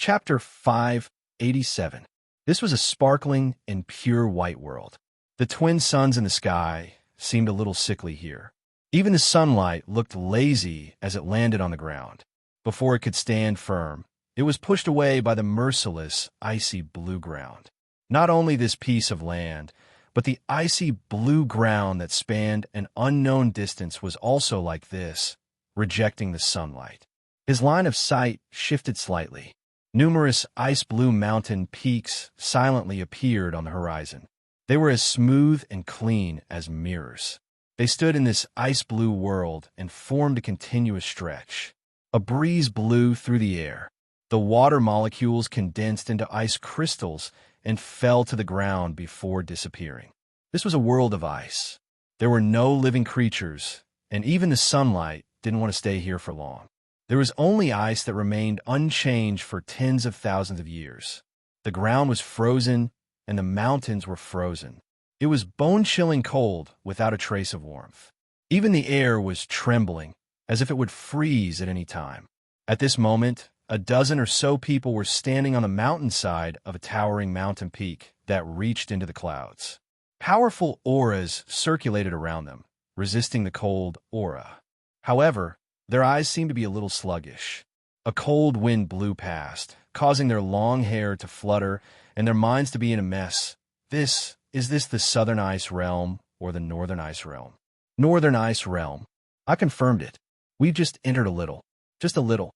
Chapter 587. This was a sparkling and pure white world. The twin suns in the sky seemed a little sickly here. Even the sunlight looked lazy as it landed on the ground. Before it could stand firm, it was pushed away by the merciless, icy blue ground. Not only this piece of land, but the icy blue ground that spanned an unknown distance was also like this, rejecting the sunlight. His line of sight shifted slightly. Numerous ice-blue mountain peaks silently appeared on the horizon. They were as smooth and clean as mirrors. They stood in this ice-blue world and formed a continuous stretch. A breeze blew through the air. The water molecules condensed into ice crystals and fell to the ground before disappearing. This was a world of ice. There were no living creatures, and even the sunlight didn't want to stay here for long. There was only ice that remained unchanged for tens of thousands of years. The ground was frozen, and the mountains were frozen. It was bone-chilling cold without a trace of warmth. Even the air was trembling, as if it would freeze at any time. At this moment, a dozen or so people were standing on the mountainside of a towering mountain peak that reached into the clouds. Powerful auras circulated around them, resisting the cold aura. However, their eyes seemed to be a little sluggish. A cold wind blew past, causing their long hair to flutter and their minds to be in a mess. Is this the Southern Ice Realm or the Northern Ice Realm? Northern Ice Realm. I confirmed it. We've just entered a little. Just a little.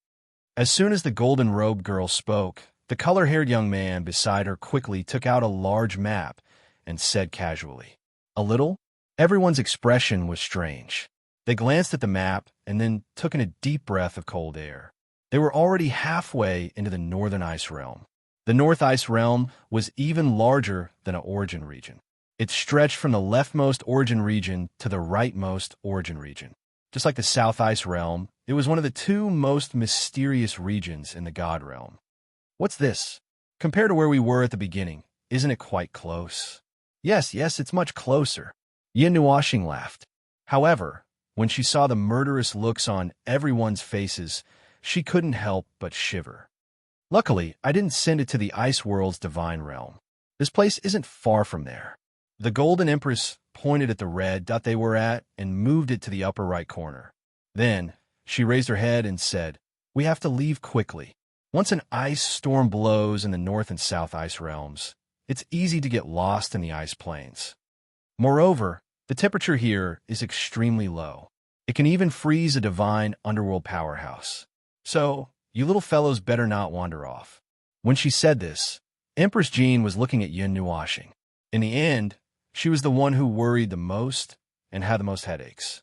As soon as the golden-robed girl spoke, the color-haired young man beside her quickly took out a large map and said casually, "A little?" Everyone's expression was strange. They glanced at the map and then took in a deep breath of cold air. They were already halfway into the Northern Ice Realm. The North Ice Realm was even larger than an origin region. It stretched from the leftmost origin region to the rightmost origin region. Just like the South Ice Realm, it was one of the two most mysterious regions in the God Realm. What's this? Compared to where we were at the beginning, isn't it quite close? Yes, it's much closer. Yin Nuashing laughed. However, when she saw the murderous looks on everyone's faces, she couldn't help but shiver. Luckily, I didn't send it to the Ice World's divine realm. This place isn't far from there. The Golden Empress pointed at the red dot they were at and moved it to the upper right corner. Then, she raised her head and said, "We have to leave quickly. Once an ice storm blows in the North and South Ice Realms, it's easy to get lost in the ice plains. Moreover, the temperature here is extremely low. It can even freeze a divine underworld powerhouse. So, you little fellows better not wander off." When she said this, Empress Jean was looking at Yin Nuashing. In the end, she was the one who worried the most and had the most headaches.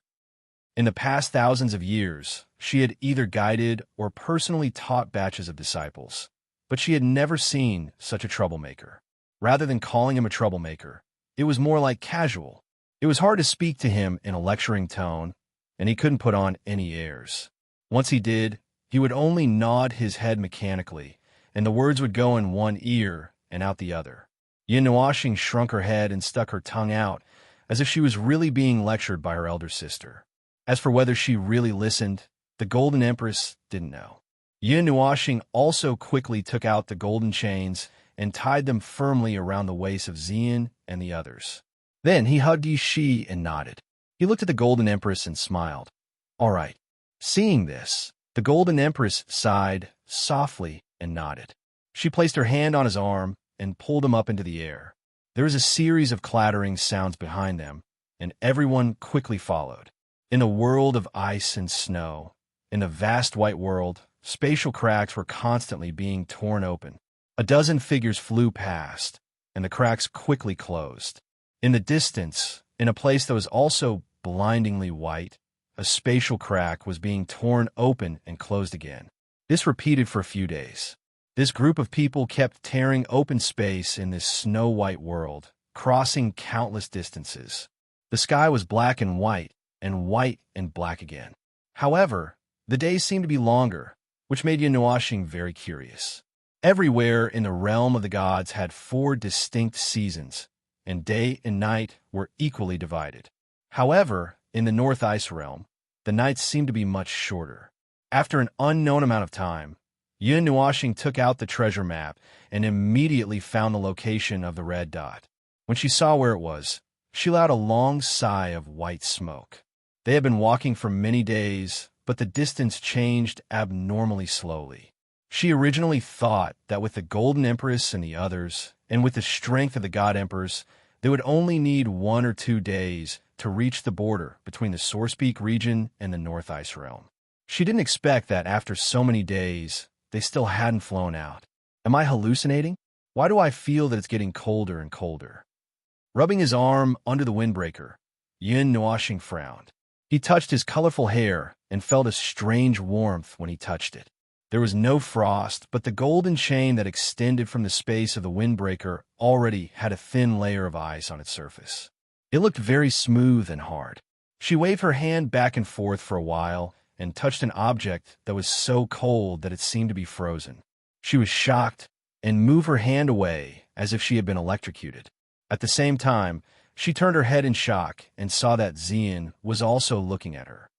In the past thousands of years, she had either guided or personally taught batches of disciples, but she had never seen such a troublemaker. Rather than calling him a troublemaker, it was more like casual. It was hard to speak to him in a lecturing tone, and he couldn't put on any airs. Once he did, he would only nod his head mechanically, and the words would go in one ear and out the other. Yin Nuashing shrunk her head and stuck her tongue out, as if she was really being lectured by her elder sister. As for whether she really listened, the Golden Empress didn't know. Yin Nuashing also quickly took out the golden chains and tied them firmly around the waists of Xian and the others. Then he hugged Yi Shi and nodded. He looked at the Golden Empress and smiled. All right. Seeing this, the Golden Empress sighed softly and nodded. She placed her hand on his arm and pulled him up into the air. There was a series of clattering sounds behind them, and everyone quickly followed. In the world of ice and snow, in the vast white world, spatial cracks were constantly being torn open. A dozen figures flew past, and the cracks quickly closed. In the distance, in a place that was also blindingly white, a spatial crack was being torn open and closed again. This repeated for a few days. This group of people kept tearing open space in this snow-white world, crossing countless distances. The sky was black and white and black again. However, the days seemed to be longer, which made Yin Nuashing very curious. Everywhere in the realm of the gods had 4 distinct seasons, and day and night were equally divided. However, in the North Ice Realm, the nights seemed to be much shorter. After an unknown amount of time, Yun Nuashing took out the treasure map and immediately found the location of the red dot. When she saw where it was, she let out a long sigh of white smoke. They had been walking for many days, but the distance changed abnormally slowly. She originally thought that with the Golden Empress and the others, and with the strength of the God Emperors, they would only need 1 or 2 days to reach the border between the Sourcepeak region and the North Ice Realm. She didn't expect that after so many days, they still hadn't flown out. Am I hallucinating? Why do I feel that it's getting colder and colder? Rubbing his arm under the windbreaker, Yun Nuashing frowned. He touched his colorful hair and felt a strange warmth when he touched it. There was no frost, but the golden chain that extended from the space of the windbreaker already had a thin layer of ice on its surface. It looked very smooth and hard. She waved her hand back and forth for a while and touched an object that was so cold that it seemed to be frozen. She was shocked and moved her hand away as if she had been electrocuted. At the same time, she turned her head in shock and saw that Xian was also looking at her.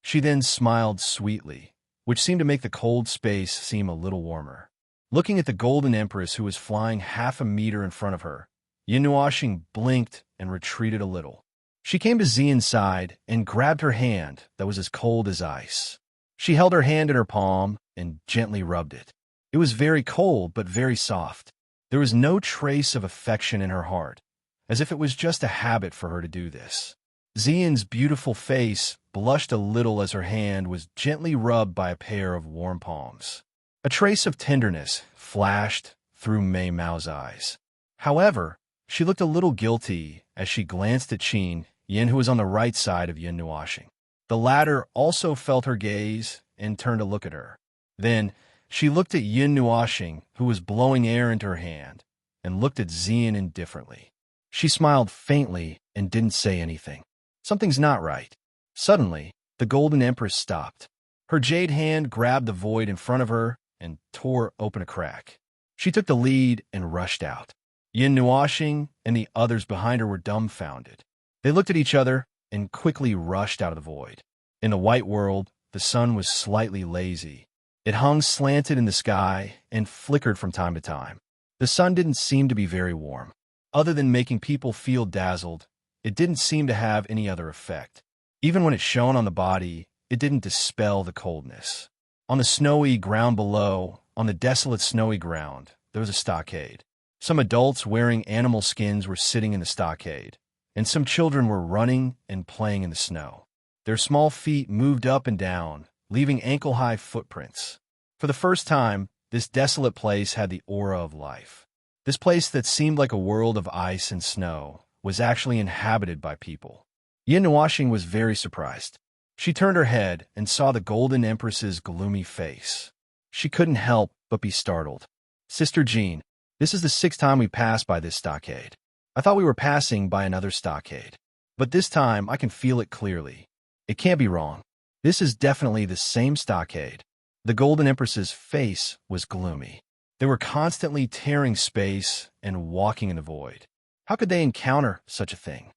She then smiled sweetly, which seemed to make the cold space seem a little warmer. Looking at the Golden Empress who was flying half a meter in front of her, Yun Nuashing blinked and retreated a little. She came to Xian's side and grabbed her hand that was as cold as ice. She held her hand in her palm and gently rubbed it. It was very cold but very soft. There was no trace of affection in her heart, as if it was just a habit for her to do this. Xian's beautiful face blushed a little as her hand was gently rubbed by a pair of warm palms. A trace of tenderness flashed through Mei Mao's eyes. However, she looked a little guilty as she glanced at Qin Yin, who was on the right side of Yun Nuashing. The latter also felt her gaze and turned to look at her. Then she looked at Yun Nuashing, who was blowing air into her hand, and looked at Xian indifferently. She smiled faintly and didn't say anything. Something's not right. Suddenly, the Golden Empress stopped. Her jade hand grabbed the void in front of her and tore open a crack. She took the lead and rushed out. Yun Nuashing and the others behind her were dumbfounded. They looked at each other and quickly rushed out of the void. In the white world, the sun was slightly lazy. It hung slanted in the sky and flickered from time to time. The sun didn't seem to be very warm. Other than making people feel dazzled, it didn't seem to have any other effect. Even when it shone on the body, it didn't dispel the coldness. On the snowy ground below, on the desolate snowy ground, there was a stockade. Some adults wearing animal skins were sitting in the stockade, and some children were running and playing in the snow. Their small feet moved up and down, leaving ankle-high footprints. For the first time, this desolate place had the aura of life. This place that seemed like a world of ice and snow was actually inhabited by people. Yun Nuashing was very surprised. She turned her head and saw the Golden Empress's gloomy face. She couldn't help but be startled. "Sister Jean, this is the 6th time we passed by this stockade. I thought we were passing by another stockade. But this time I can feel it clearly. It can't be wrong. This is definitely the same stockade." The Golden Empress's face was gloomy. They were constantly tearing space and walking in the void. How could they encounter such a thing?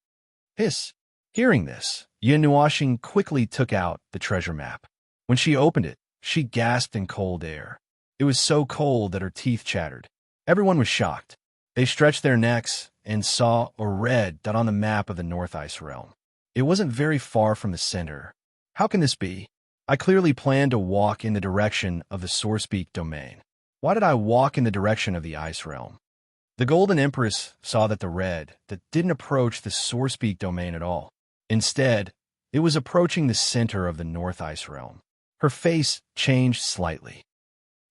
Hiss! Hearing this, Yun Nuashing quickly took out the treasure map. When she opened it, she gasped in cold air. It was so cold that her teeth chattered. Everyone was shocked. They stretched their necks and saw a red dot on the map of the North Ice Realm. It wasn't very far from the center. How can this be? I clearly planned to walk in the direction of the Sourcepeak domain. Why did I walk in the direction of the Ice Realm? The Golden Empress saw that the red that didn't approach the Sourcepeak domain at all. Instead, it was approaching the center of the North Ice Realm. Her face changed slightly.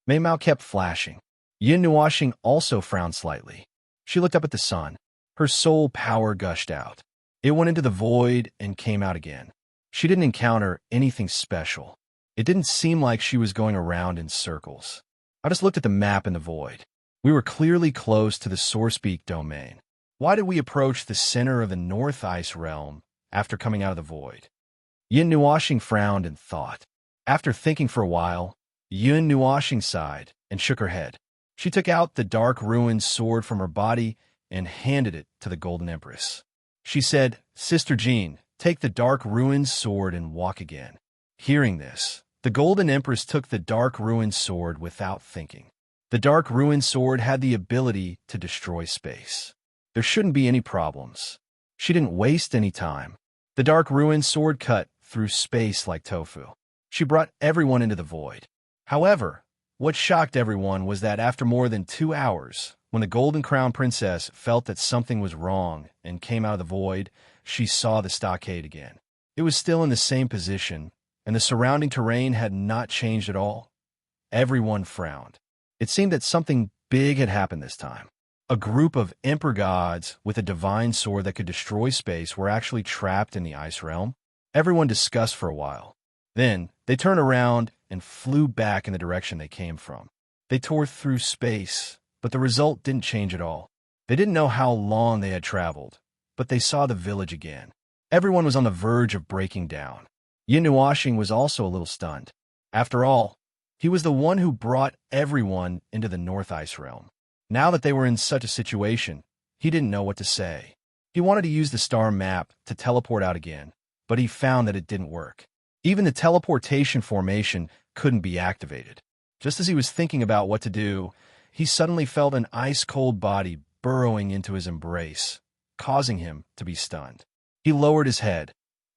Mei Mao kept flashing. Yun Nuashing also frowned slightly. She looked up at the sun. Her soul power gushed out. It went into the void and came out again. She didn't encounter anything special. It didn't seem like she was going around in circles. I just looked at the map in the void. We were clearly close to the Sourcepeak domain. Why did we approach the center of the North Ice Realm after coming out of the void? Yun Nuashing frowned and thought. After thinking for a while, Yun Nuashing sighed and shook her head. She took out the dark ruined sword from her body and handed it to the Golden Empress. She said, "Sister Jean, take the dark ruined sword and walk again." Hearing this, The Golden Empress took the Dark Ruin Sword without thinking. The Dark Ruin Sword had the ability to destroy space. There shouldn't be any problems. She didn't waste any time. The Dark Ruin Sword cut through space like tofu. She brought everyone into the void. However, what shocked everyone was that after more than 2 hours, when the Golden Crown Princess felt that something was wrong and came out of the void, she saw the stockade again. It was still in the same position, and the surrounding terrain had not changed at all. Everyone frowned. It seemed that something big had happened this time. A group of emperor gods with a divine sword that could destroy space were actually trapped in the ice realm. Everyone discussed for a while. Then, they turned around and flew back in the direction they came from. They tore through space, but the result didn't change at all. They didn't know how long they had traveled, but they saw the village again. Everyone was on the verge of breaking down. Yin Nuashing was also a little stunned. After all, he was the one who brought everyone into the North Ice Realm. Now that they were in such a situation, he didn't know what to say. He wanted to use the star map to teleport out again, but he found that it didn't work. Even the teleportation formation couldn't be activated. Just as he was thinking about what to do, he suddenly felt an ice-cold body burrowing into his embrace, causing him to be stunned. He lowered his head,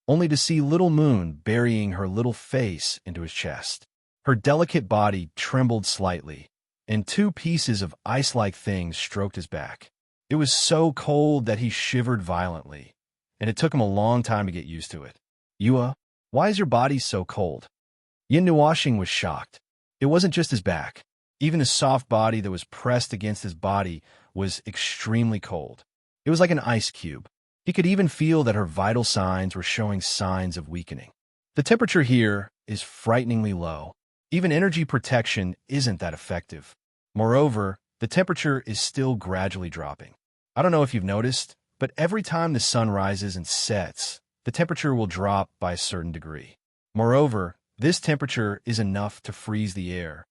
only to see Little Moon burying her little face into his chest. Her delicate body trembled slightly, and 2 pieces of ice-like things stroked his back. It was so cold that he shivered violently, and it took him a long time to get used to it. "Yua, why is your body so cold?" Yin Nuashing was shocked. It wasn't just his back. Even the soft body that was pressed against his body was extremely cold. It was like an ice cube. He could even feel that her vital signs were showing signs of weakening. The temperature here is frighteningly low. Even energy protection isn't that effective. Moreover, the temperature is still gradually dropping. I don't know if you've noticed, but every time the sun rises and sets, the temperature will drop by a certain degree. Moreover, this temperature is enough to freeze the air.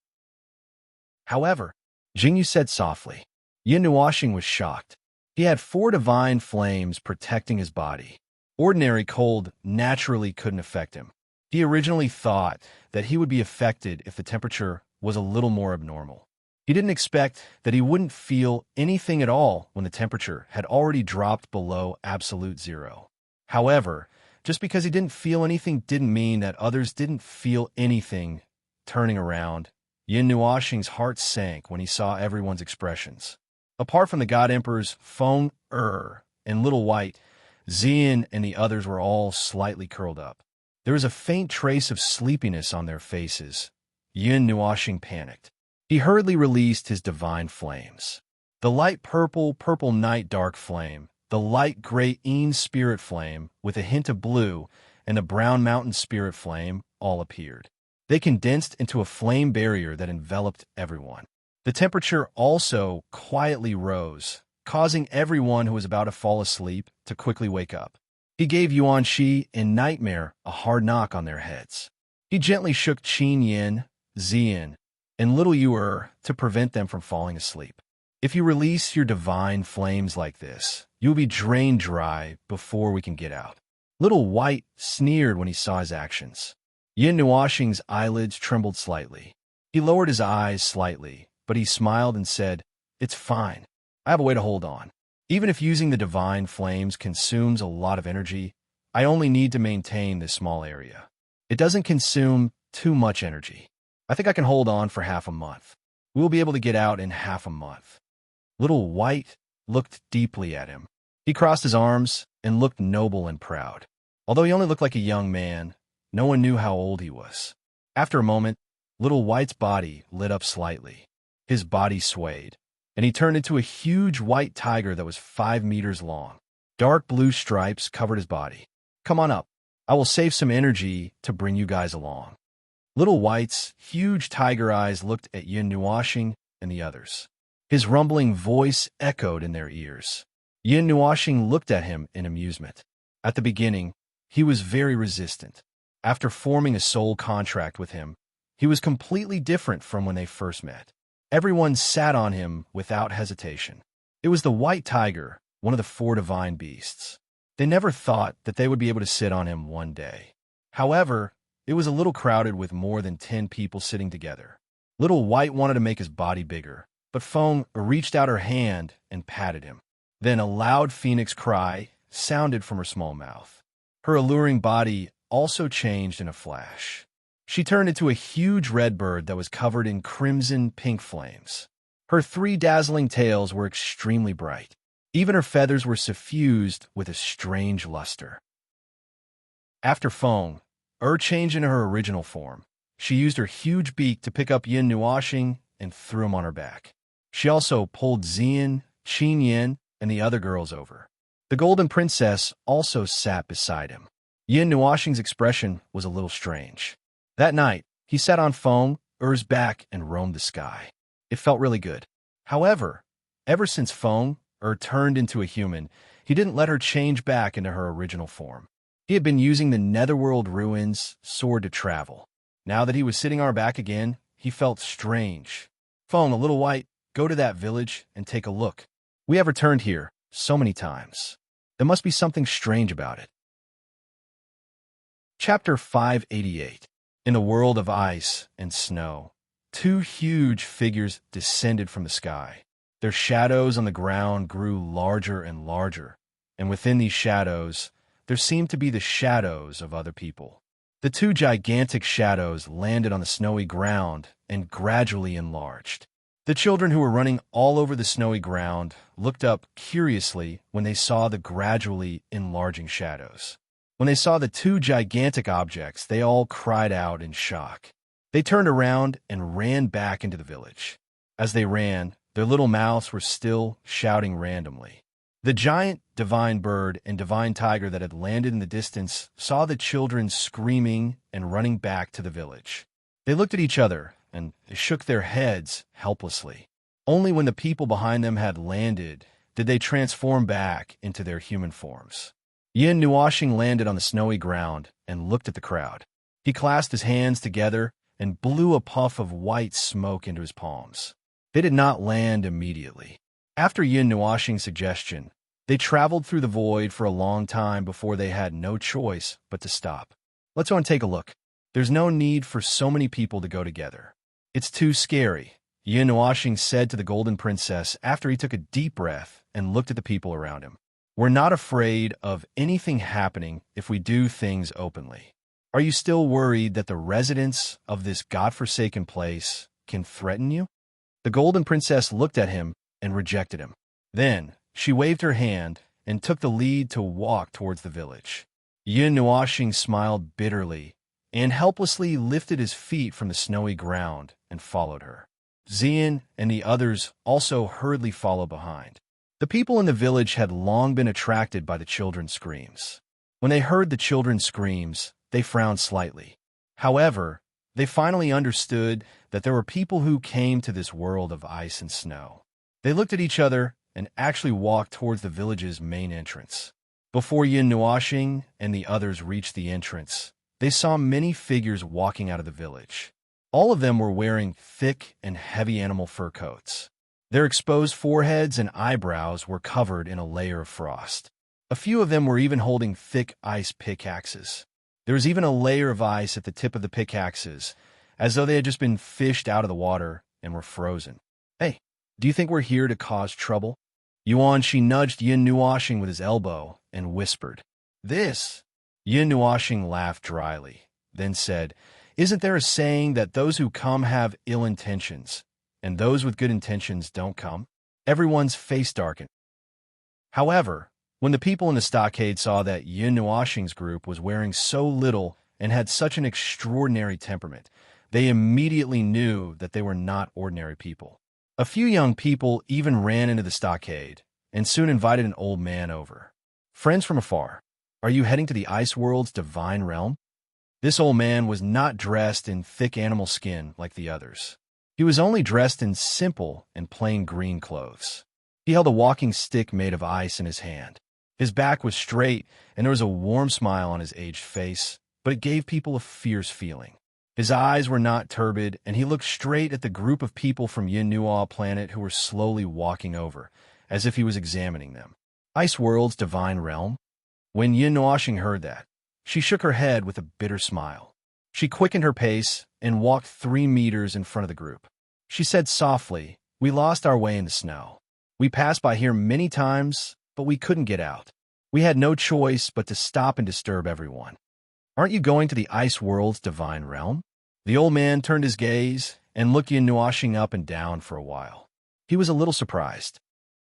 However, Jingyu said softly. Yin Nuashing was shocked. He had 4 divine flames protecting his body. Ordinary cold naturally couldn't affect him. He originally thought that he would be affected if the temperature was a little more abnormal. He didn't expect that he wouldn't feel anything at all when the temperature had already dropped below absolute zero. However, just because he didn't feel anything didn't mean that others didn't feel anything. Turning around, Yin Nuashing's heart sank when he saw everyone's expressions. Apart from the God Emperors Feng and Little White, Xian and the others were all slightly curled up. There was a faint trace of sleepiness on their faces. Yin Nuashing panicked. He hurriedly released his divine flames. The light purple night dark flame, the light gray Een spirit flame with a hint of blue, and the brown mountain spirit flame all appeared. They condensed into a flame barrier that enveloped everyone. The temperature also quietly rose, causing everyone who was about to fall asleep to quickly wake up. He gave Yuan Shi and Nightmare a hard knock on their heads. He gently shook Qin Yin, Xian, and Little Yuer to prevent them from falling asleep. If you release your divine flames like this, you'll be drained dry before we can get out. Little White sneered when he saw his actions. Yin Nuashing's eyelids trembled slightly. He lowered his eyes slightly, but he smiled and said, "It's fine. I have a way to hold on. Even if using the divine flames consumes a lot of energy, I only need to maintain this small area. It doesn't consume too much energy. I think I can hold on for half a month. We'll be able to get out in half a month." Little White looked deeply at him. He crossed his arms and looked noble and proud. Although he only looked like a young man, no one knew how old he was. After a moment, Little White's body lit up slightly. His body swayed, and he turned into a huge white tiger that was 5 meters long. Dark blue stripes covered his body. "Come on up. I will save some energy to bring you guys along." Little White's huge tiger eyes looked at Yin Nuashing and the others. His rumbling voice echoed in their ears. Yin Nuashing looked at him in amusement. At the beginning, he was very resistant. After forming a soul contract with him, he was completely different from when they first met. Everyone sat on him without hesitation. It was the white tiger, one of the 4 divine beasts. They never thought that they would be able to sit on him one day. However, It was a little crowded with more than 10 people sitting together. Little White wanted to make his body bigger, but Fong reached out her hand and patted him. Then a loud phoenix cry sounded from her small mouth. Her alluring body also changed in a flash. She turned into a huge red bird that was covered in crimson pink flames. Her 3 dazzling tails were extremely bright. Even her feathers were suffused with a strange luster. After Fong changed into her original form, she used her huge beak to pick up Yin Nuoxing and threw him on her back. She also pulled Xian, Qin Yin, and the other girls over. The Golden Princess also sat beside him. Yin Nuoxing's expression was a little strange. That night, he sat on Feng Er's back and roamed the sky. It felt really good. However, ever since Feng turned into a human, he didn't let her change back into her original form. He had been using the Netherworld Ruins sword to travel. Now that he was sitting on her back again, he felt strange. Feng, a little White, go to that village and take a look. We have returned here so many times. There must be something strange about it. Chapter 588. In a world of ice and snow, 2 huge figures descended from the sky. Their shadows on the ground grew larger and larger, and within these shadows, there seemed to be the shadows of other people. The 2 gigantic shadows landed on the snowy ground and gradually enlarged. The children who were running all over the snowy ground looked up curiously when they saw the gradually enlarging shadows. When they saw the 2 gigantic objects, they all cried out in shock. They turned around and ran back into the village. As they ran, their little mouths were still shouting randomly. The giant divine bird and divine tiger that had landed in the distance saw the children screaming and running back to the village. They looked at each other and they shook their heads helplessly. Only when the people behind them had landed did they transform back into their human forms. Yin Nuoxing landed on the snowy ground and looked at the crowd. He clasped his hands together and blew a puff of white smoke into his palms. They did not land immediately. After Yin Nuoxing's suggestion, they traveled through the void for a long time before they had no choice but to stop. Let's go and take a look. There's no need for so many people to go together. It's too scary, Yin Nuoxing said to the Golden Princess after he took a deep breath and looked at the people around him. We're not afraid of anything happening if we do things openly. Are you still worried that the residents of this godforsaken place can threaten you? The Golden Princess looked at him and rejected him. Then she waved her hand and took the lead to walk towards the village. Yin Nuoxing smiled bitterly and helplessly lifted his feet from the snowy ground and followed her. Xian and the others also hurriedly followed behind. The people in the village had long been attracted by the children's screams. When they heard the children's screams, they frowned slightly. However, they finally understood that there were people who came to this world of ice and snow. They looked at each other and actually walked towards the village's main entrance. Before Yin Nuoxing and the others reached the entrance, they saw many figures walking out of the village. All of them were wearing thick and heavy animal fur coats. Their exposed foreheads and eyebrows were covered in a layer of frost. A few of them were even holding thick ice pickaxes. There was even a layer of ice at the tip of the pickaxes, as though they had just been fished out of the water and were frozen. Hey, do you think we're here to cause trouble? She nudged Yin Nuoxing with his elbow and whispered. This? Yin Nuoxing laughed dryly, then said, Isn't there a saying that those who come have ill intentions, and those with good intentions don't come? Everyone's face darkened. However, when the people in the stockade saw that Yin Nuoxing's group was wearing so little and had such an extraordinary temperament, they immediately knew that they were not ordinary people. A few young people even ran into the stockade and soon invited an old man over. Friends from afar, are you heading to the Ice World's divine realm? This old man was not dressed in thick animal skin like the others. He was only dressed in simple and plain green clothes. He held a walking stick made of ice in his hand. His back was straight, and there was a warm smile on his aged face, but it gave people a fierce feeling. His eyes were not turbid, and he looked straight at the group of people from Yin Nuo planet who were slowly walking over, as if he was examining them. Ice World's divine realm? When Yin Nuoxing heard that, she shook her head with a bitter smile. She quickened her pace and walked 3 meters in front of the group. She said softly, "We lost our way in the snow. We passed by here many times, but we couldn't get out. We had no choice but to stop and disturb everyone. Aren't you going to the ice world's divine realm?" The old man turned his gaze and looked Yin Nuashing up and down for a while. He was a little surprised.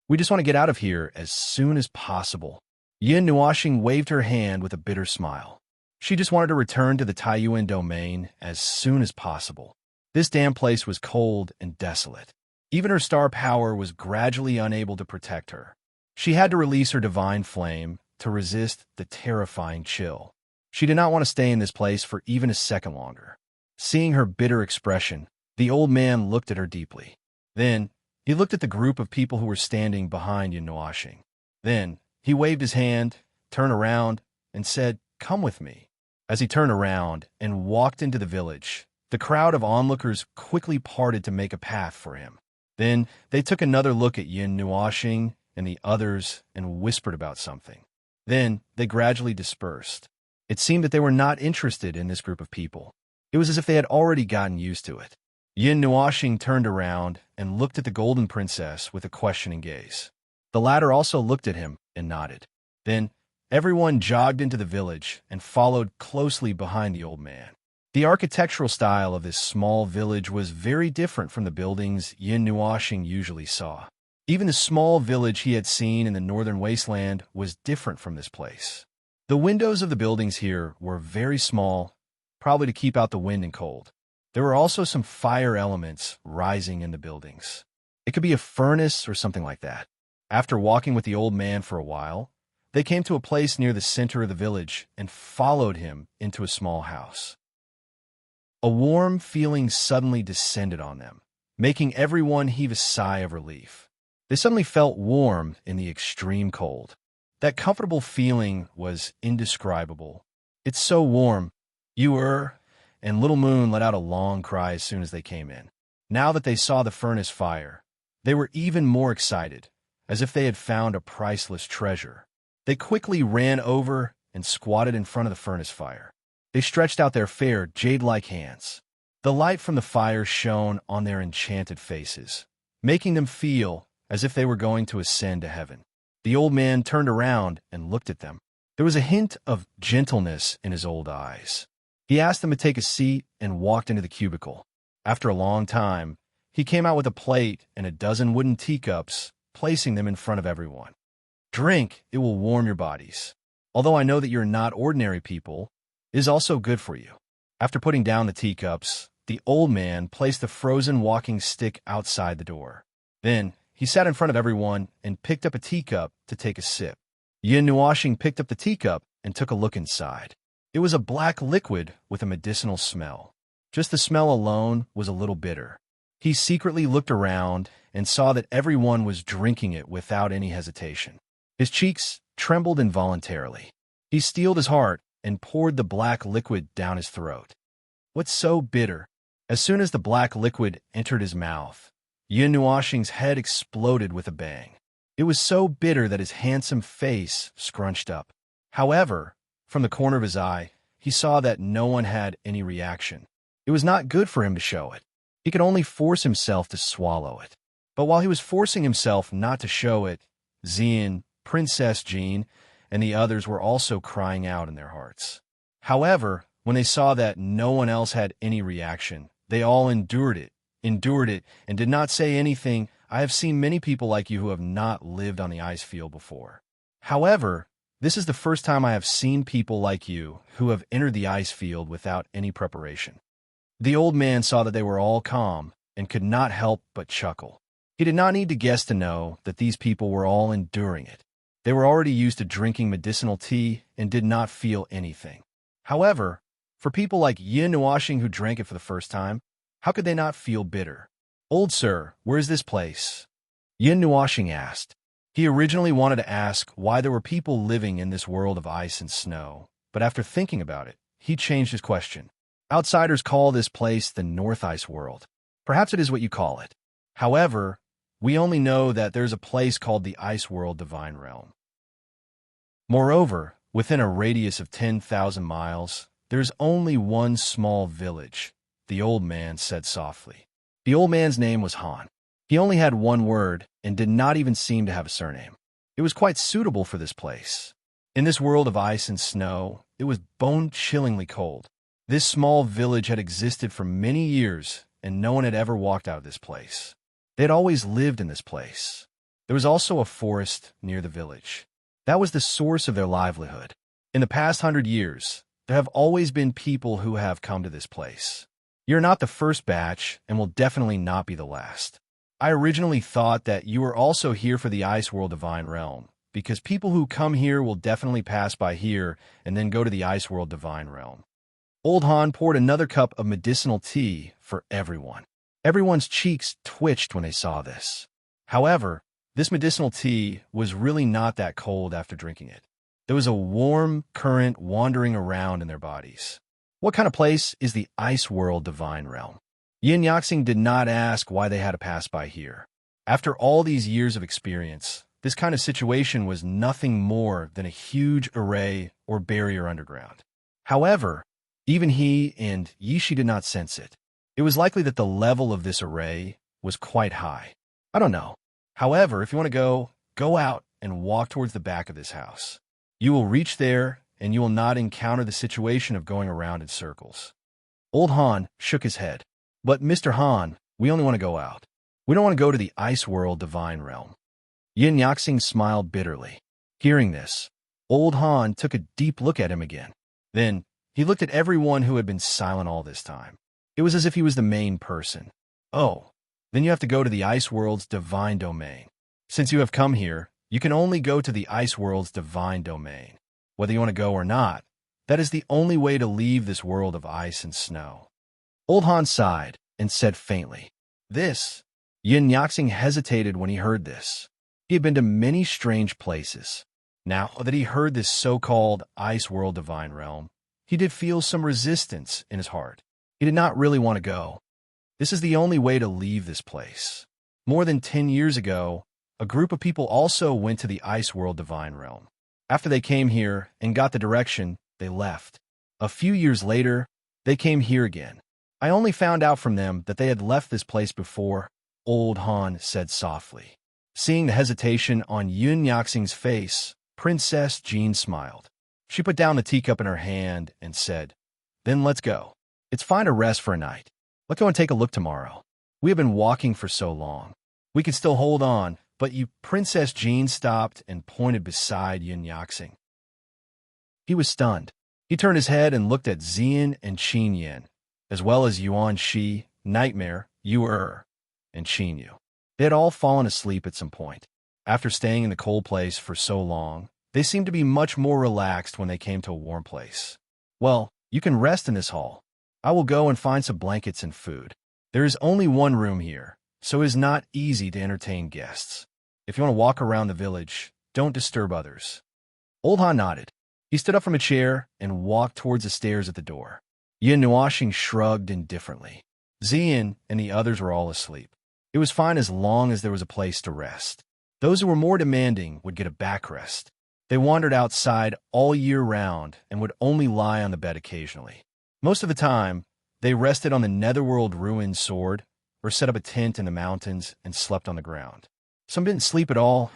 "We just want to get out of here as soon as possible." Yin Nuashing waved her hand with a bitter smile. She just wanted to return to the Taiyuan domain as soon as possible. This damn place was cold and desolate. Even her star power was gradually unable to protect her. She had to release her divine flame to resist the terrifying chill. She did not want to stay in this place for even a second longer. Seeing her bitter expression, the old man looked at her deeply. Then, he looked at the group of people who were standing behind Yin Nuashing. Then, he waved his hand, turned around, and said, "Come with me." As he turned around and walked into the village, the crowd of onlookers quickly parted to make a path for him. Then, they took another look at Yin Nuashing and the others and whispered about something. Then, they gradually dispersed. It seemed that they were not interested in this group of people. It was as if they had already gotten used to it. Yin Nuashing turned around and looked at the Golden Princess with a questioning gaze. The latter also looked at him and nodded. Then, everyone jogged into the village and followed closely behind the old man. The architectural style of this small village was very different from the buildings Yin Nuashing usually saw. Even the small village he had seen in the northern wasteland was different from this place. The windows of the buildings here were very small, probably to keep out the wind and cold. There were also some fire elements rising in the buildings. It could be a furnace or something like that. After walking with the old man for a while, they came to a place near the center of the village and followed him into a small house. A warm feeling suddenly descended on them, making everyone heave a sigh of relief. They suddenly felt warm in the extreme cold. That comfortable feeling was indescribable. "It's so warm. And Little Moon let out a long cry as soon as they came in. Now that they saw the furnace fire, they were even more excited, as if they had found a priceless treasure. They quickly ran over and squatted in front of the furnace fire. They stretched out their fair, jade-like hands. The light from the fire shone on their enchanted faces, making them feel as if they were going to ascend to heaven. The old man turned around and looked at them. There was a hint of gentleness in his old eyes. He asked them to take a seat and walked into the cubicle. After a long time, he came out with a plate and a dozen wooden teacups, placing them in front of everyone. "Drink, it will warm your bodies. Although I know that you're not ordinary people, it is also good for you." After putting down the teacups, the old man placed the frozen walking stick outside the door. Then, he sat in front of everyone and picked up a teacup to take a sip. Yin Nuashing picked up the teacup and took a look inside. It was a black liquid with a medicinal smell. Just the smell alone was a little bitter. He secretly looked around and saw that everyone was drinking it without any hesitation. His cheeks trembled involuntarily. He steeled his heart and poured the black liquid down his throat. "What's so bitter?" As soon as the black liquid entered his mouth, Yin Nuashing's head exploded with a bang. It was so bitter that his handsome face scrunched up. However, from the corner of his eye, he saw that no one had any reaction. It was not good for him to show it. He could only force himself to swallow it. But while he was forcing himself not to show it, Xian, Princess Jean, and the others were also crying out in their hearts. However, when they saw that no one else had any reaction, they all endured it, and did not say anything. "I have seen many people like you who have not lived on the ice field before. However, this is the first time I have seen people like you who have entered the ice field without any preparation." The old man saw that they were all calm and could not help but chuckle. He did not need to guess to know that these people were all enduring it. They were already used to drinking medicinal tea and did not feel anything. However, for people like Yin Nuashing who drank it for the first time, how could they not feel bitter? "Old sir, where is this place?" Yin Nuashing asked. He originally wanted to ask why there were people living in this world of ice and snow, but after thinking about it, he changed his question. "Outsiders call this place the North Ice World. Perhaps it is what you call it. However, we only know that there's a place called the Ice World Divine Realm. Moreover, within a radius of 10,000 miles, There's only one small village, the old man said softly. The old man's name was Han. He only had one word and did not even seem to have a surname. It was quite suitable for this place. In this world of ice and snow, it was bone-chillingly cold. This small village had existed for many years, and no one had ever walked out of this place. They had always lived in this place. There was also a forest near the village. That was the source of their livelihood. In the past 100 years, there have always been people who have come to this place. You're not the first batch and will definitely not be the last. I originally thought that you were also here for the Ice World Divine Realm, because people who come here will definitely pass by here and then go to the Ice World Divine Realm. Old Han poured another cup of medicinal tea for everyone. Everyone's cheeks twitched when they saw this. However, this medicinal tea was really not that cold after drinking it. There was a warm current wandering around in their bodies. What kind of place is the Ice World Divine Realm? Yin Yaxing did not ask why they had to pass by here. After all these years of experience, this kind of situation was nothing more than a huge array or barrier underground. However, even he and Yishi did not sense it. It was likely that the level of this array was quite high. I don't know. However, if you want to go out and walk towards the back of this house. You will reach there, and you will not encounter the situation of going around in circles. Old Han shook his head. But Mr. Han, we only want to go out. We don't want to go to the Ice World Divine Realm. Yin Yaxing smiled bitterly. Hearing this, Old Han took a deep look at him again. Then, he looked at everyone who had been silent all this time. It was as if he was the main person. Oh, then you have to go to the Ice World's Divine Domain. Since you have come here, you can only go to the Ice World's Divine Domain. Whether you want to go or not, that is the only way to leave this world of ice and snow. Old Han sighed and said faintly, This. Yin Yaxing hesitated when he heard this. He had been to many strange places. Now that he heard this so-called Ice World Divine Realm, he did feel some resistance in his heart. He did not really want to go. This is the only way to leave this place. More than 10 years ago, a group of people also went to the Ice World Divine Realm. After they came here and got the direction, they left. A few years later, they came here again. I only found out from them that they had left this place before, Old Han said softly. Seeing the hesitation on Yin Yaxing's face, Princess Jean smiled. She put down the teacup in her hand and said, Then let's go. It's fine to rest for a night. Let's go and take a look tomorrow. We have been walking for so long. We can still hold on, but you, Princess Jean stopped and pointed beside Yin Yaxing. He was stunned. He turned his head and looked at Xian and Qin Yin, as well as Yuan Shi, Nightmare, Yu and Qin Yu. They had all fallen asleep at some point. After staying in the cold place for so long, they seemed to be much more relaxed when they came to a warm place. Well, you can rest in this hall. I will go and find some blankets and food. There is only one room here, so it is not easy to entertain guests. If you want to walk around the village, don't disturb others. Old Han nodded. He stood up from a chair and walked towards the stairs at the door. Yin Nuoxing shrugged indifferently. Xian and the others were all asleep. It was fine as long as there was a place to rest. Those who were more demanding would get a backrest. They wandered outside all year round and would only lie on the bed occasionally. Most of the time, they rested on the Netherworld ruined sword or set up a tent in the mountains and slept on the ground. Some didn't sleep at all,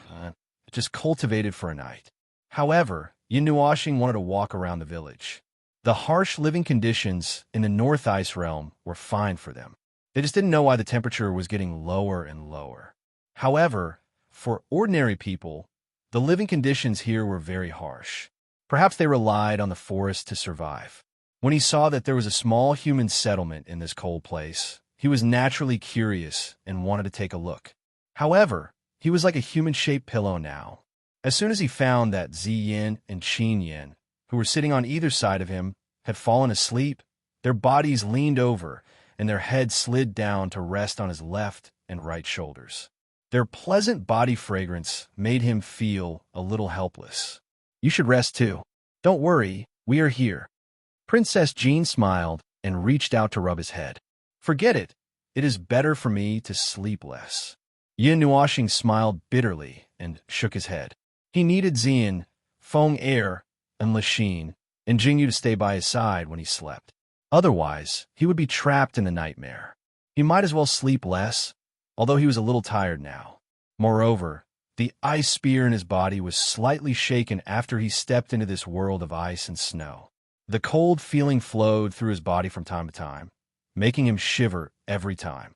just cultivated for a night. However, Yin Nuoxing wanted to walk around the village. The harsh living conditions in the North Ice Realm were fine for them. They just didn't know why the temperature was getting lower and lower. However, for ordinary people, the living conditions here were very harsh. Perhaps they relied on the forest to survive. When he saw that there was a small human settlement in this cold place, he was naturally curious and wanted to take a look. However, he was like a human-shaped pillow now. As soon as he found that Ziyin and Qin Yin, who were sitting on either side of him, had fallen asleep, their bodies leaned over and their heads slid down to rest on his left and right shoulders. Their pleasant body fragrance made him feel a little helpless. You should rest too. Don't worry, we are here. Princess Jean smiled and reached out to rub his head. Forget it. It is better for me to sleep less. Yin Nuoxing smiled bitterly and shook his head. He needed Xian, Feng Er, and Lixin and Jingyu to stay by his side when he slept. Otherwise, he would be trapped in the nightmare. He might as well sleep less, although he was a little tired now. Moreover, the ice spear in his body was slightly shaken after he stepped into this world of ice and snow. The cold feeling flowed through his body from time to time, making him shiver every time.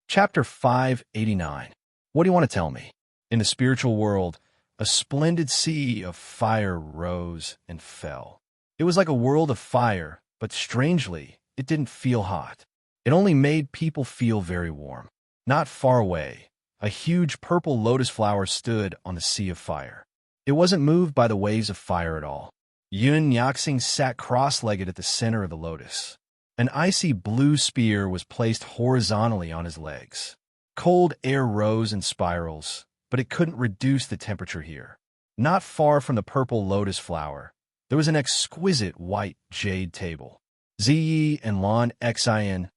Chapter 589. What do you want to tell me? In the spiritual world, a splendid sea of fire rose and fell. It was like a world of fire, but strangely, it didn't feel hot. It only made people feel very warm. Not far away, a huge purple lotus flower stood on the sea of fire. It wasn't moved by the waves of fire at all. Yun Yaxing sat cross-legged at the center of the lotus. An icy blue spear was placed horizontally on his legs. Cold air rose in spirals, but it couldn't reduce the temperature here. Not far from the purple lotus flower, there was an exquisite white jade table. Ziyi and Lan Xian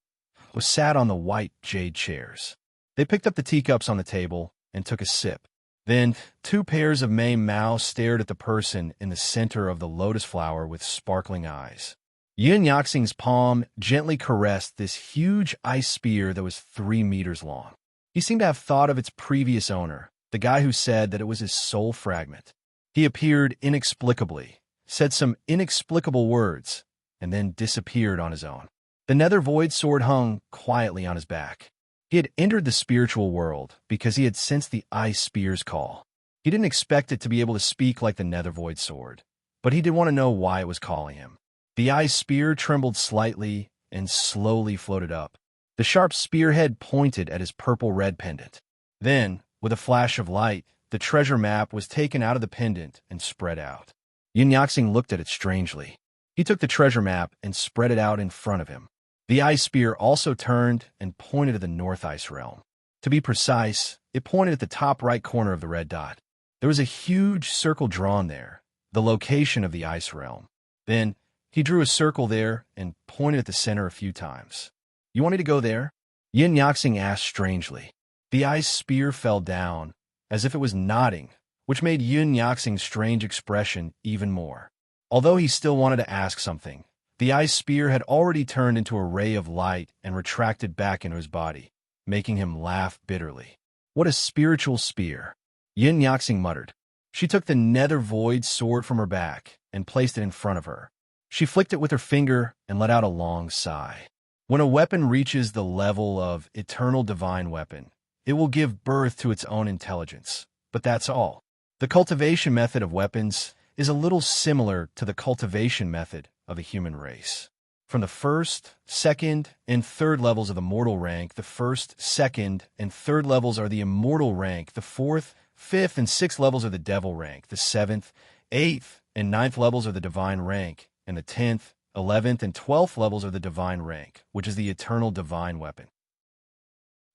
was sat on the white jade chairs. They picked up the teacups on the table and took a sip. Then, two pairs of Mei Mao stared at the person in the center of the lotus flower with sparkling eyes. Yun Yaxing's palm gently caressed this huge ice spear that was 3 meters long. He seemed to have thought of its previous owner, the guy who said that it was his soul fragment. He appeared inexplicably, said some inexplicable words, and then disappeared on his own. The nether void sword hung quietly on his back. He had entered the spiritual world because he had sensed the ice spear's call. He didn't expect it to be able to speak like the nether void sword, but he did want to know why it was calling him. The ice spear trembled slightly and slowly floated up. The sharp spearhead pointed at his purple-red pendant. Then, with a flash of light, the treasure map was taken out of the pendant and spread out. Yun Yaxing looked at it strangely. He took the treasure map and spread it out in front of him. The ice spear also turned and pointed at the North Ice Realm. To be precise, it pointed at the top right corner of the red dot. There was a huge circle drawn there, the location of the Ice Realm. Then, he drew a circle there and pointed at the center a few times. "You want me to go there?" Yin Yaxing asked strangely. The ice spear fell down, as if it was nodding, which made Yun Yaxing's strange expression even more. Although he still wanted to ask something, the ice spear had already turned into a ray of light and retracted back into his body, making him laugh bitterly. "What a spiritual spear," Yin Yaxing muttered. She took the nether void sword from her back and placed it in front of her. She flicked it with her finger and let out a long sigh. When a weapon reaches the level of eternal divine weapon, it will give birth to its own intelligence, but that's all. The cultivation method of weapons is a little similar to the cultivation method of the human race. From the first, second, and third levels of the mortal rank, the first, second, and third levels are the immortal rank, the fourth, fifth, and sixth levels are the devil rank, the seventh, eighth, and ninth levels are the divine rank, and the 10th, 11th, and 12th levels are the divine rank, which is the eternal divine weapon.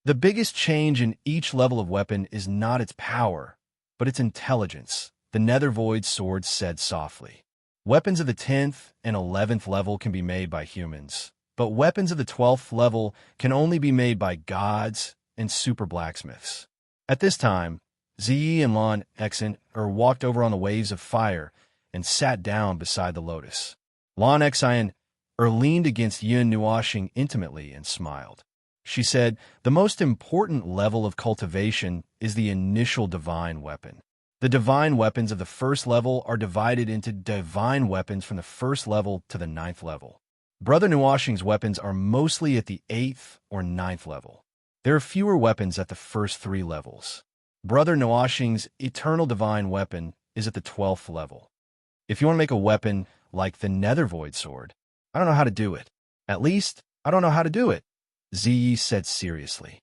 The biggest change in each level of weapon is not its power, but its intelligence, the nether void sword said softly. Weapons of the 10th and 11th level can be made by humans, but weapons of the 12th level can only be made by gods and super blacksmiths. At this time, Ziyi and Lan Xian walked over on the waves of fire and sat down beside the lotus. Lan Xian leaned against Yun Nuoxing intimately and smiled. She said, "The most important level of cultivation is the initial divine weapon. The divine weapons of the first level are divided into divine weapons from the first level to the 9th level. Brother Nuoxing's weapons are mostly at the 8th or 9th level. There are fewer weapons at the first 3 levels. Brother Nuoxing's eternal divine weapon is at the 12th level. If you want to make a weapon like the nether void sword, I don't know how to do it. At least, I don't know how to do it," Ziyi said seriously.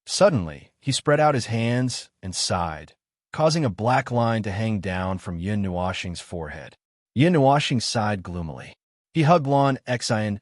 Suddenly, he spread out his hands and sighed, causing a black line to hang down from Yun Nuoxing's forehead. Yun Nuoxing sighed gloomily. He hugged Lan Xian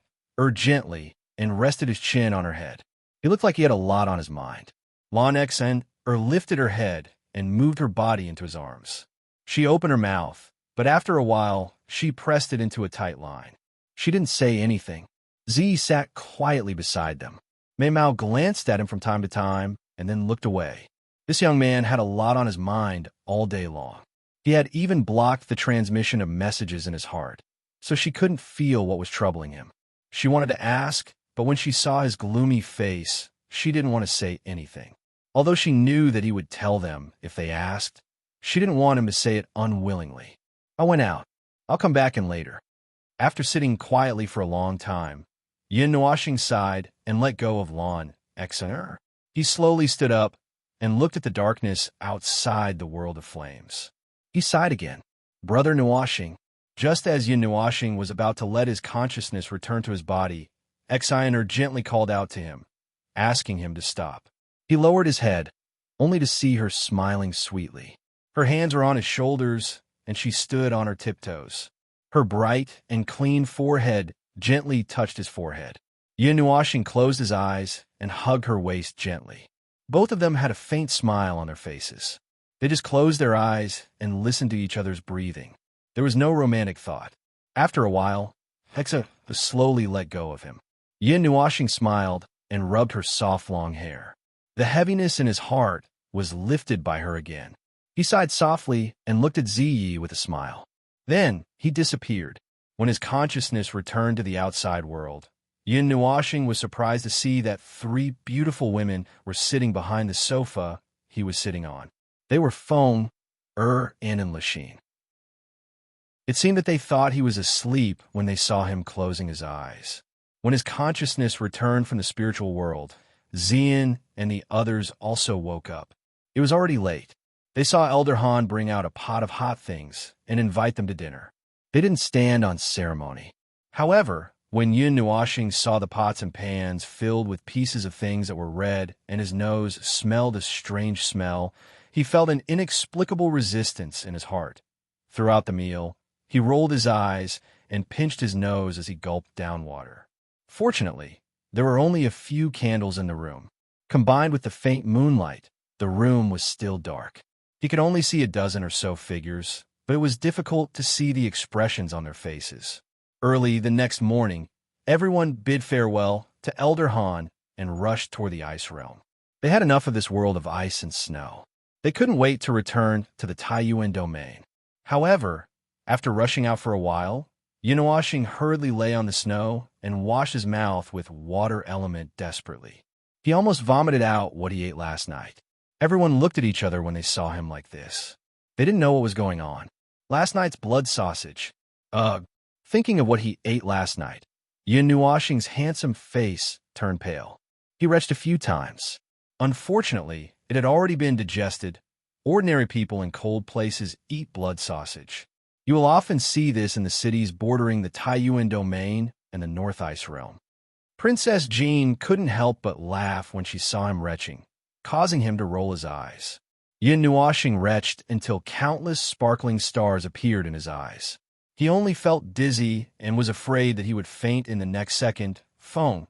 gently and rested his chin on her head. He looked like he had a lot on his mind. Lan Xian lifted her head and moved her body into his arms. She opened her mouth, but after a while, she pressed it into a tight line. She didn't say anything. Ziyi sat quietly beside them. Mei Mao glanced at him from time to time and then looked away. This young man had a lot on his mind all day long. He had even blocked the transmission of messages in his heart, so she couldn't feel what was troubling him. She wanted to ask, but when she saw his gloomy face, she didn't want to say anything. Although she knew that he would tell them if they asked, she didn't want him to say it unwillingly. I went out. I'll come back in later. After sitting quietly for a long time, Yin Nuoxing sighed and let go of Lan Xer. He slowly stood up and looked at the darkness outside the world of flames. He sighed again. Brother Nuoxing. Just as Yin Nuoxing was about to let his consciousness return to his body, Xiner gently called out to him, asking him to stop. He lowered his head, only to see her smiling sweetly. Her hands were on his shoulders, and she stood on her tiptoes. Her bright and clean forehead gently touched his forehead. Yin Nuoxing closed his eyes and hugged her waist gently. Both of them had a faint smile on their faces. They just closed their eyes and listened to each other's breathing. There was no romantic thought. After a while, Hexa slowly let go of him. Yin Nuoxing smiled and rubbed her soft long hair. The heaviness in his heart was lifted by her again. He sighed softly and looked at Ziyi with a smile. Then he disappeared. When his consciousness returned to the outside world, Yin Nuoxing was surprised to see that 3 beautiful women were sitting behind the sofa he was sitting on. They were Feng, and Lixin. It seemed that they thought he was asleep when they saw him closing his eyes. When his consciousness returned from the spiritual world, Zian and the others also woke up. It was already late. They saw Elder Han bring out a pot of hot things and invite them to dinner. They didn't stand on ceremony. However, when Yin Nuoxing saw the pots and pans filled with pieces of things that were red and his nose smelled a strange smell, he felt an inexplicable resistance in his heart. Throughout the meal, he rolled his eyes and pinched his nose as he gulped down water. Fortunately, there were only a few candles in the room. Combined with the faint moonlight, the room was still dark. He could only see a dozen or so figures, but it was difficult to see the expressions on their faces. Early the next morning, everyone bid farewell to Elder Han and rushed toward the ice realm. They had enough of this world of ice and snow. They couldn't wait to return to the Taiyuan domain. However, after rushing out for a while, Yin Nuoxing hurriedly lay on the snow and washed his mouth with water element desperately. He almost vomited out what he ate last night. Everyone looked at each other when they saw him like this. They didn't know what was going on. Last night's blood sausage. Ugh. Thinking of what he ate last night, Yin Nuoxing's handsome face turned pale. He retched a few times. Unfortunately, it had already been digested. Ordinary people in cold places eat blood sausage. You will often see this in the cities bordering the Taiyuan domain and the North Ice Realm. Princess Jean couldn't help but laugh when she saw him retching, causing him to roll his eyes. Yin Nuoxing retched until countless sparkling stars appeared in his eyes. He only felt dizzy and was afraid that he would faint in the next second. Feng,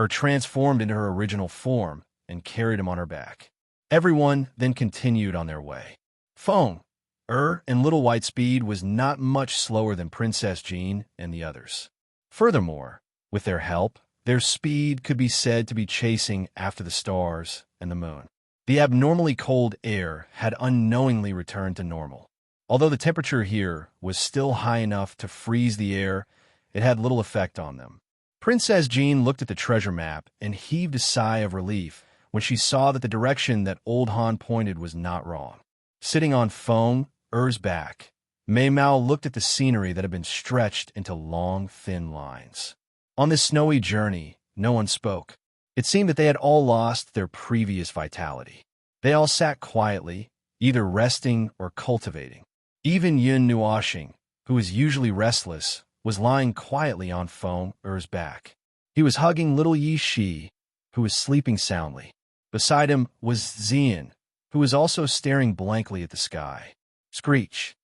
transformed into her original form and carried him on her back. Everyone then continued on their way. Feng, and Little White Speed was not much slower than Princess Jean and the others. Furthermore, with their help, their speed could be said to be chasing after the stars and the moon. The abnormally cold air had unknowingly returned to normal. Although the temperature here was still high enough to freeze the air, it had little effect on them. Princess Jean looked at the treasure map and heaved a sigh of relief when she saw that the direction that Old Han pointed was not wrong. Sitting on Feng, back, Mei Mao looked at the scenery that had been stretched into long, thin lines. On this snowy journey, no one spoke. It seemed that they had all lost their previous vitality. They all sat quietly, either resting or cultivating. Even Yin Nuoxing, who was usually restless, was lying quietly on Feng's back. He was hugging little Yi Shi, who was sleeping soundly. Beside him was Zian, who was also staring blankly at the sky. Screech.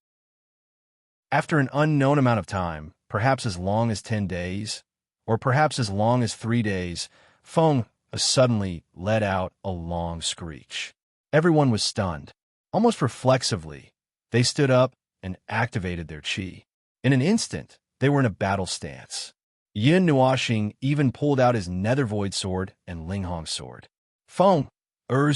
After an unknown amount of time, perhaps as long as 10 days, or perhaps as long as 3 days, Feng suddenly let out a long screech. Everyone was stunned. Almost reflexively, they stood up and activated their qi. In an instant, they were in a battle stance. Yin Nuoxing even pulled out his Nether Void sword and Linghong sword. Feng's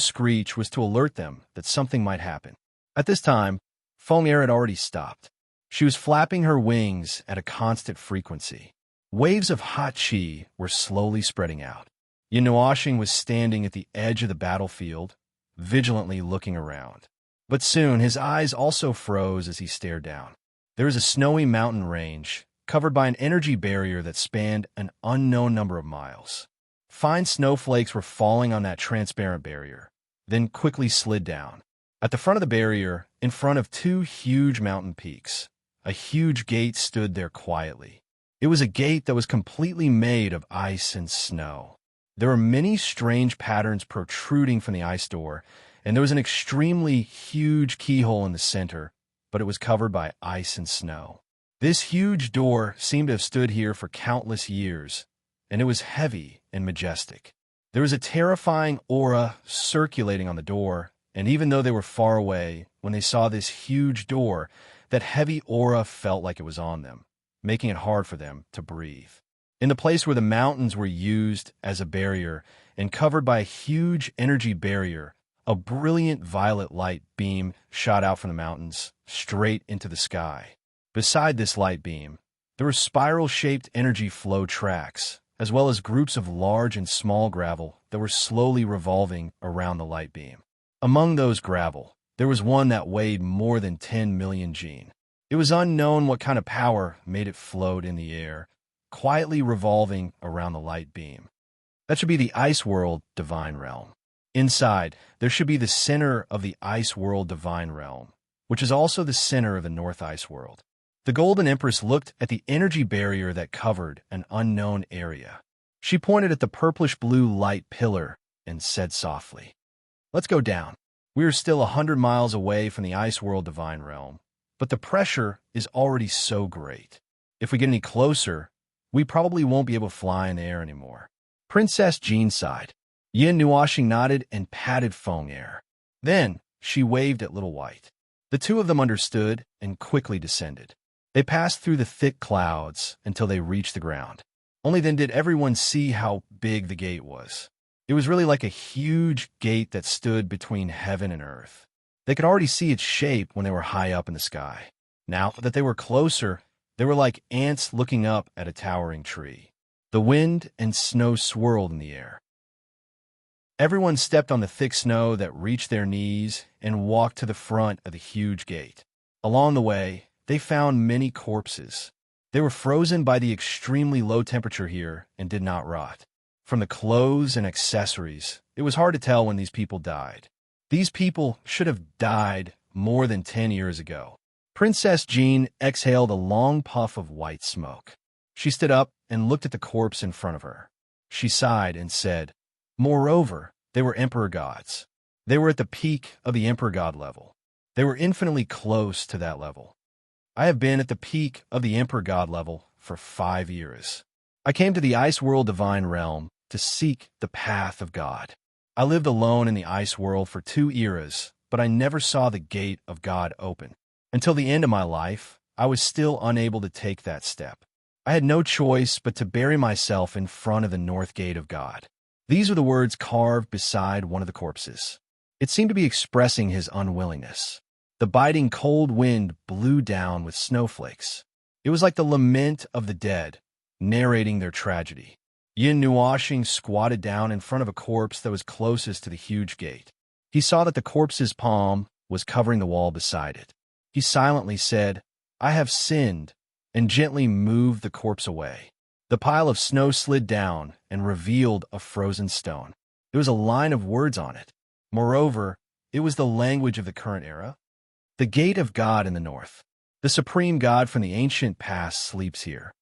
screech was to alert them that something might happen. At this time, Feng Air had already stopped. She was flapping her wings at a constant frequency. Waves of hot qi were slowly spreading out. Yin Nuoxing was standing at the edge of the battlefield, vigilantly looking around. But soon his eyes also froze as he stared down. There was a snowy mountain range, covered by an energy barrier that spanned an unknown number of miles. Fine snowflakes were falling on that transparent barrier, then quickly slid down. At the front of the barrier, in front of two huge mountain peaks, a huge gate stood there quietly. It was a gate that was completely made of ice and snow. There were many strange patterns protruding from the ice door, and there was an extremely huge keyhole in the center, but it was covered by ice and snow. This huge door seemed to have stood here for countless years, and it was heavy and majestic. There was a terrifying aura circulating on the door, and even though they were far away, when they saw this huge door, that heavy aura felt like it was on them, making it hard for them to breathe. In the place where the mountains were used as a barrier and covered by a huge energy barrier, a brilliant violet light beam shot out from the mountains, straight into the sky. Beside this light beam, there were spiral-shaped energy flow tracks, as well as groups of large and small gravel that were slowly revolving around the light beam. Among those gravel, there was one that weighed more than 10 million jin. It was unknown what kind of power made it float in the air, quietly revolving around the light beam. That should be the Ice World Divine Realm. Inside, there should be the center of the Ice World Divine Realm, which is also the center of the North Ice World. The Golden Empress looked at the energy barrier that covered an unknown area. She pointed at the purplish-blue light pillar and said softly, "Let's go down. We are still 100 miles away from the Ice World Divine Realm, but the pressure is already so great. If we get any closer, we probably won't be able to fly in the air anymore." Princess Jean sighed. Yin Nuoxing nodded and patted Feng Air. Then she waved at Little White. The two of them understood and quickly descended. They passed through the thick clouds until they reached the ground. Only then did everyone see how big the gate was. It was really like a huge gate that stood between heaven and earth. They could already see its shape when they were high up in the sky. Now that they were closer, they were like ants looking up at a towering tree. The wind and snow swirled in the air. Everyone stepped on the thick snow that reached their knees and walked to the front of the huge gate. Along the way, they found many corpses. They were frozen by the extremely low temperature here and did not rot. From the clothes and accessories, it was hard to tell when these people died. These people should have died more than 10 years ago. Princess Jean exhaled a long puff of white smoke. She stood up and looked at the corpse in front of her. She sighed and said, "Moreover, they were emperor gods. They were at the peak of the emperor god level. They were infinitely close to that level. I have been at the peak of the emperor god level for 5 years. I came to the Ice World Divine Realm to seek the path of God. I lived alone in the ice world for 2 eras, but I never saw the gate of God open. Until the end of my life, I was still unable to take that step. I had no choice but to bury myself in front of the north gate of God." These were the words carved beside one of the corpses. It seemed to be expressing his unwillingness. The biting cold wind blew down with snowflakes. It was like the lament of the dead, narrating their tragedy. Yin Nuoxing squatted down in front of a corpse that was closest to the huge gate. He saw that the corpse's palm was covering the wall beside it. He silently said, "I have sinned," and gently moved the corpse away. The pile of snow slid down and revealed a frozen stone. There was a line of words on it. Moreover, it was the language of the current era. "The gate of God in the north. The supreme God from the ancient past sleeps here."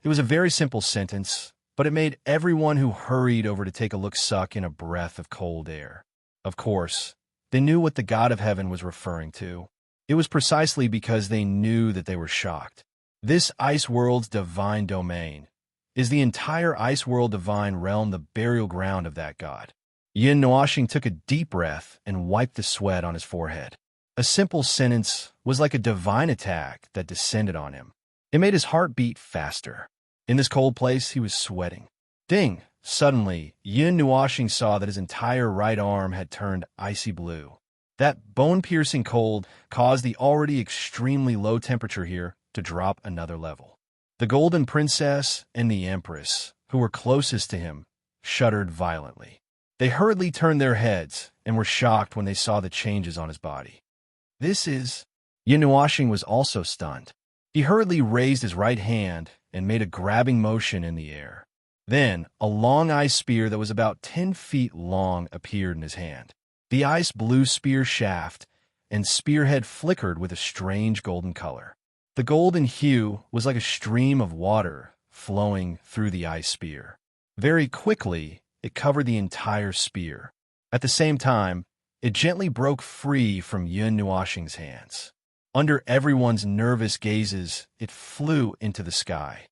It was a very simple sentence, but it made everyone who hurried over to take a look suck in a breath of cold air. Of course, they knew what the God of heaven was referring to. It was precisely because they knew that they were shocked. This ice world's divine domain. Is the entire Ice World Divine Realm the burial ground of that god? Yin Nuoxing took a deep breath and wiped the sweat on his forehead. A simple sentence was like a divine attack that descended on him. It made his heart beat faster. In this cold place, he was sweating. Ding! Suddenly, Yin Nuoxing saw that his entire right arm had turned icy blue. That bone-piercing cold caused the already extremely low temperature here to drop another level. The Golden Princess and the Empress, who were closest to him, shuddered violently. They hurriedly turned their heads and were shocked when they saw the changes on his body. This is... Yin Nuoxing was also stunned. He hurriedly raised his right hand and made a grabbing motion in the air. Then, a long ice spear that was about 10 feet long appeared in his hand. The ice blue spear shaft and spearhead flickered with a strange golden color. The golden hue was like a stream of water flowing through the ice spear. Very quickly, it covered the entire spear. At the same time, it gently broke free from Yin Nuoxing's hands. Under everyone's nervous gazes, it flew into the sky.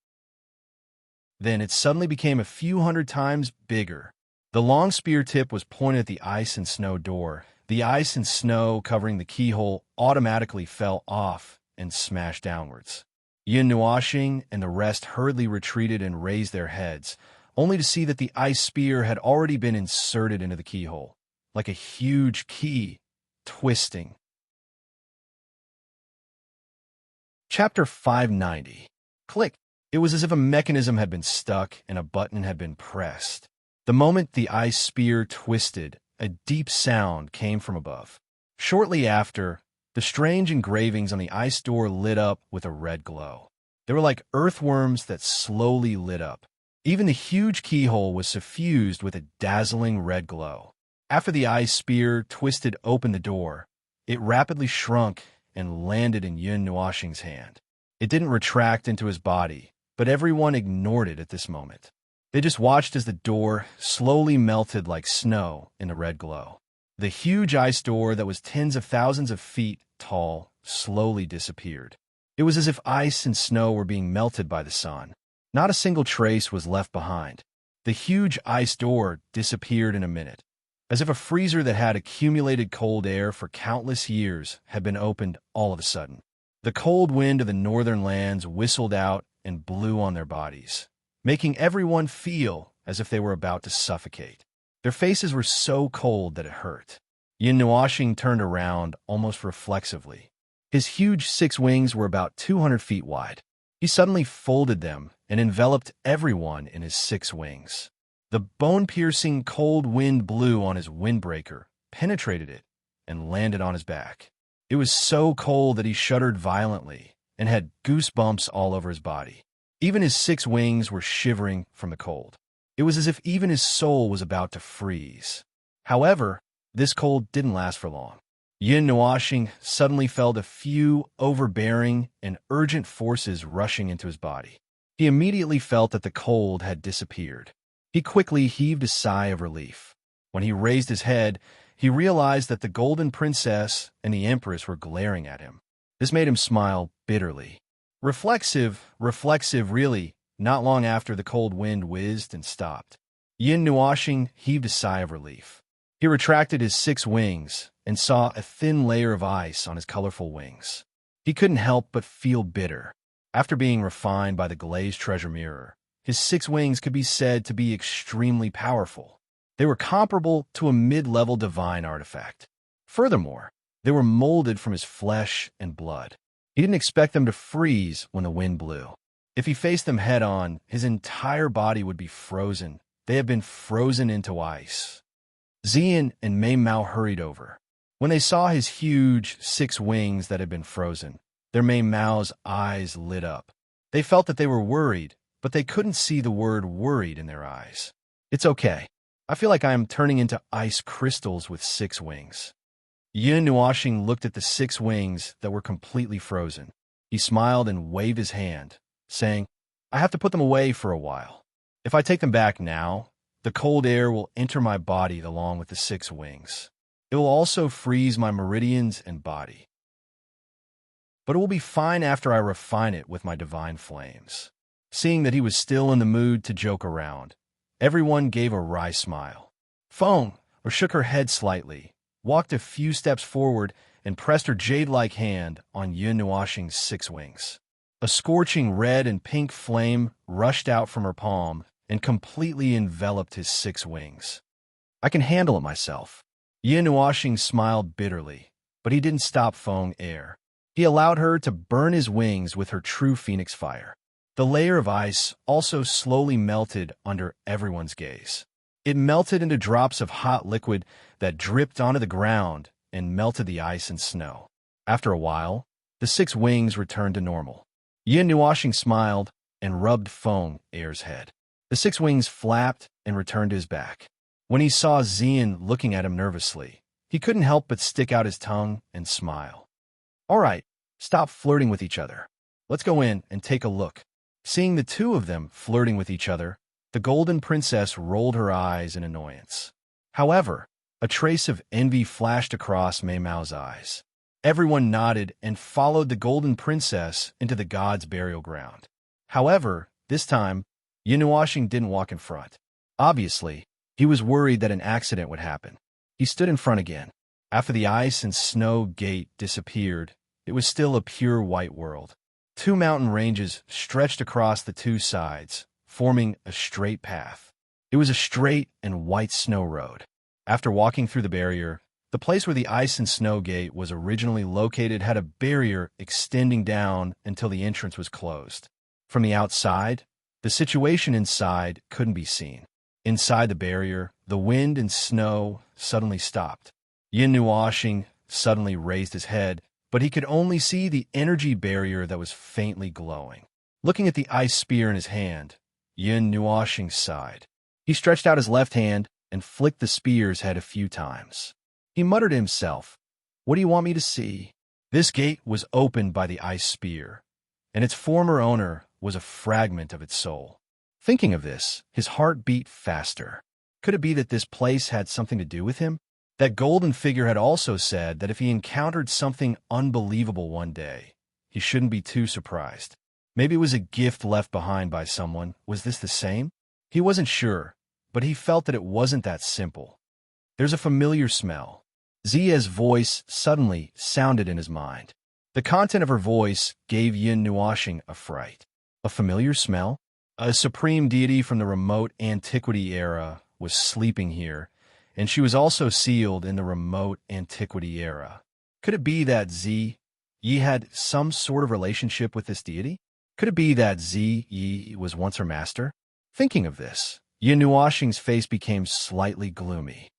Then it suddenly became a few hundred times bigger. The long spear tip was pointed at the ice and snow door. The ice and snow covering the keyhole automatically fell off and smashed downwards. Yin Nuoxing and the rest hurriedly retreated and raised their heads, only to see that the ice spear had already been inserted into the keyhole, like a huge key, twisting. Chapter 590. Click. It was as if a mechanism had been stuck and a button had been pressed. The moment the ice spear twisted, a deep sound came from above. Shortly after, the strange engravings on the ice door lit up with a red glow. They were like earthworms that slowly lit up. Even the huge keyhole was suffused with a dazzling red glow. After the ice spear twisted open the door, it rapidly shrunk and landed in Yin Nuoxing's hand. It didn't retract into his body, but everyone ignored it at this moment. They just watched as the door slowly melted like snow in the red glow. The huge ice door that was tens of thousands of feet tall slowly disappeared. It was as if ice and snow were being melted by the sun. Not a single trace was left behind. The huge ice door disappeared in a minute, as if a freezer that had accumulated cold air for countless years had been opened all of a sudden. The cold wind of the northern lands whistled out and blew on their bodies, making everyone feel as if they were about to suffocate. Their faces were so cold that it hurt. Yin Nuoxing turned around almost reflexively. His huge 6 wings were about 200 feet wide. He suddenly folded them and enveloped everyone in his 6 wings. The bone-piercing cold wind blew on his windbreaker, penetrated it, and landed on his back. It was so cold that he shuddered violently and had goosebumps all over his body. Even his 6 wings were shivering from the cold. It was as if even his soul was about to freeze. However, this cold didn't last for long. Yin Nuoxing suddenly felt a few overbearing and urgent forces rushing into his body. He immediately felt that the cold had disappeared. He quickly heaved a sigh of relief. When he raised his head, he realized that the Golden Princess and the Empress were glaring at him. This made him smile bitterly. Reflexive, really. Not long after, the cold wind whizzed and stopped. Yin Nuoxing heaved a sigh of relief. He retracted his 6 wings and saw a thin layer of ice on his colorful wings. He couldn't help but feel bitter. After being refined by the glazed treasure mirror, his 6 wings could be said to be extremely powerful. They were comparable to a mid-level divine artifact. Furthermore, they were molded from his flesh and blood. He didn't expect them to freeze when the wind blew. If he faced them head-on, his entire body would be frozen. They had been frozen into ice. Xian and Mei Mao hurried over. When they saw his huge 6 wings that had been frozen, their Mei Mao's eyes lit up. They felt that they were worried, but they couldn't see the word worried in their eyes. It's okay. I feel like I am turning into ice crystals with 6 wings. Yin Nuoxing looked at the 6 wings that were completely frozen. He smiled and waved his hand, saying, I have to put them away for a while. If I take them back now, the cold air will enter my body along with the 6 wings. It will also freeze my meridians and body. But it will be fine after I refine it with my divine flames. Seeing that he was still in the mood to joke around, everyone gave a wry smile. Feng shook her head slightly, walked a few steps forward, and pressed her jade-like hand on Yin Nuoxing's 6 wings. A scorching red and pink flame rushed out from her palm and completely enveloped his 6 wings. I can handle it myself. Yin Nuoxing smiled bitterly, but he didn't stop Feng air. He allowed her to burn his wings with her true phoenix fire. The layer of ice also slowly melted under everyone's gaze. It melted into drops of hot liquid that dripped onto the ground and melted the ice and snow. After a while, the 6 wings returned to normal. Yin Nuoxing smiled and rubbed Feng air's head. The 6 wings flapped and returned to his back. When he saw Xian looking at him nervously, he couldn't help but stick out his tongue and smile. "All right, stop flirting with each other. Let's go in and take a look." Seeing the 2 of them flirting with each other, the Golden Princess rolled her eyes in annoyance. However, a trace of envy flashed across Mei Mao's eyes. Everyone nodded and followed the Golden Princess into the god's burial ground. However, this time, Yin Nuoxing didn't walk in front. Obviously, he was worried that an accident would happen. He stood in front again. After the ice and snow gate disappeared, it was still a pure white world. 2 mountain ranges stretched across the 2 sides, forming a straight path. It was a straight and white snow road. After walking through the barrier, the place where the ice and snow gate was originally located had a barrier extending down until the entrance was closed. From the outside, the situation inside couldn't be seen. Inside the barrier, the wind and snow suddenly stopped. Yin Nuoxing suddenly raised his head, but he could only see the energy barrier that was faintly glowing. Looking at the ice spear in his hand, Yin Nuoxing sighed. He stretched out his left hand and flicked the spear's head a few times. He muttered to himself, "What do you want me to see?" This gate was opened by the ice spear, and its former owner was a fragment of its soul. Thinking of this, his heart beat faster. Could it be that this place had something to do with him? That golden figure had also said that if he encountered something unbelievable one day, he shouldn't be too surprised. Maybe it was a gift left behind by someone. Was this the same? He wasn't sure, but he felt that it wasn't that simple. There's a familiar smell. Zia's voice suddenly sounded in his mind. The content of her voice gave Yin Nuoxing a fright. A familiar smell? A supreme deity from the remote antiquity era was sleeping here, and she was also sealed in the remote antiquity era. Could it be that Yi had some sort of relationship with this deity? Could it be that Yi was once her master? Thinking of this, Yin Nuoxing's face became slightly gloomy.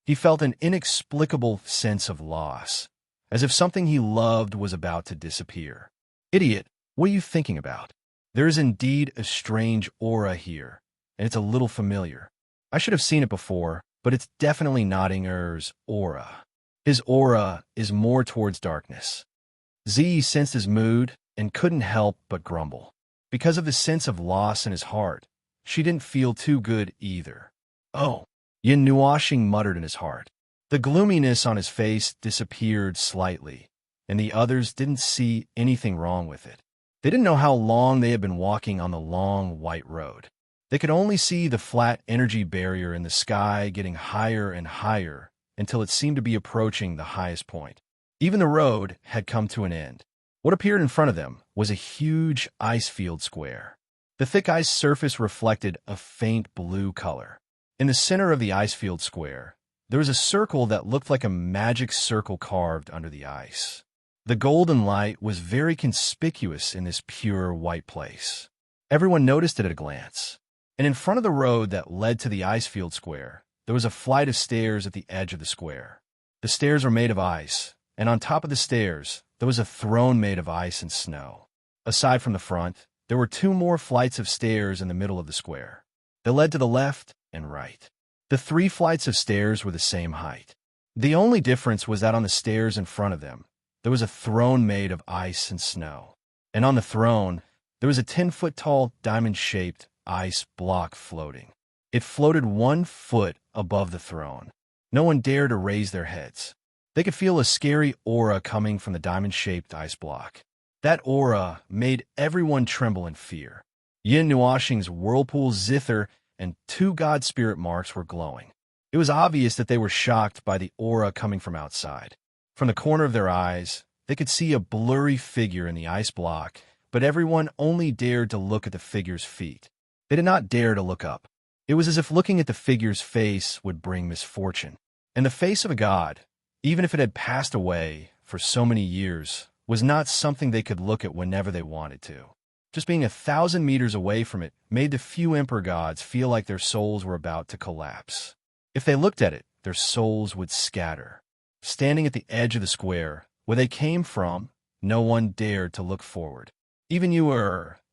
He felt an inexplicable sense of loss, as if something he loved was about to disappear. "Idiot, what are you thinking about? There is indeed a strange aura here, and it's a little familiar. I should have seen it before, but it's definitely not Inger's aura. His aura is more towards darkness." Z sensed his mood and couldn't help but grumble. Because of the sense of loss in his heart, she didn't feel too good either. "Oh," Yin Nuoxing muttered in his heart. The gloominess on his face disappeared slightly, and the others didn't see anything wrong with it. They didn't know how long they had been walking on the long, white road. They could only see the flat energy barrier in the sky getting higher and higher until it seemed to be approaching the highest point. Even the road had come to an end. What appeared in front of them was a huge ice field square. The thick ice surface reflected a faint blue color. In the center of the ice field square, there was a circle that looked like a magic circle carved under the ice. The golden light was very conspicuous in this pure white place. Everyone noticed it at a glance. And in front of the road that led to the ice field square, there was a flight of stairs at the edge of the square. The stairs were made of ice, and on top of the stairs, there was a throne made of ice and snow. Aside from the front, there were 2 more flights of stairs in the middle of the square. They led to the left and right. The 3 flights of stairs were the same height. The only difference was that on the stairs in front of them, there was a throne made of ice and snow. And on the throne, there was a 10-foot-tall diamond-shaped ice block floating. It floated 1 foot above the throne. No one dared to raise their heads. They could feel a scary aura coming from the diamond-shaped ice block. That aura made everyone tremble in fear. Yin Nuoxing's whirlpool zither and 2 god spirit marks were glowing. It was obvious that they were shocked by the aura coming from outside. From the corner of their eyes, they could see a blurry figure in the ice block, but everyone only dared to look at the figure's feet. They did not dare to look up. It was as if looking at the figure's face would bring misfortune. And the face of a god, even if it had passed away for so many years, was not something they could look at whenever they wanted to. Just being 1,000 meters away from it made the few emperor gods feel like their souls were about to collapse. If they looked at it, their souls would scatter. Standing at the edge of the square, where they came from, no one dared to look forward. Even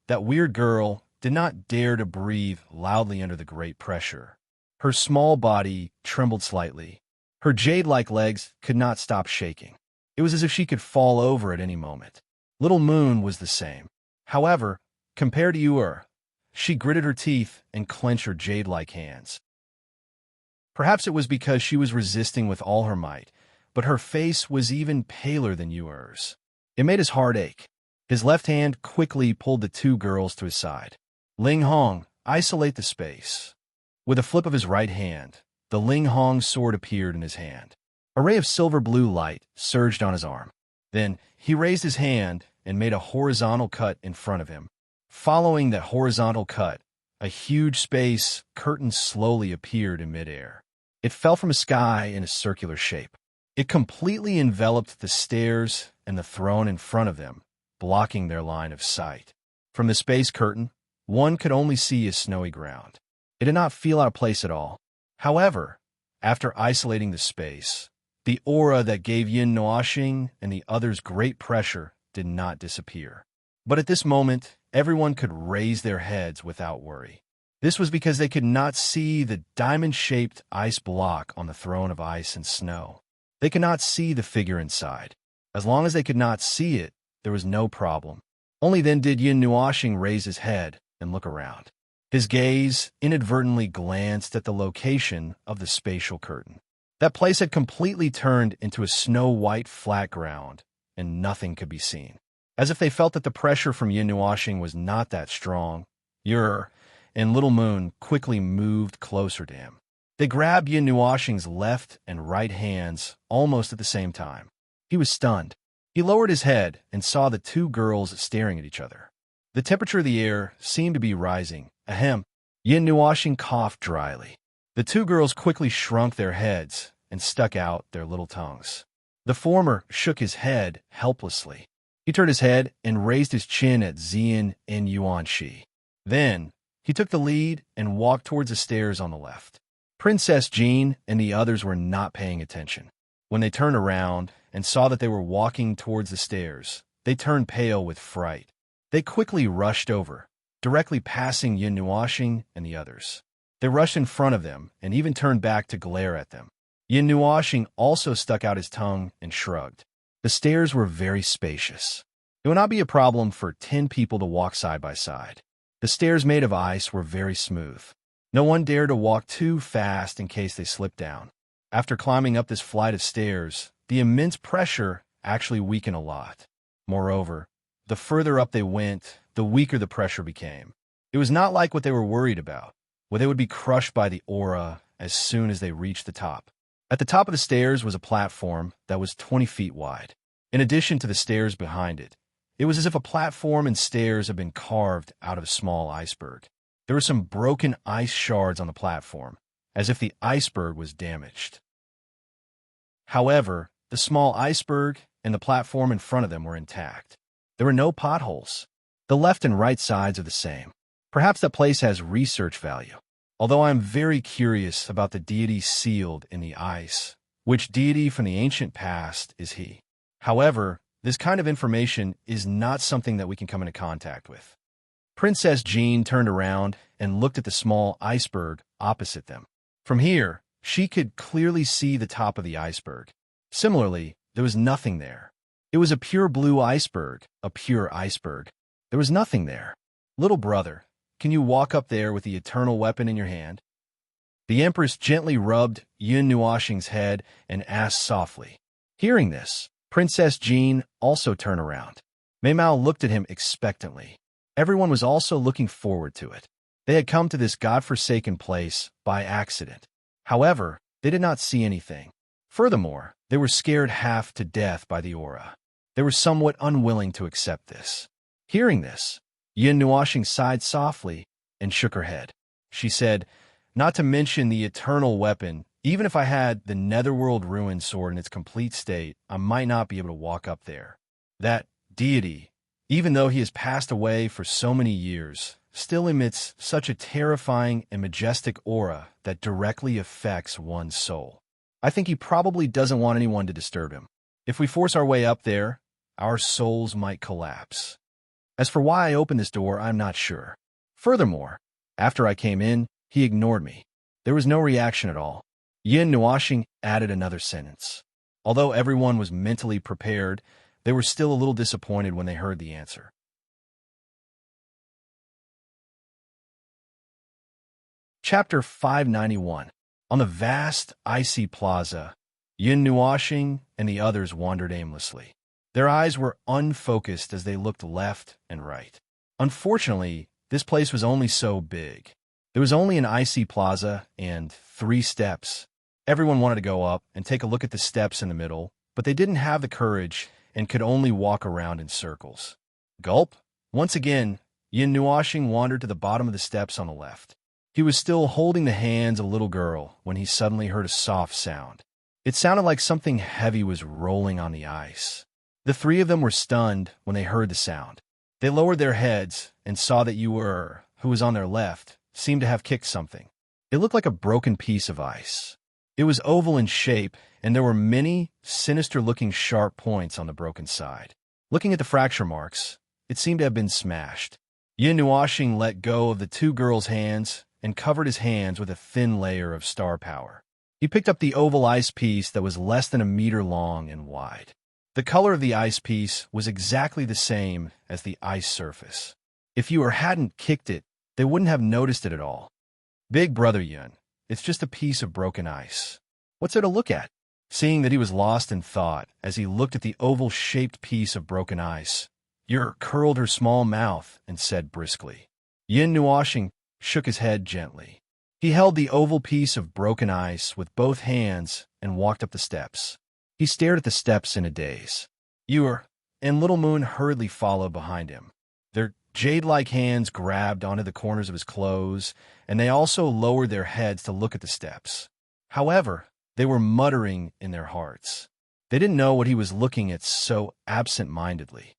that weird girl, did not dare to breathe loudly under the great pressure. Her small body trembled slightly. Her jade-like legs could not stop shaking. It was as if she could fall over at any moment. Little Moon was the same. However, compared to she gritted her teeth and clenched her jade-like hands. Perhaps it was because she was resisting with all her might, but her face was even paler than Yuer's. It made his heart ache. His left hand quickly pulled the two girls to his side. Ling Hong, isolate the space. With a flip of his right hand, the Ling Hong sword appeared in his hand. A ray of silver-blue light surged on his arm. Then he raised his hand and made a horizontal cut in front of him. Following that horizontal cut, a huge space curtain slowly appeared in midair. It fell from the sky in a circular shape. It completely enveloped the stairs and the throne in front of them, blocking their line of sight. From the space curtain, one could only see a snowy ground. It did not feel out of place at all. However, after isolating the space, the aura that gave Yin Nuoxing and the others great pressure did not disappear. But at this moment, everyone could raise their heads without worry. This was because they could not see the diamond-shaped ice block on the throne of ice and snow. They could not see the figure inside. As long as they could not see it, there was no problem. Only then did Yin Nuoxing raise his head and look around. His gaze inadvertently glanced at the location of the spatial curtain. That place had completely turned into a snow-white flat ground, and nothing could be seen. As if they felt that the pressure from Yin Nuoxing was not that strong, and Little Moon quickly moved closer to him. They grabbed Yin Nuoxing's left and right hands almost at the same time. He was stunned. He lowered his head and saw the two girls staring at each other. The temperature of the air seemed to be rising. Ahem. Yin Nuoxing coughed dryly. The two girls quickly shrunk their heads and stuck out their little tongues. The former shook his head helplessly. He turned his head and raised his chin at Xian and Yuanxi. Then, he took the lead and walked towards the stairs on the left. Princess Jean and the others were not paying attention. When they turned around and saw that they were walking towards the stairs, they turned pale with fright. They quickly rushed over, directly passing Yin Nuoxing and the others. They rushed in front of them and even turned back to glare at them. Yin Nuoxing also stuck out his tongue and shrugged. The stairs were very spacious. It would not be a problem for 10 people to walk side by side. The stairs made of ice were very smooth. No one dared to walk too fast in case they slipped down. After climbing up this flight of stairs, the immense pressure actually weakened a lot. Moreover, the further up they went, the weaker the pressure became. It was not like what they were worried about, where they would be crushed by the aura as soon as they reached the top. At the top of the stairs was a platform that was 20 feet wide. In addition to the stairs behind it, it was as if a platform and stairs had been carved out of a small iceberg. There were some broken ice shards on the platform, as if the iceberg was damaged. However, the small iceberg and the platform in front of them were intact. There were no potholes. The left and right sides are the same. Perhaps that place has research value. Although I am very curious about the deity sealed in the ice, which deity from the ancient past is he? However, this kind of information is not something that we can come into contact with. Princess Jean turned around and looked at the small iceberg opposite them. From here, she could clearly see the top of the iceberg. Similarly, there was nothing there. It was a pure blue iceberg, a pure iceberg. There was nothing there. Little brother, can you walk up there with the eternal weapon in your hand? The Empress gently rubbed Yin Nuoxing's head and asked softly. Hearing this, Princess Jean also turned around. Mei Mao looked at him expectantly. Everyone was also looking forward to it. They had come to this godforsaken place by accident. However, they did not see anything. Furthermore, they were scared half to death by the aura. They were somewhat unwilling to accept this. Hearing this, Yin Nuoxing sighed softly and shook her head. She said, not to mention the eternal weapon Even if I had the Netherworld Ruin sword in its complete state, I might not be able to walk up there. That deity, even though he has passed away for so many years, still emits such a terrifying and majestic aura that directly affects one's soul. I think he probably doesn't want anyone to disturb him. If we force our way up there, our souls might collapse. As for why I opened this door, I'm not sure. Furthermore, after I came in, he ignored me. There was no reaction at all. Yin Nuashing added another sentence. Although everyone was mentally prepared, they were still a little disappointed when they heard the answer. Chapter 591. On the vast, icy plaza, Yin Nuashing and the others wandered aimlessly. Their eyes were unfocused as they looked left and right. Unfortunately, this place was only so big. There was only an icy plaza and 3 steps. Everyone wanted to go up and take a look at the steps in the middle, but they didn't have the courage and could only walk around in circles. Gulp! Once again, Yin Nuashing wandered to the bottom of the steps on the left. He was still holding the hands of a little girl when he suddenly heard a soft sound. It sounded like something heavy was rolling on the ice. The 3 of them were stunned when they heard the sound. They lowered their heads and saw that who was on their left, seemed to have kicked something. It looked like a broken piece of ice. It was oval in shape, and there were many sinister-looking sharp points on the broken side. Looking at the fracture marks, it seemed to have been smashed. Yin Nuashing let go of the 2 girls' hands and covered his hands with a thin layer of star power. He picked up the oval ice piece that was less than a meter long and wide. The color of the ice piece was exactly the same as the ice surface. If you hadn't kicked it, they wouldn't have noticed it at all. Big brother Yin, it's just a piece of broken ice. What's there to look at? Seeing that he was lost in thought as he looked at the oval-shaped piece of broken ice, Yer curled her small mouth and said briskly. Yin Nuashing shook his head gently. He held the oval piece of broken ice with both hands and walked up the steps. He stared at the steps in a daze. Yer and Little Moon hurriedly followed behind him. Their jade-like hands grabbed onto the corners of his clothes, and they also lowered their heads to look at the steps. However, they were muttering in their hearts. They didn't know what he was looking at so absent-mindedly.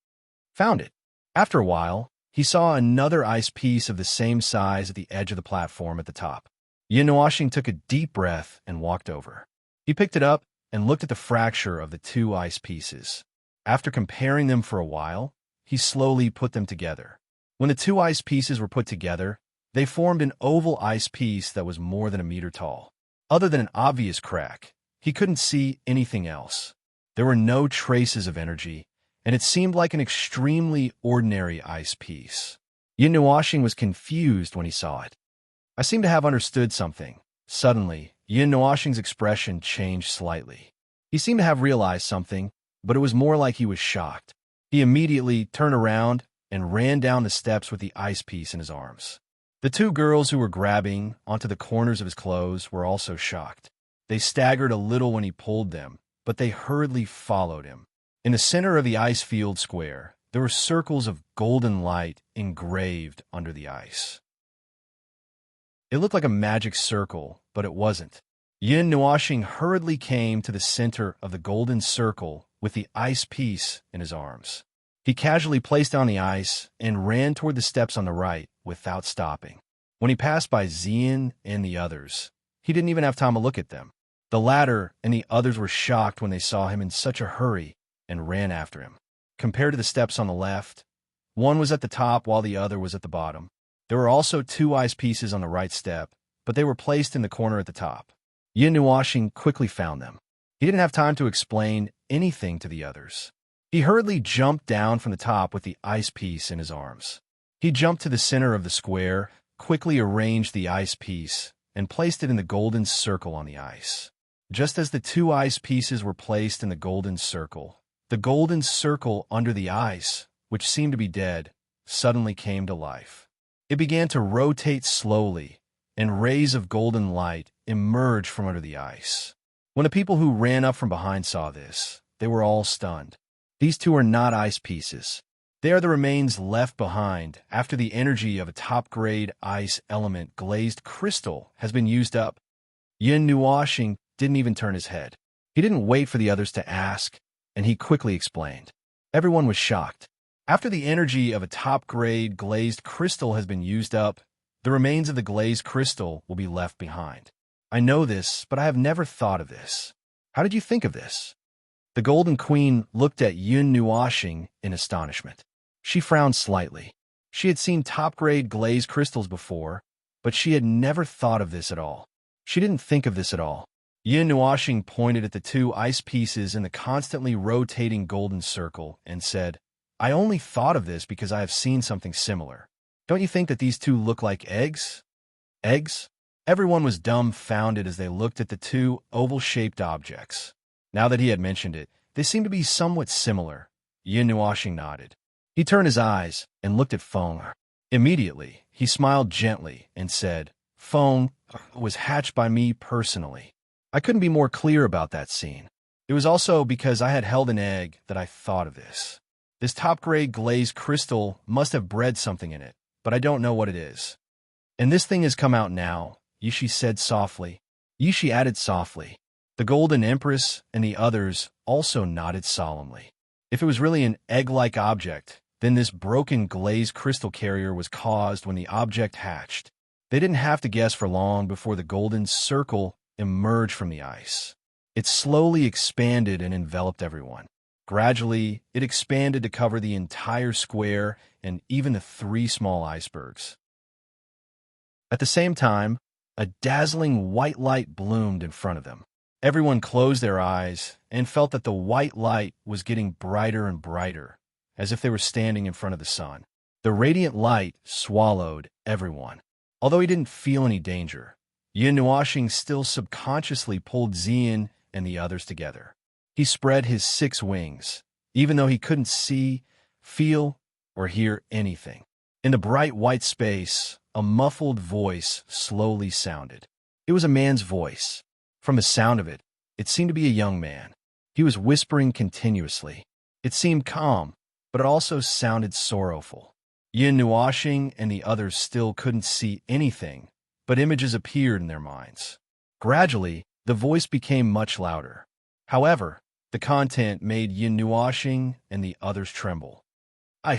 Found it. After a while, he saw another ice piece of the same size at the edge of the platform at the top. Yin Nuashing took a deep breath and walked over. He picked it up and looked at the fracture of the 2 ice pieces. After comparing them for a while, he slowly put them together. When the 2 ice pieces were put together, they formed an oval ice piece that was more than a meter tall. Other than an obvious crack, he couldn't see anything else. There were no traces of energy, and it seemed like an extremely ordinary ice piece. Yin Nuashing was confused when he saw it. I seem to have understood something. Suddenly, Yin Nuashing's expression changed slightly. He seemed to have realized something, but it was more like he was shocked. He immediately turned around and ran down the steps with the ice piece in his arms. The 2 girls who were grabbing onto the corners of his clothes were also shocked. They staggered a little when he pulled them, but they hurriedly followed him. In the center of the ice field square, there were circles of golden light engraved under the ice. It looked like a magic circle, but it wasn't. Yin Nuashing hurriedly came to the center of the golden circle with the ice piece in his arms. He casually placed down the ice and ran toward the steps on the right without stopping. When he passed by Xian and the others, he didn't even have time to look at them. The latter and the others were shocked when they saw him in such a hurry and ran after him. Compared to the steps on the left, one was at the top while the other was at the bottom. There were also 2 ice pieces on the right step, but they were placed in the corner at the top. Yin Nuashing quickly found them. He didn't have time to explain anything to the others. He hurriedly jumped down from the top with the ice piece in his arms. He jumped to the center of the square, quickly arranged the ice piece, and placed it in the golden circle on the ice. Just as the 2 ice pieces were placed in the golden circle under the ice, which seemed to be dead, suddenly came to life. It began to rotate slowly, and rays of golden light emerged from under the ice. When the people who ran up from behind saw this, they were all stunned. These 2 are not ice pieces. They are the remains left behind after the energy of a top-grade ice element glazed crystal has been used up. Yin Nuoxing didn't even turn his head. He didn't wait for the others to ask, and he quickly explained. Everyone was shocked. After the energy of a top-grade glazed crystal has been used up, the remains of the glazed crystal will be left behind. I know this, but I have never thought of this. How did you think of this? The Golden Queen looked at Yun Nuoxing in astonishment. She frowned slightly. She had seen top-grade glazed crystals before, but she had never thought of this at all. She didn't think of this at all. Yun Nuoxing pointed at the two ice pieces in the constantly rotating golden circle and said, I only thought of this because I have seen something similar. Don't you think that these two look like eggs? Eggs? Everyone was dumbfounded as they looked at the two oval-shaped objects. Now that he had mentioned it, they seemed to be somewhat similar. Yun Nuoxing nodded. He turned his eyes and looked at Feng. Immediately, he smiled gently and said, Feng was hatched by me personally. I couldn't be more clear about that scene. It was also because I had held an egg that I thought of this. This top-grade glazed crystal must have bred something in it, but I don't know what it is. And this thing has come out now, Yishi said softly. Yishi added softly. The Golden Empress and the others also nodded solemnly. If it was really an egg-like object, then this broken glazed crystal carrier was caused when the object hatched. They didn't have to guess for long before the golden circle emerged from the ice. It slowly expanded and enveloped everyone. Gradually, it expanded to cover the entire square and even the three small icebergs. At the same time, a dazzling white light bloomed in front of them. Everyone closed their eyes and felt that the white light was getting brighter and brighter, as if they were standing in front of the sun. The radiant light swallowed everyone. Although he didn't feel any danger, Yun Nuoxing still subconsciously pulled Xian and the others together. He spread his 6 wings, even though he couldn't see, feel, or hear anything. In the bright white space, a muffled voice slowly sounded. It was a man's voice. From the sound of it, it seemed to be a young man. He was whispering continuously. It seemed calm, but it also sounded sorrowful. Yun Nuoxing and the others still couldn't see anything, but images appeared in their minds. Gradually, the voice became much louder. However, the content made Yun Nuoxing and the others tremble.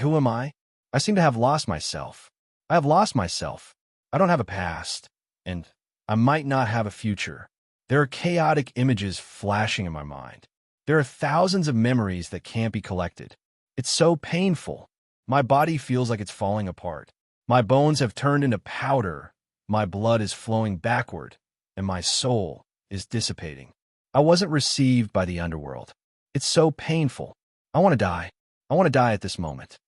Who am I? I seem to have lost myself. I have lost myself. I don't have a past, and I might not have a future. There are chaotic images flashing in my mind. There are thousands of memories that can't be collected. It's so painful. My body feels like it's falling apart. My bones have turned into powder. My blood is flowing backward, and my soul is dissipating. I wasn't received by the underworld. It's so painful. I want to die. I want to die at this moment.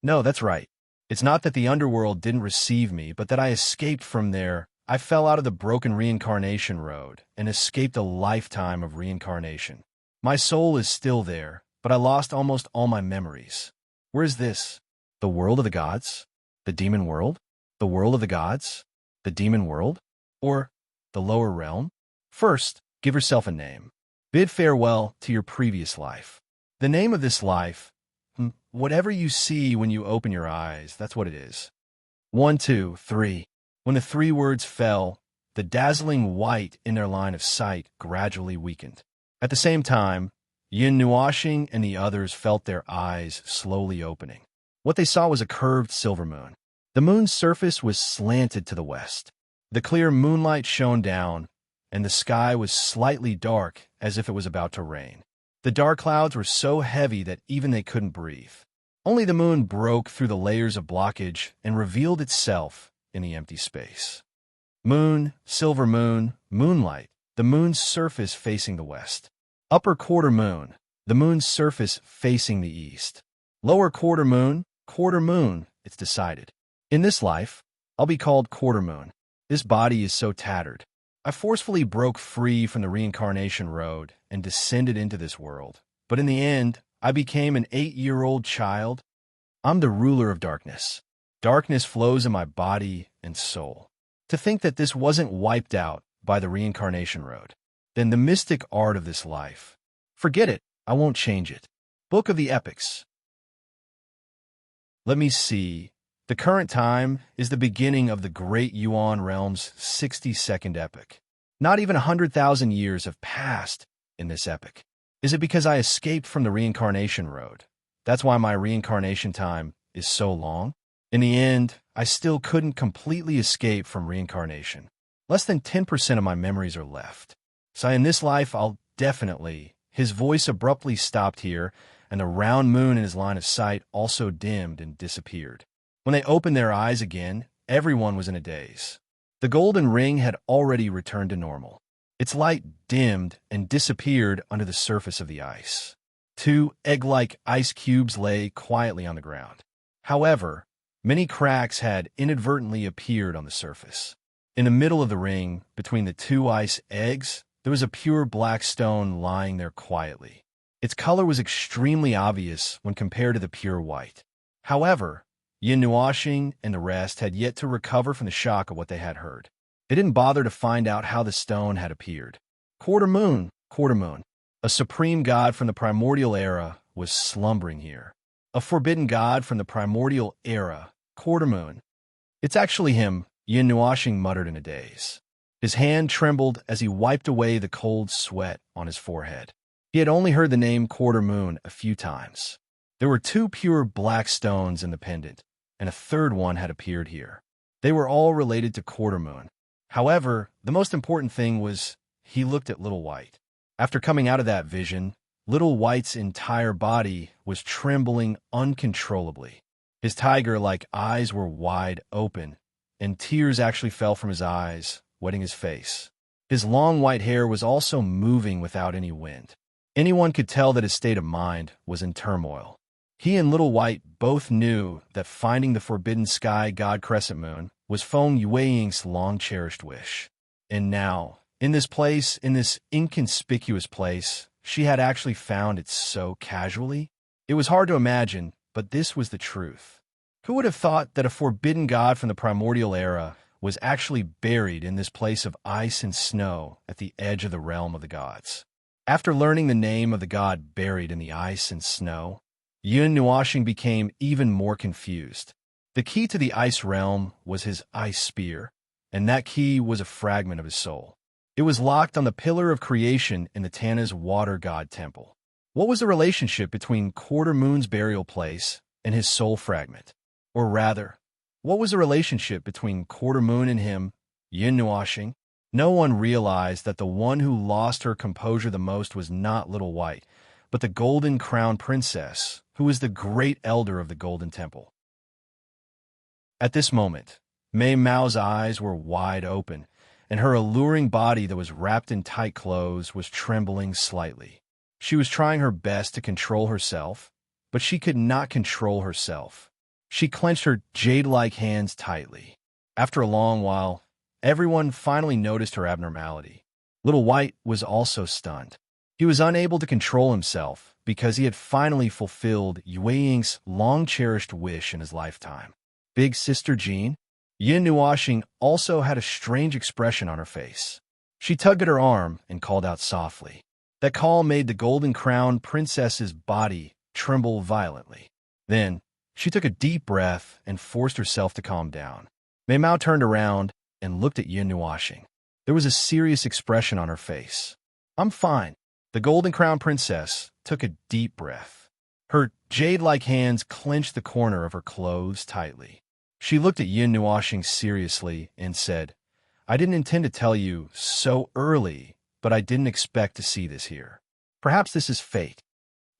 No, that's right. It's not that the underworld didn't receive me, but that I escaped from there. I fell out of the broken reincarnation road and escaped a lifetime of reincarnation. My soul is still there, but I lost almost all my memories. Where is this? The world of the gods? The demon world? The world of the gods? The demon world? Or the lower realm? First, give yourself a name. Bid farewell to your previous life. The name of this life, whatever you see when you open your eyes, that's what it is. 1, 2, 3. When the 3 words fell, the dazzling white in their line of sight gradually weakened. At the same time, Yun Nuoxing and the others felt their eyes slowly opening. What they saw was a curved silver moon. The moon's surface was slanted to the west. The clear moonlight shone down, and the sky was slightly dark as if it was about to rain. The dark clouds were so heavy that even they couldn't breathe. Only the moon broke through the layers of blockage and revealed itself in the empty space. Moon, silver moon, moonlight, the moon's surface facing the west. Upper quarter moon, the moon's surface facing the east. Lower quarter moon, it's decided. In this life, I'll be called quarter moon. This body is so tattered. I forcefully broke free from the reincarnation road and descended into this world. But in the end, I became an 8-year-old child. I'm the ruler of darkness. Darkness flows in my body and soul. To think that this wasn't wiped out by the reincarnation road. Then the mystic art of this life. Forget it. I won't change it. Book of the Epics. Let me see. The current time is the beginning of the Great Yuan Realm's 62nd epic. Not even 100,000 years have passed in this epic. Is it because I escaped from the reincarnation road? That's why my reincarnation time is so long? In the end, I still couldn't completely escape from reincarnation. Less than 10% of my memories are left. So in this life, I'll definitely... His voice abruptly stopped here, and the round moon in his line of sight also dimmed and disappeared. When they opened their eyes again, everyone was in a daze. The golden ring had already returned to normal. Its light dimmed and disappeared under the surface of the ice. Two egg-like ice cubes lay quietly on the ground. However, many cracks had inadvertently appeared on the surface. In the middle of the ring, between the two ice eggs, there was a pure black stone lying there quietly. Its color was extremely obvious when compared to the pure white. However, Yin Nuoxing and the rest had yet to recover from the shock of what they had heard. They didn't bother to find out how the stone had appeared. Quarter moon, a supreme god from the primordial era was slumbering here. A forbidden god from the primordial era, quarter moon. It's actually him, Yin Nuoxing muttered in a daze. His hand trembled as he wiped away the cold sweat on his forehead. He had only heard the name quarter moon a few times. There were two pure black stones in the pendant, and a third one had appeared here. They were all related to quarter moon. However, the most important thing was he looked at Little White. After coming out of that vision, Little White's entire body was trembling uncontrollably. His tiger-like eyes were wide open, and tears actually fell from his eyes, wetting his face. His long white hair was also moving without any wind. Anyone could tell that his state of mind was in turmoil. He and Little White both knew that finding the forbidden sky god crescent moon was Feng Yueying's long-cherished wish. And now, in this place, in this inconspicuous place, she had actually found it so casually. It was hard to imagine, but this was the truth. Who would have thought that a forbidden god from the primordial era was actually buried in this place of ice and snow at the edge of the realm of the gods? After learning the name of the god buried in the ice and snow, Yin Nuoxing became even more confused. The key to the ice realm was his ice spear, and that key was a fragment of his soul. It was locked on the pillar of creation in the Tana's water god temple. What was the relationship between Quarter Moon's burial place and his soul fragment? Or rather, what was the relationship between Quarter Moon and him, Yin Nuoxing? No one realized that the one who lost her composure the most was not Little White, but the Golden Crown Princess, who was the great elder of the Golden Temple. At this moment, Mei Mao's eyes were wide open, and her alluring body that was wrapped in tight clothes was trembling slightly. She was trying her best to control herself, but she could not control herself. She clenched her jade-like hands tightly. After a long while, everyone finally noticed her abnormality. Little White was also stunned. He was unable to control himself because he had finally fulfilled Yueying's long-cherished wish in his lifetime. Big Sister Jean? Yin Nuoxing also had a strange expression on her face. She tugged at her arm and called out softly. That call made the Golden Crown Princess's body tremble violently. Then, she took a deep breath and forced herself to calm down. Mei Mao turned around and looked at Yin Nuoxing. There was a serious expression on her face. I'm fine. The Golden Crown Princess took a deep breath. Her jade-like hands clenched the corner of her clothes tightly. She looked at Yin Nuoxing seriously and said, I didn't intend to tell you so early, but I didn't expect to see this here. Perhaps this is fate.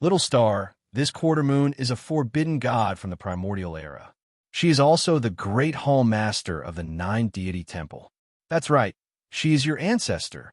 Little star, this quarter moon is a forbidden god from the primordial era. She is also the great hall master of the 9-deity temple. That's right, she is your ancestor.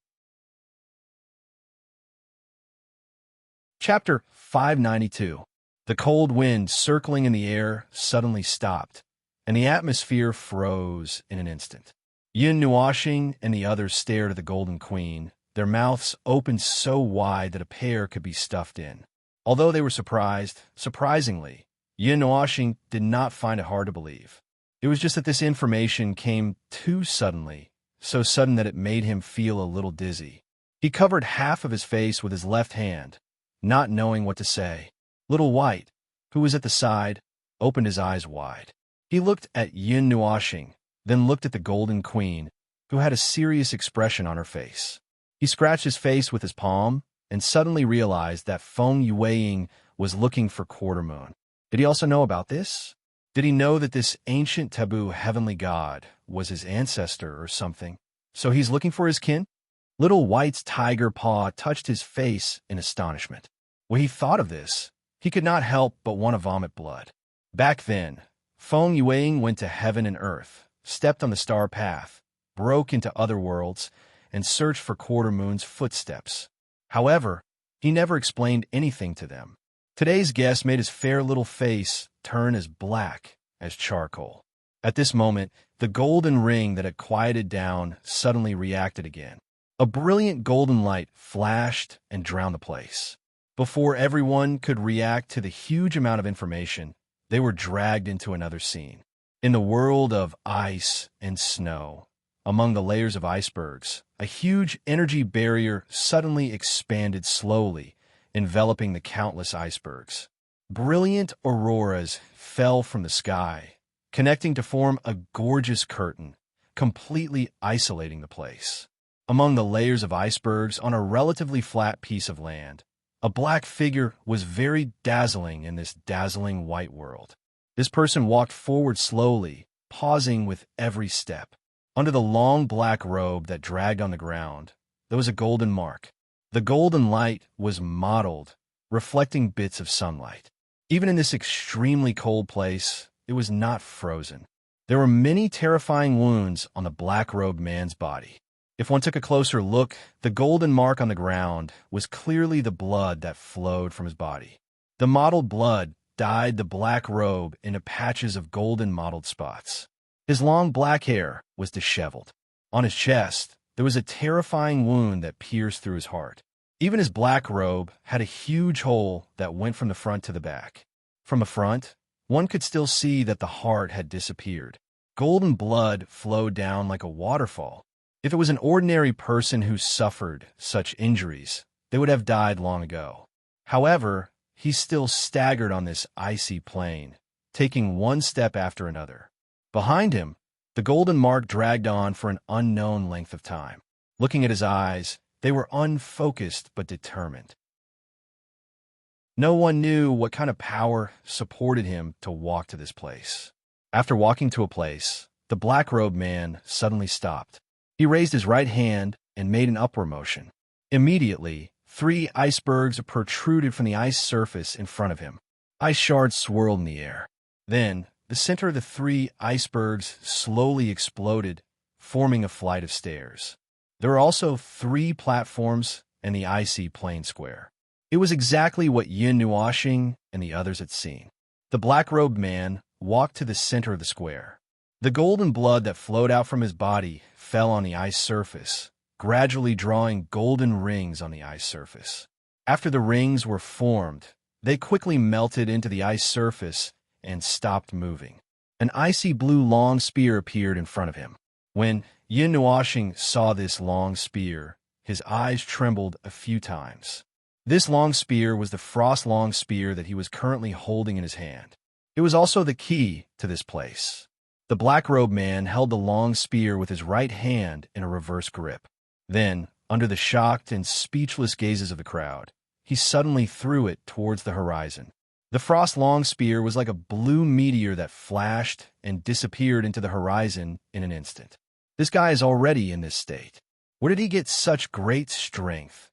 Chapter 592. The cold wind circling in the air suddenly stopped, and the atmosphere froze in an instant. Yin Nuoxing and the others stared at the Golden Queen, their mouths opened so wide that a pear could be stuffed in. Although they were surprised, surprisingly, Yin Nuoxing did not find it hard to believe. It was just that this information came too suddenly, so sudden that it made him feel a little dizzy. He covered half of his face with his left hand, not knowing what to say. Little White, who was at the side, opened his eyes wide. He looked at Yin Nuoxing, then looked at the Golden Queen, who had a serious expression on her face. He scratched his face with his palm and suddenly realized that Feng Yueying was looking for Quarter Moon. Did he also know about this? Did he know that this ancient taboo heavenly god was his ancestor or something? So he's looking for his kin? Little White's tiger paw touched his face in astonishment. When he thought of this, he could not help but want to vomit blood. Back then, Feng Yueying went to heaven and earth, stepped on the star path, broke into other worlds, and searched for Quarter Moon's footsteps. However, he never explained anything to them. Today's guest made his fair little face turn as black as charcoal. At this moment, the golden ring that had quieted down suddenly reacted again. A brilliant golden light flashed and drowned the place. Before everyone could react to the huge amount of information, they were dragged into another scene. In the world of ice and snow, among the layers of icebergs, a huge energy barrier suddenly expanded slowly, enveloping the countless icebergs. Brilliant auroras fell from the sky, connecting to form a gorgeous curtain, completely isolating the place. Among the layers of icebergs on a relatively flat piece of land, a black figure was very dazzling in this dazzling white world. This person walked forward slowly, pausing with every step. Under the long black robe that dragged on the ground, there was a golden mark. The golden light was mottled, reflecting bits of sunlight. Even in this extremely cold place, it was not frozen. There were many terrifying wounds on the black-robed man's body. If one took a closer look, the golden mark on the ground was clearly the blood that flowed from his body. The mottled blood dyed the black robe into patches of golden mottled spots. His long black hair was disheveled. On his chest, there was a terrifying wound that pierced through his heart. Even his black robe had a huge hole that went from the front to the back. From the front, one could still see that the heart had disappeared. Golden blood flowed down like a waterfall. If it was an ordinary person who suffered such injuries, they would have died long ago. However, he still staggered on this icy plain, taking one step after another. Behind him, the golden mark dragged on for an unknown length of time. Looking at his eyes, they were unfocused but determined. No one knew what kind of power supported him to walk to this place. After walking to a place, the black-robed man suddenly stopped. He raised his right hand and made an upward motion. Immediately, 3 icebergs protruded from the ice surface in front of him. Ice shards swirled in the air. Then, the center of the 3 icebergs slowly exploded, forming a flight of stairs. There were also 3 platforms and the icy plain square. It was exactly what Yin Nuoxing and the others had seen. The black-robed man walked to the center of the square. The golden blood that flowed out from his body fell on the ice surface, gradually drawing golden rings on the ice surface. After the rings were formed, they quickly melted into the ice surface and stopped moving. An icy blue long spear appeared in front of him. When Yin Nuoxing saw this long spear, his eyes trembled a few times. This long spear was the frost long spear that he was currently holding in his hand. It was also the key to this place. The black-robed man held the long spear with his right hand in a reverse grip. Then, under the shocked and speechless gazes of the crowd, he suddenly threw it towards the horizon. The frost long spear was like a blue meteor that flashed and disappeared into the horizon in an instant. This guy is already in this state. Where did he get such great strength?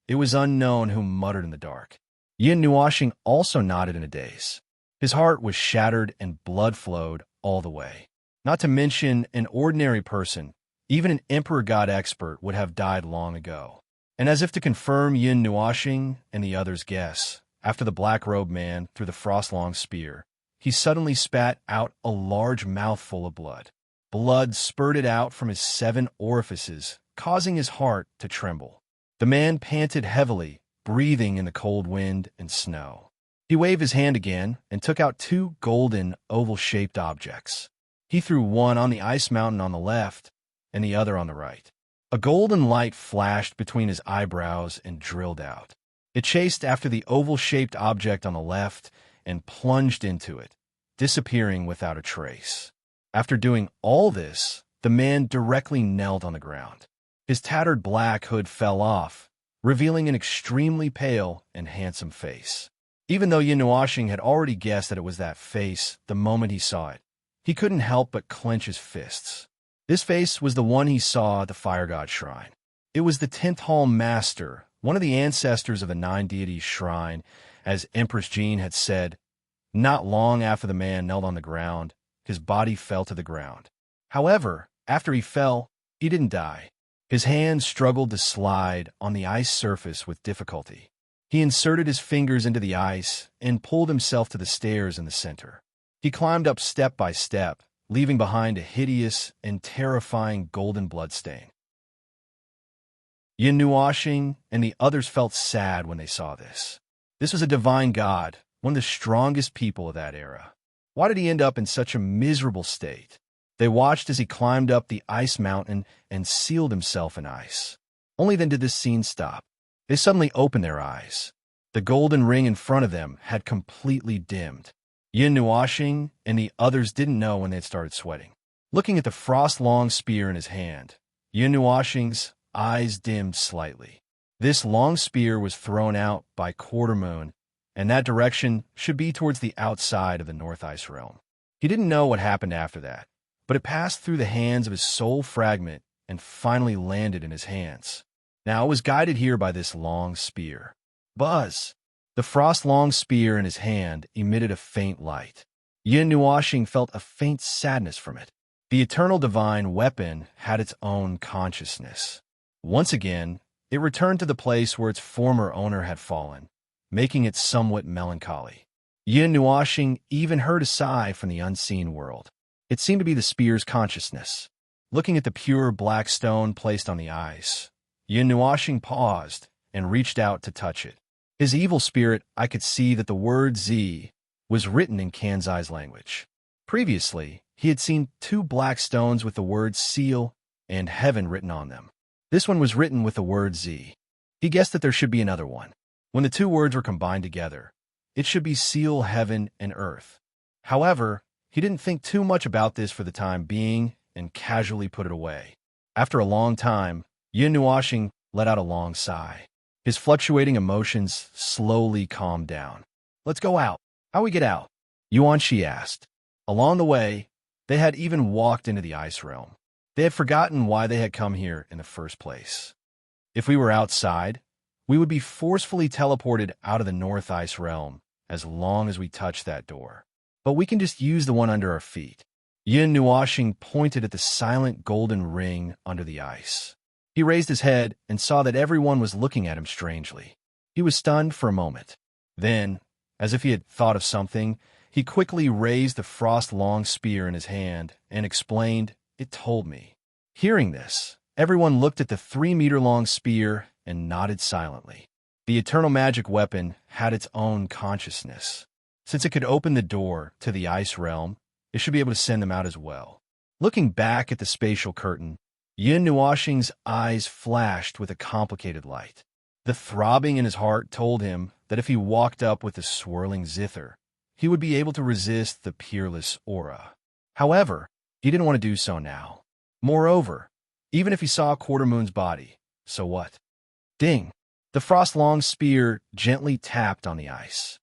It was unknown who muttered in the dark. Yin Nuoxing also nodded in a daze. His heart was shattered and blood flowed all the way. Not to mention an ordinary person, even an Emperor God expert would have died long ago. And as if to confirm Yin Nuoxing and the others' guess, after the black-robed man threw the frost-long spear, he suddenly spat out a large mouthful of blood. Blood spurted out from his 7 orifices, causing his heart to tremble. The man panted heavily, breathing in the cold wind and snow. He waved his hand again and took out 2 golden, oval-shaped objects. He threw one on the ice mountain on the left and the other on the right. A golden light flashed between his eyebrows and drilled out. It chased after the oval-shaped object on the left and plunged into it, disappearing without a trace. After doing all this, the man directly knelt on the ground. His tattered black hood fell off, revealing an extremely pale and handsome face. Even though Yin Nuashing had already guessed that it was that face the moment he saw it, he couldn't help but clench his fists. This face was the one he saw at the Fire God Shrine. It was the 10th Hall Master, one of the ancestors of the 9 Deities Shrine, as Empress Jean had said. Not long after the man knelt on the ground, his body fell to the ground. However, after he fell, he didn't die. His hands struggled to slide on the ice surface with difficulty. He inserted his fingers into the ice and pulled himself to the stairs in the center. He climbed up step by step, leaving behind a hideous and terrifying golden bloodstain. Yin Nuashing and the others felt sad when they saw this. This was a divine god, one of the strongest people of that era. Why did he end up in such a miserable state? They watched as he climbed up the ice mountain and sealed himself in ice. Only then did this scene stop. They suddenly opened their eyes. The golden ring in front of them had completely dimmed. Yin Nuashing and the others didn't know when they had started sweating. Looking at the frost-long spear in his hand, Yin Nuashing's eyes dimmed slightly. This long spear was thrown out by Quarter Moon, and that direction should be towards the outside of the North Ice Realm. He didn't know what happened after that, but it passed through the hands of his soul fragment and finally landed in his hands. Now it was guided here by this long spear. Buzz! The frost-long spear in his hand emitted a faint light. Yin Nuashing felt a faint sadness from it. The eternal divine weapon had its own consciousness. Once again, it returned to the place where its former owner had fallen, making it somewhat melancholy. Yin Nuashing even heard a sigh from the unseen world. It seemed to be the spear's consciousness. Looking at the pure black stone placed on the ice, Yin Nuashing paused and reached out to touch it. His evil spirit, I could see that the word Z was written in Kanzai's language. Previously, he had seen 2 black stones with the words seal and heaven written on them. This one was written with the word Z. He guessed that there should be another one. When the 2 words were combined together, it should be seal heaven and earth. However, he didn't think too much about this for the time being and casually put it away. After a long time, Yin Nuashing let out a long sigh. His fluctuating emotions slowly calmed down. Let's go out. How we get out? Yuan Shi asked. Along the way, they had even walked into the ice realm. They had forgotten why they had come here in the first place. If we were outside, we would be forcefully teleported out of the North Ice Realm as long as we touched that door. But we can just use the one under our feet. Yin Nuashing pointed at the silent golden ring under the ice. He raised his head and saw that everyone was looking at him strangely. He was stunned for a moment. Then, as if he had thought of something, he quickly raised the frost-long spear in his hand and explained, "It told me." Hearing this, everyone looked at the 3-meter-long spear and nodded silently. The eternal magic weapon had its own consciousness. Since it could open the door to the ice realm, it should be able to send them out as well. Looking back at the spatial curtain, Yin Nuashing's eyes flashed with a complicated light. The throbbing in his heart told him that if he walked up with the swirling zither, he would be able to resist the peerless aura. However, he didn't want to do so now. Moreover, even if he saw Quarter Moon's body, so what? Ding! The frost-long spear gently tapped on the ice.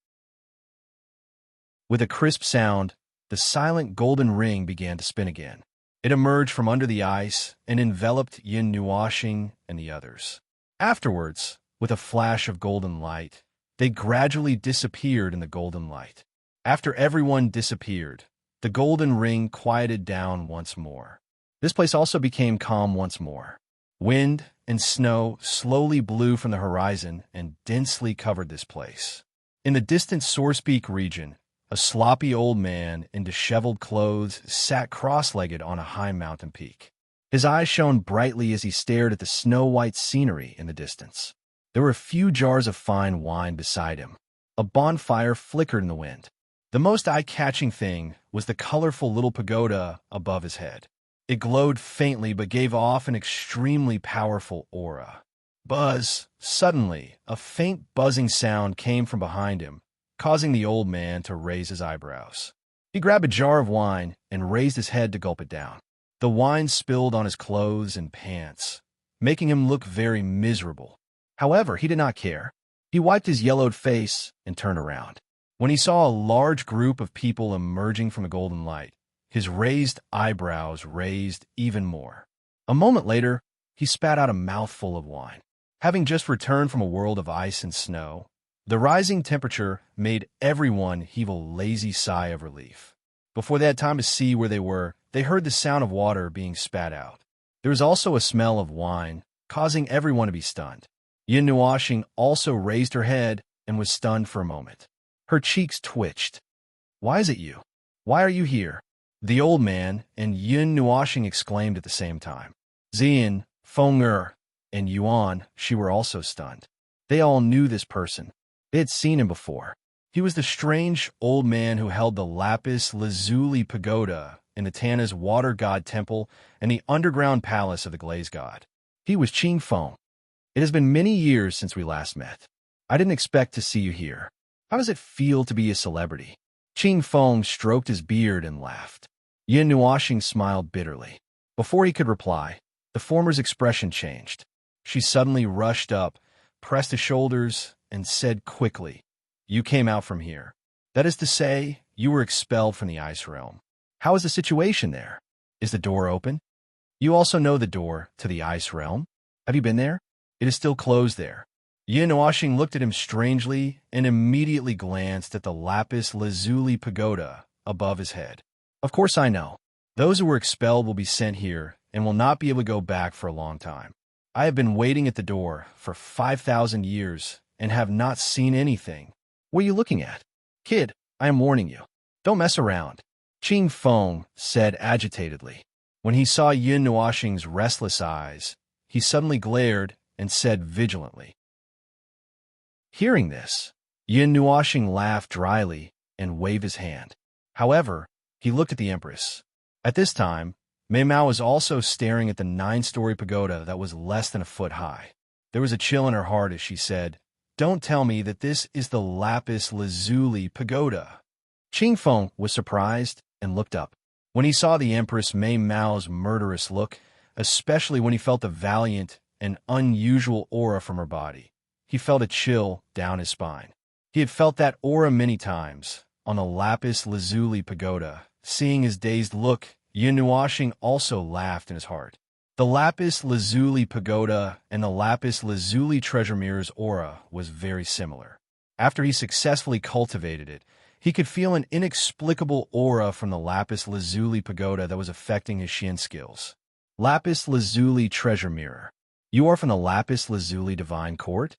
With a crisp sound, the silent golden ring began to spin again. It emerged from under the ice and enveloped Yin Nuashing and the others. Afterwards, with a flash of golden light, they gradually disappeared in the golden light. After everyone disappeared, the golden ring quieted down once more. This place also became calm once more. Wind and snow slowly blew from the horizon and densely covered this place. In the distant Sourcepeak region, a sloppy old man in disheveled clothes sat cross-legged on a high mountain peak. His eyes shone brightly as he stared at the snow-white scenery in the distance. There were a few jars of fine wine beside him. A bonfire flickered in the wind. The most eye-catching thing was the colorful little pagoda above his head. It glowed faintly but gave off an extremely powerful aura. Buzz! Suddenly, a faint buzzing sound came from behind him, causing the old man to raise his eyebrows. He grabbed a jar of wine and raised his head to gulp it down. The wine spilled on his clothes and pants, making him look very miserable. However, he did not care. He wiped his yellowed face and turned around. When he saw a large group of people emerging from a golden light, his raised eyebrows raised even more. A moment later, he spat out a mouthful of wine. Having just returned from a world of ice and snow, the rising temperature made everyone heave a lazy sigh of relief. Before they had time to see where they were, they heard the sound of water being spat out. There was also a smell of wine, causing everyone to be stunned. Yin Nuoxing also raised her head and was stunned for a moment. Her cheeks twitched. "Why is it you? Why are you here?" The old man and Yin Nuoxing exclaimed at the same time. Xian, Feng and Yuan, she were also stunned. They all knew this person. They had seen him before. He was the strange old man who held the lapis lazuli pagoda in the Tana's water god temple and the underground palace of the glaze god. He was Qing Feng. "It has been many years since we last met. I didn't expect to see you here. How does it feel to be a celebrity?" Qing Feng stroked his beard and laughed. Yin Nuoxing smiled bitterly. Before he could reply, the former's expression changed. She suddenly rushed up, pressed his shoulders, and said quickly, "You came out from here. That is to say, you were expelled from the ice realm. How is the situation there? Is the door open? You also know the door to the ice realm. Have you been there? It is still closed there." Yin Nuoxing looked at him strangely and immediately glanced at the lapis lazuli pagoda above his head. "Of course I know. Those who were expelled will be sent here and will not be able to go back for a long time. I have been waiting at the door for 5,000 years and have not seen anything. What are you looking at? Kid, I am warning you. Don't mess around," Qing Feng said agitatedly. When he saw Yin Nuoxing's restless eyes, he suddenly glared and said vigilantly. Hearing this, Yin Nuoxing laughed dryly and waved his hand. However, he looked at the Empress. At this time, Mei Mao was also staring at the 9-story pagoda that was less than a foot high. There was a chill in her heart as she said, "Don't tell me that this is the lapis lazuli pagoda." Qing Feng was surprised and looked up. When he saw the Empress Mei Mao's murderous look, especially when he felt the valiant and unusual aura from her body, he felt a chill down his spine. He had felt that aura many times on the lapis lazuli pagoda. Seeing his dazed look, Yin Nuoxing also laughed in his heart. The lapis lazuli pagoda and the lapis lazuli treasure mirror's aura was very similar. After he successfully cultivated it, he could feel an inexplicable aura from the lapis lazuli pagoda that was affecting his Xian skills. Lapis lazuli treasure mirror. You are from the lapis lazuli divine court?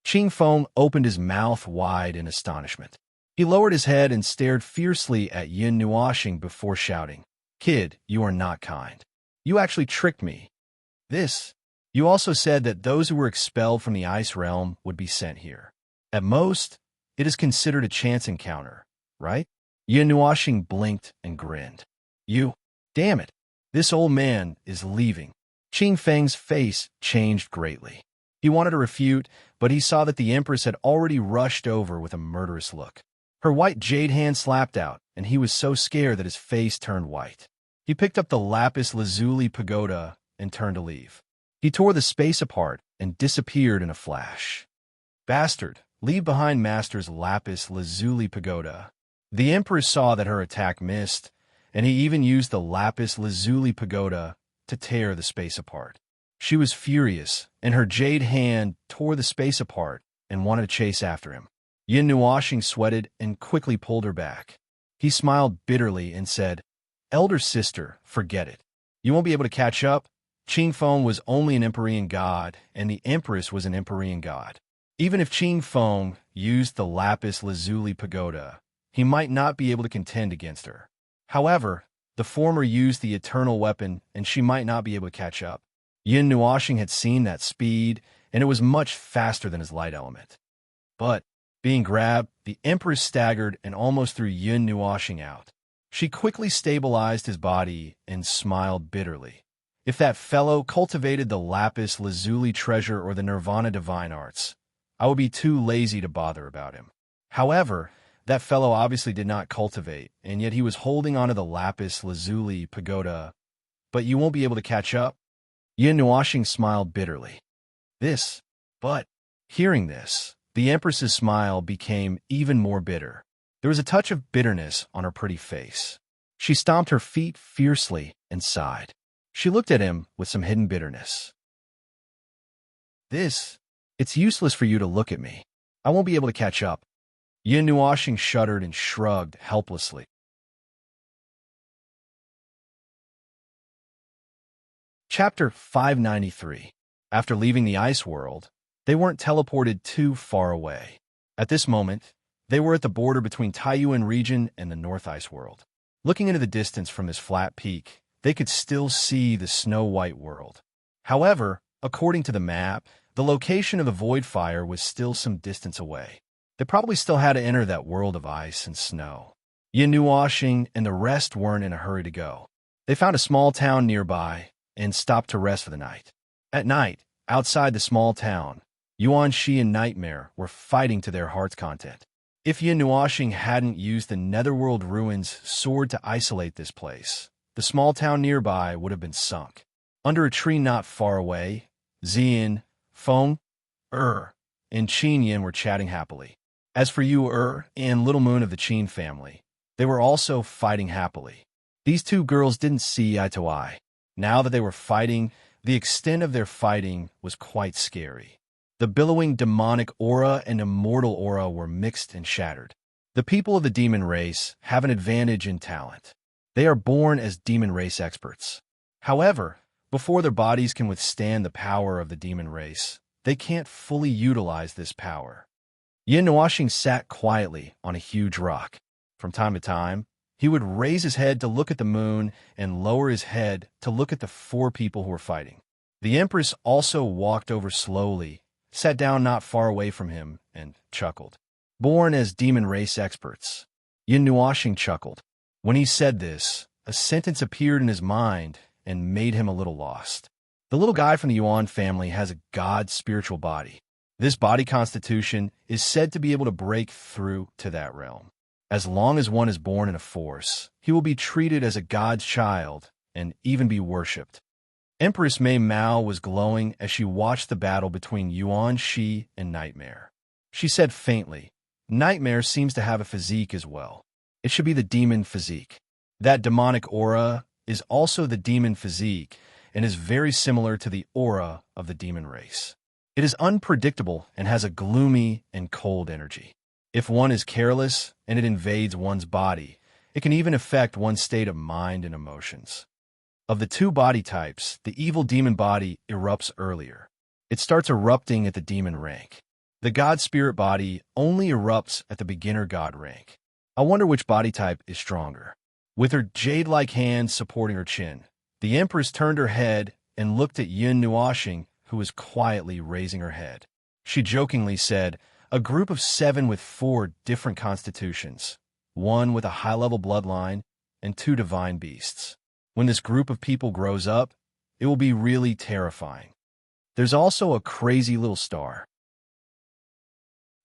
Qing Feng opened his mouth wide in astonishment. He lowered his head and stared fiercely at Yin Nuoxing before shouting, "Kid, you are not kind. You actually tricked me. You also said that those who were expelled from the ice realm would be sent here. At most, it is considered a chance encounter, right?" Yin Nuoxing blinked and grinned. Damn it, this old man is leaving." Qing Feng's face changed greatly. He wanted to refute, but he saw that the Empress had already rushed over with a murderous look. Her white jade hand slapped out, and he was so scared that his face turned white. He picked up the lapis lazuli pagoda and turned to leave. He tore the space apart and disappeared in a flash. "Bastard, leave behind Master's lapis lazuli pagoda." The Empress saw that her attack missed, and he even used the lapis lazuli pagoda to tear the space apart. She was furious, and her jade hand tore the space apart and wanted to chase after him. Yin Nuoxing sweated and quickly pulled her back. He smiled bitterly and said, "Elder sister, forget it. You won't be able to catch up. Qing Feng was only an Empyrean god, and the Empress was an Empyrean god. Even if Qing Feng used the lapis lazuli pagoda, he might not be able to contend against her. However, the former used the eternal weapon, and she might not be able to catch up." Yin Nuoxing had seen that speed, and it was much faster than his light element. But, being grabbed, the Empress staggered and almost threw Yin Nuoxing out. She quickly stabilized his body and smiled bitterly. If that fellow cultivated the lapis lazuli treasure or the nirvana divine arts, I would be too lazy to bother about him. However, that fellow obviously did not cultivate, and yet he was holding onto the lapis lazuli pagoda. but you won't be able to catch up. Yin Nuoxing smiled bitterly. But hearing this, the Empress's smile became even more bitter. There was a touch of bitterness on her pretty face. She stomped her feet fiercely and sighed. She looked at him with some hidden bitterness. It's useless for you to look at me. I won't be able to catch up. Yin Nuoxing shuddered and shrugged helplessly. Chapter 593. After leaving the ice world, they weren't teleported too far away. At this moment, they were at the border between Taiyuan region and the North Ice world. Looking into the distance from this flat peak, they could still see the snow-white world. However, according to the map, the location of the void fire was still some distance away. They probably still had to enter that world of ice and snow. Yin Nuoxing and the rest weren't in a hurry to go. They found a small town nearby and stopped to rest for the night. At night, outside the small town, Yuan Shi and Nightmare were fighting to their heart's content. If Yin Nuoxing hadn't used the Netherworld Ruins sword to isolate this place, the small town nearby would have been sunk. Under a tree not far away, Xian, Feng, and Qin Yin were chatting happily. As for Yu and Little Moon of the Qin family, they were also fighting happily. These two girls didn't see eye to eye. Now that they were fighting, the extent of their fighting was quite scary. The billowing demonic aura and immortal aura were mixed and shattered. The people of the demon race have an advantage in talent. They are born as demon race experts. However, before their bodies can withstand the power of the demon race, they can't fully utilize this power. Yin Nuoxing sat quietly on a huge rock. From time to time, he would raise his head to look at the moon and lower his head to look at the four people who were fighting. The Empress also walked over slowly, sat down not far away from him, and chuckled. Born as demon race experts, Yin Nuoxing chuckled. When he said this, a sentence appeared in his mind and made him a little lost. The little guy from the Yuan family has a god spiritual body. This body constitution is said to be able to break through to that realm. As long as one is born in a force, he will be treated as a god's child and even be worshipped. Empress Mei Mao was glowing as she watched the battle between Yuan Shi and Nightmare. She said faintly, Nightmare seems to have a physique as well. It should be the demon physique. That demonic aura is also the demon physique and is very similar to the aura of the demon race. It is unpredictable and has a gloomy and cold energy. If one is careless and it invades one's body, it can even affect one's state of mind and emotions. Of the two body types, the evil demon body erupts earlier. It starts erupting at the demon rank. The god spirit body only erupts at the beginner god rank. I wonder which body type is stronger. With her jade-like hands supporting her chin, the Empress turned her head and looked at Yin Nuoxing, who was quietly raising her head. She jokingly said, a group of 7 with 4 different constitutions, 1 with a high-level bloodline, and 2 divine beasts. When this group of people grows up, it will be really terrifying. There's also a crazy little star.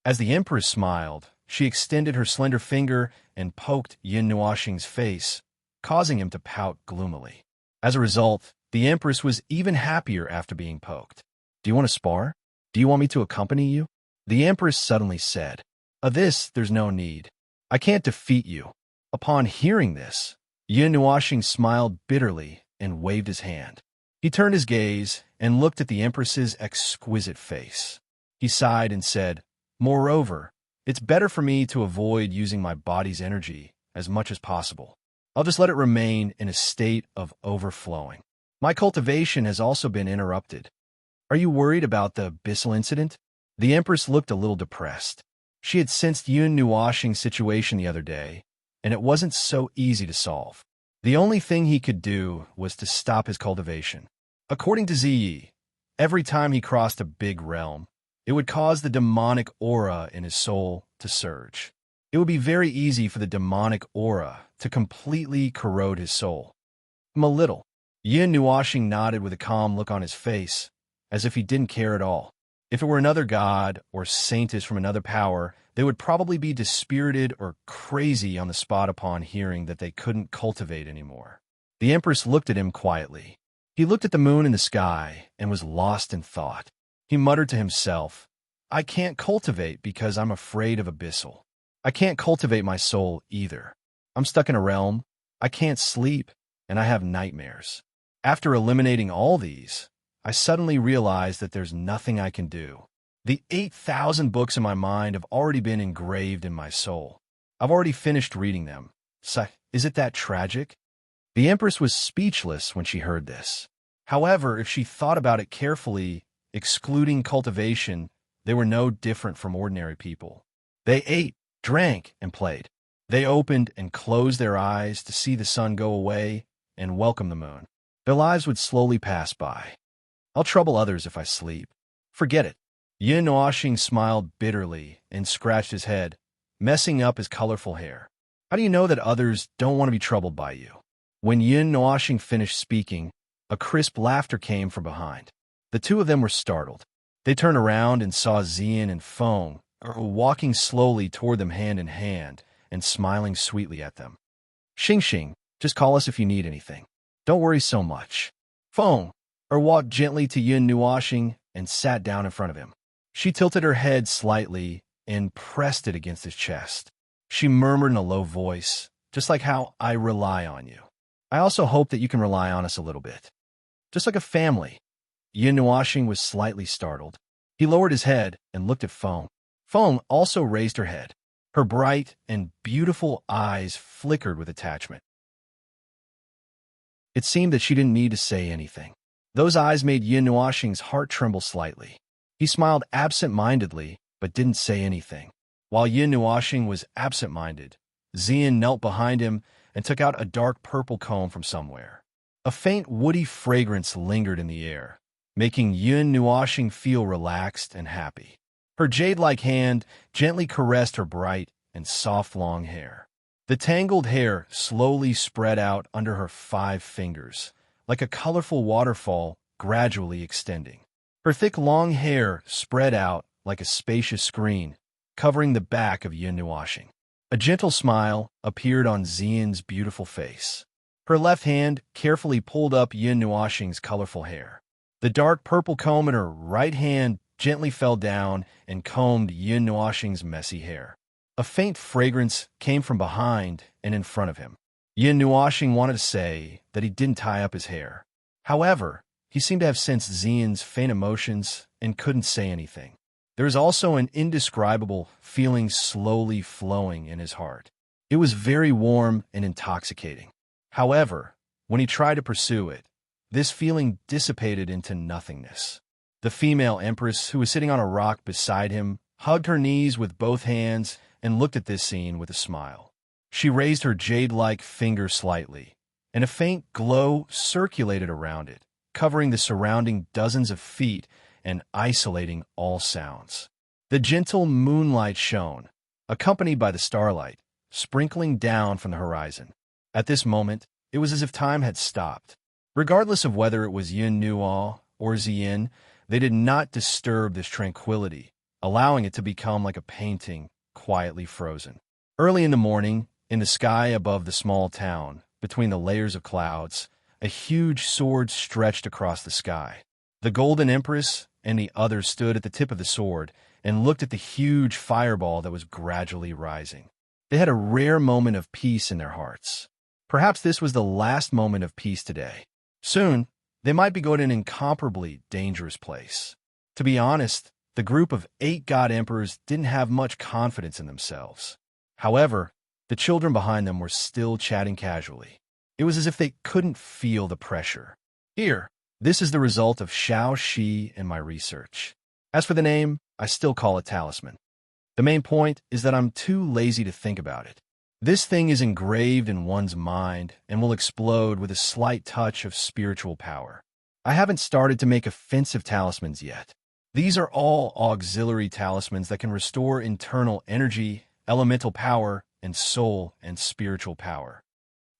As the Empress smiled, she extended her slender finger and poked Yin Nuoxing's face, causing him to pout gloomily. As a result, the Empress was even happier after being poked. Do you want to spar? Do you want me to accompany you? The Empress suddenly said, of this, there's no need. I can't defeat you. Upon hearing this, Yin Nuoxing smiled bitterly and waved his hand. He turned his gaze and looked at the Empress's exquisite face. He sighed and said, moreover, it's better for me to avoid using my body's energy as much as possible. I'll just let it remain in a state of overflowing. My cultivation has also been interrupted. Are you worried about the Bissell incident? The Empress looked a little depressed. She had sensed Yin Nuoxing's situation the other day, and it wasn't so easy to solve. The only thing he could do was to stop his cultivation. According to Ziyi, every time he crossed a big realm, it would cause the demonic aura in his soul to surge. It would be very easy for the demonic aura to completely corrode his soul. A little. Yin Nuoxing nodded with a calm look on his face, as if he didn't care at all. If it were another god or saintess from another power, they would probably be dispirited or crazy on the spot upon hearing that they couldn't cultivate anymore. The Empress looked at him quietly. He looked at the moon in the sky and was lost in thought. He muttered to himself, I can't cultivate because I'm afraid of abyssal. I can't cultivate my soul either. I'm stuck in a realm. I can't sleep, and I have nightmares. After eliminating all these, I suddenly realized that there's nothing I can do. The 8,000 books in my mind have already been engraved in my soul. I've already finished reading them. So, is it that tragic? The Empress was speechless when she heard this. However, if she thought about it carefully, excluding cultivation, they were no different from ordinary people. They ate, drank, and played. They opened and closed their eyes to see the sun go away and welcome the moon. Their lives would slowly pass by. I'll trouble others if I sleep. Forget it. Yin Nuoxing smiled bitterly and scratched his head, messing up his colorful hair. How do you know that others don't want to be troubled by you? When Yin Nuoxing finished speaking, a crisp laughter came from behind. The two of them were startled. They turned around and saw Xian and Feng walking slowly toward them hand in hand and smiling sweetly at them. Xing Xing, just call us if you need anything. Don't worry so much. Feng walked gently to Yin Nuoxing and sat down in front of him. She tilted her head slightly and pressed it against his chest. She murmured in a low voice, just like how I rely on you. I also hope that you can rely on us a little bit. Just like a family. Yin Nuoxing was slightly startled. He lowered his head and looked at Feng. Feng also raised her head. Her bright and beautiful eyes flickered with attachment. It seemed that she didn't need to say anything. Those eyes made Yin Nuoxing's heart tremble slightly. He smiled absent-mindedly, but didn't say anything. While Yin Nuoxing was absent-minded, Xian knelt behind him and took out a dark purple comb from somewhere. A faint woody fragrance lingered in the air, making Yin Nuoxing feel relaxed and happy. Her jade-like hand gently caressed her bright and soft long hair. The tangled hair slowly spread out under her 5 fingers, like a colorful waterfall gradually extending. Her thick long hair spread out like a spacious screen, covering the back of Yin Nuoxing. A gentle smile appeared on Xian's beautiful face. Her left hand carefully pulled up Yin Nuoxing's colorful hair. The dark purple comb in her right hand gently fell down and combed Yin Nuoxing's messy hair. A faint fragrance came from behind and in front of him. Yin Nuoxing wanted to say that he didn't tie up his hair. However, he seemed to have sensed Xian's faint emotions and couldn't say anything. There was also an indescribable feeling slowly flowing in his heart. It was very warm and intoxicating. However, when he tried to pursue it, this feeling dissipated into nothingness. The female empress, who was sitting on a rock beside him, hugged her knees with both hands and looked at this scene with a smile. She raised her jade-like finger slightly, and a faint glow circulated around it, covering the surrounding dozens of feet and isolating all sounds. The gentle moonlight shone, accompanied by the starlight, sprinkling down from the horizon. At this moment, it was as if time had stopped. Regardless of whether it was Yin Nuo or Xian, they did not disturb this tranquility, allowing it to become like a painting, quietly frozen. Early in the morning, in the sky above the small town, between the layers of clouds, a huge sword stretched across the sky. The Golden Empress and the others stood at the tip of the sword and looked at the huge fireball that was gradually rising. They had a rare moment of peace in their hearts. Perhaps this was the last moment of peace today. Soon, they might be going to an incomparably dangerous place. To be honest, the group of 8 god emperors didn't have much confidence in themselves. However, the children behind them were still chatting casually. It was as if they couldn't feel the pressure. Here, this is the result of Shao Shi and my research. As for the name, I still call it talisman. The main point is that I'm too lazy to think about it. This thing is engraved in one's mind and will explode with a slight touch of spiritual power. I haven't started to make offensive talismans yet. These are all auxiliary talismans that can restore internal energy, elemental power, and soul and spiritual power.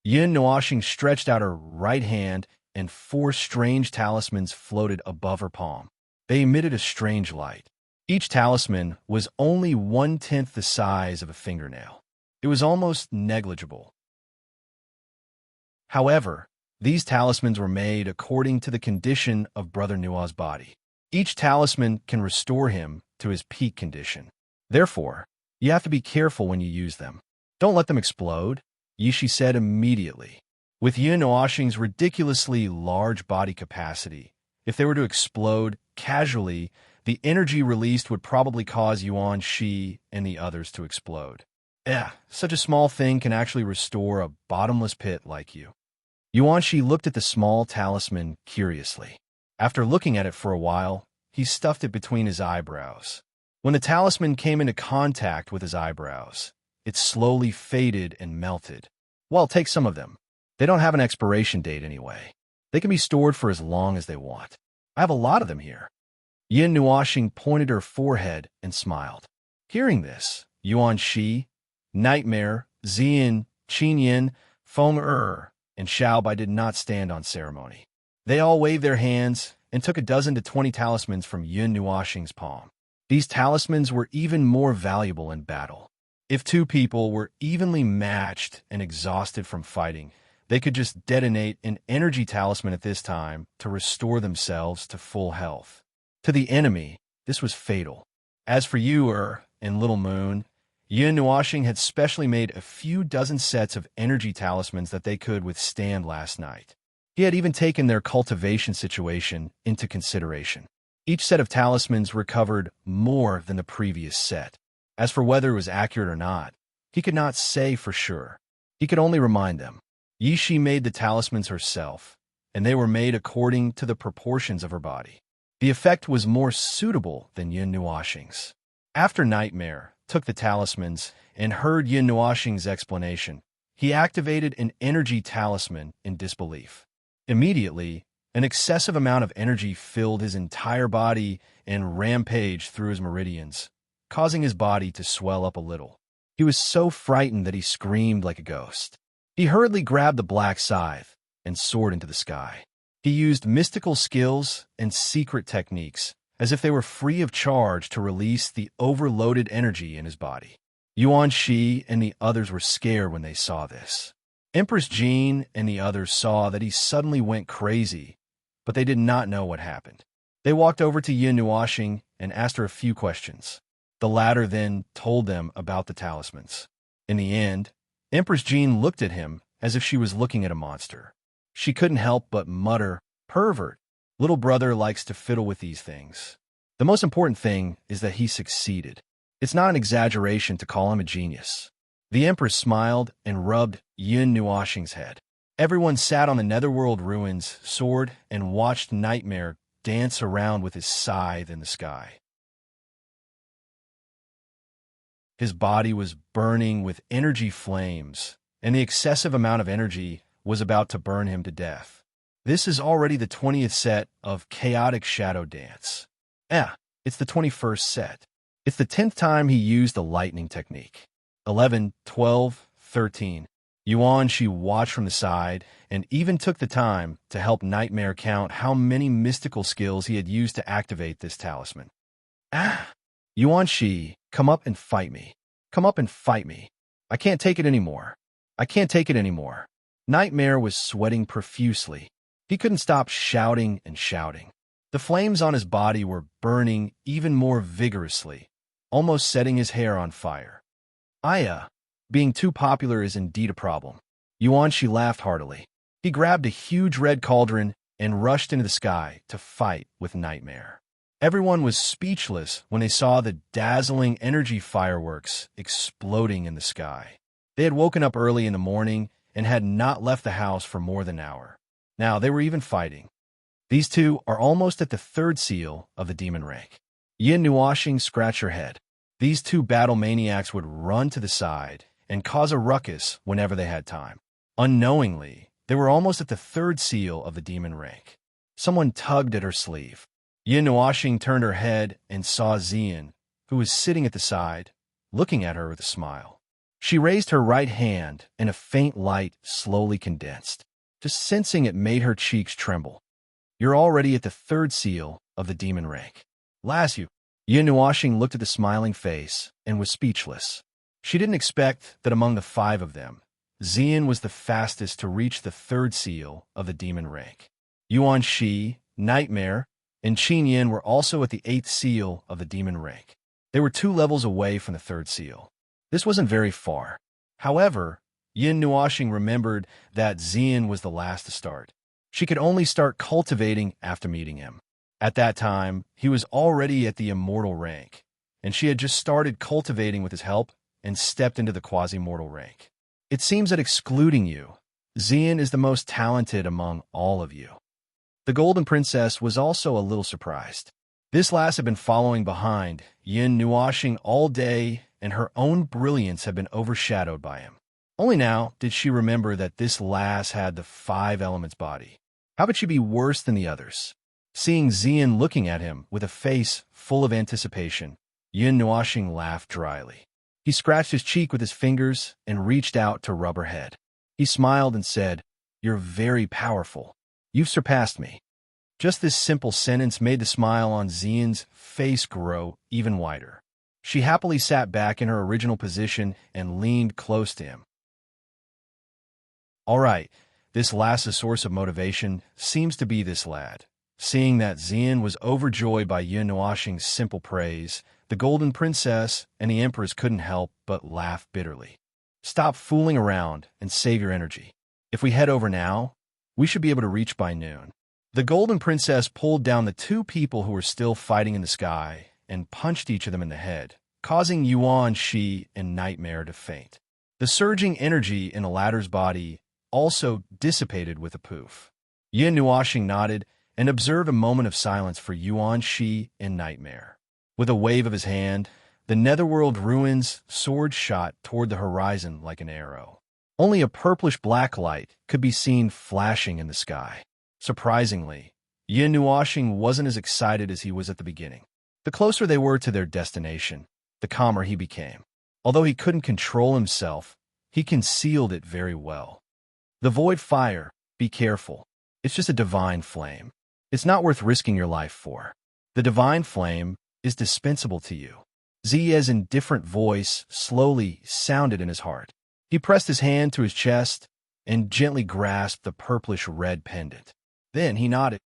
Yin Nuoxing stretched out her right hand, and 4 strange talismans floated above her palm. They emitted a strange light. Each talisman was only 1/10 the size of a fingernail. It was almost negligible. However, These talismans were made according to the condition of Brother Nua's body. Each talisman can restore him to his peak condition. Therefore, you have to be careful when you use them. Don't let them explode, Yishi said immediately. With Yun Nuoxing's ridiculously large body capacity, if they were to explode casually, the energy released would probably cause Yuan Shi and the others to explode. Such a small thing can actually restore a bottomless pit like you. Yuan Shi looked at the small talisman curiously. After looking at it for a while, he stuffed it between his eyebrows. When the talisman came into contact with his eyebrows, it slowly faded and melted. Well, take some of them. They don't have an expiration date anyway. They can be stored for as long as they want. I have a lot of them here. Yin Nuoxing pointed her forehead and smiled. Hearing this, Yuan Shi, Nightmare, Zian, Qinyin, Feng and Xiaobai did not stand on ceremony. They all waved their hands and took 12 to 20 talismans from Yun Nuoxing's palm. These talismans were even more valuable in battle. If two people were evenly matched and exhausted from fighting, they could just detonate an energy talisman at this time to restore themselves to full health. To the enemy, this was fatal. As for you, and Little Moon, Yun Nuoxing had specially made a few dozen sets of energy talismans that they could withstand last night. He had even taken their cultivation situation into consideration. Each set of talismans recovered more than the previous set. As for whether it was accurate or not, he could not say for sure. He could only remind them. Yishi made the talismans herself, and they were made according to the proportions of her body. The effect was more suitable than Yun Nuoxing's. After Nightmare took the talismans and heard Yun Nuoxing's explanation, he activated an energy talisman in disbelief. Immediately, an excessive amount of energy filled his entire body and rampaged through his meridians, causing his body to swell up a little. He was so frightened that he screamed like a ghost. He hurriedly grabbed the black scythe and soared into the sky. He used mystical skills and secret techniques as if they were free of charge to release the overloaded energy in his body. Yuan Shi and the others were scared when they saw this. Empress Jean and the others saw that he suddenly went crazy, but they did not know what happened. They walked over to Yin Nuoxing and asked her a few questions. The latter then told them about the talismans. In the end, Empress Jean looked at him as if she was looking at a monster. She couldn't help but mutter, "Pervert. Little brother likes to fiddle with these things." The most important thing is that he succeeded. It's not an exaggeration to call him a genius. The Empress smiled and rubbed Yin Nuoxing's head. Everyone sat on the netherworld ruins, sword, and watched Nightmare dance around with his scythe in the sky. His body was burning with energy flames, and the excessive amount of energy was about to burn him to death. This is already the 20th set of Chaotic Shadow Dance. It's the 21st set. It's the 10th time he used the lightning technique. 11, 12, 13. Yuan Shi watched from the side and even took the time to help Nightmare count how many mystical skills he had used to activate this talisman. Yuan Shi, come up and fight me. Come up and fight me. I can't take it anymore. I can't take it anymore. Nightmare was sweating profusely. He couldn't stop shouting and shouting. The flames on his body were burning even more vigorously, almost setting his hair on fire. Being too popular is indeed a problem. Yuan Shi laughed heartily. He grabbed a huge red cauldron and rushed into the sky to fight with Nightmare. Everyone was speechless when they saw the dazzling energy fireworks exploding in the sky. They had woken up early in the morning and had not left the house for more than an hour. Now they were even fighting. These two are almost at the 3rd seal of the demon rank. Yin Nuoxing scratched her head. These two battle maniacs would run to the side and cause a ruckus whenever they had time. Unknowingly, they were almost at the 3rd seal of the demon rank. Someone tugged at her sleeve. Yin Nuoxing turned her head and saw Zian, who was sitting at the side, looking at her with a smile. She raised her right hand and a faint light slowly condensed. Just sensing it made her cheeks tremble. You're already at the 3rd seal of the demon rank. Yin Nuoxing looked at the smiling face and was speechless. She didn't expect that among the 5 of them, Xian was the fastest to reach the third seal of the demon rank. Yuan Shi, Nightmare, and Qin Yin were also at the 8th seal of the demon rank. They were 2 levels away from the 3rd seal. This wasn't very far. However, Yin Nuoxing remembered that Xian was the last to start. She could only start cultivating after meeting him. At that time, he was already at the immortal rank, and she had just started cultivating with his help and stepped into the quasi-mortal rank. It seems that excluding you, Xian is the most talented among all of you. The Golden Princess was also a little surprised. This lass had been following behind Yin Nuoxing all day, and her own brilliance had been overshadowed by him. Only now did she remember that this lass had the 5 elements body. How could she be worse than the others? Seeing Xian looking at him with a face full of anticipation, Yin Nuoxing laughed dryly. He scratched his cheek with his fingers and reached out to rub her head. He smiled and said, "You're very powerful. You've surpassed me." Just this simple sentence made the smile on Xian's face grow even wider. She happily sat back in her original position and leaned close to him. All right, this last source of motivation seems to be this lad. Seeing that Xian was overjoyed by Yin Nuoxing's simple praise, the Golden Princess and the Empress couldn't help but laugh bitterly. Stop fooling around and save your energy. If we head over now, we should be able to reach by noon. The Golden Princess pulled down the 2 people who were still fighting in the sky and punched each of them in the head, causing Yuan Shi and Nightmare to faint. The surging energy in the latter's body also dissipated with a poof. Yin Nuoxing nodded and observed a moment of silence for Yuan Shi and Nightmare. With a wave of his hand, the netherworld ruins sword shot toward the horizon like an arrow. Only a purplish-black light could be seen flashing in the sky. Surprisingly, Yin Nuoxing wasn't as excited as he was at the beginning. The closer they were to their destination, the calmer he became. Although he couldn't control himself, he concealed it very well. The void fire, be careful. It's just a divine flame. It's not worth risking your life for. The divine flame is dispensable to you. Ziya's indifferent voice slowly sounded in his heart. He pressed his hand to his chest and gently grasped the purplish-red pendant. Then he nodded.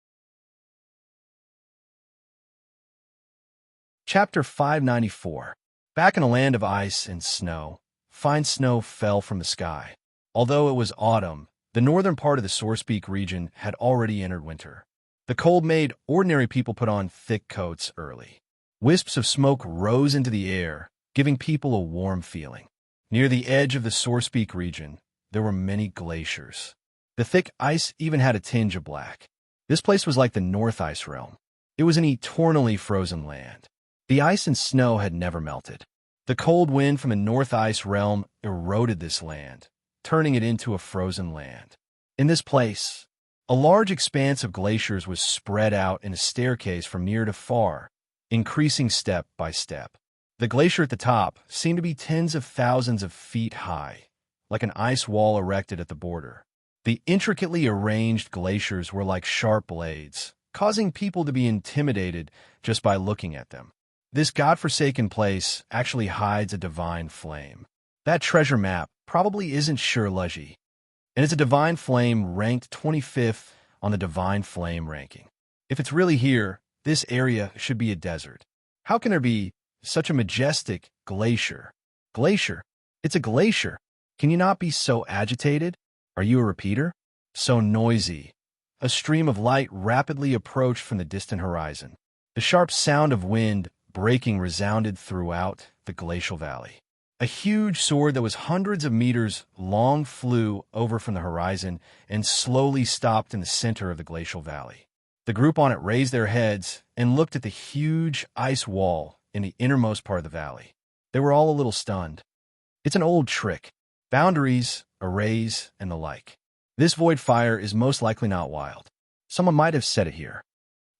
Chapter 594. Back in a land of ice and snow, fine snow fell from the sky. Although it was autumn, the northern part of the Sourcepeak region had already entered winter. The cold made ordinary people put on thick coats early. Wisps of smoke rose into the air, giving people a warm feeling. Near the edge of the Sourcepeak region, there were many glaciers. The thick ice even had a tinge of black. This place was like the North Ice Realm. It was an eternally frozen land. The ice and snow had never melted. The cold wind from the North Ice Realm eroded this land, turning it into a frozen land. In this place, a large expanse of glaciers was spread out in a staircase from near to far, increasing step by step. The glacier at the top seemed to be tens of thousands of feet high, like an ice wall erected at the border. The intricately arranged glaciers were like sharp blades, causing people to be intimidated just by looking at them. This godforsaken place actually hides a divine flame. That treasure map probably isn't Shurlugi, and it's a divine flame ranked 25th on the divine flame ranking. If it's really here, this area should be a desert. How can there be such a majestic glacier? Glacier? It's a glacier. Can you not be so agitated? Are you a repeater? So noisy. A stream of light rapidly approached from the distant horizon. The sharp sound of wind breaking resounded throughout the glacial valley. A huge sword that was hundreds of meters long flew over from the horizon and slowly stopped in the center of the glacial valley. The group on it raised their heads and looked at the huge ice wall in the innermost part of the valley. They were all a little stunned. It's an old trick. Boundaries, arrays, and the like. This void fire is most likely not wild. Someone might have set it here.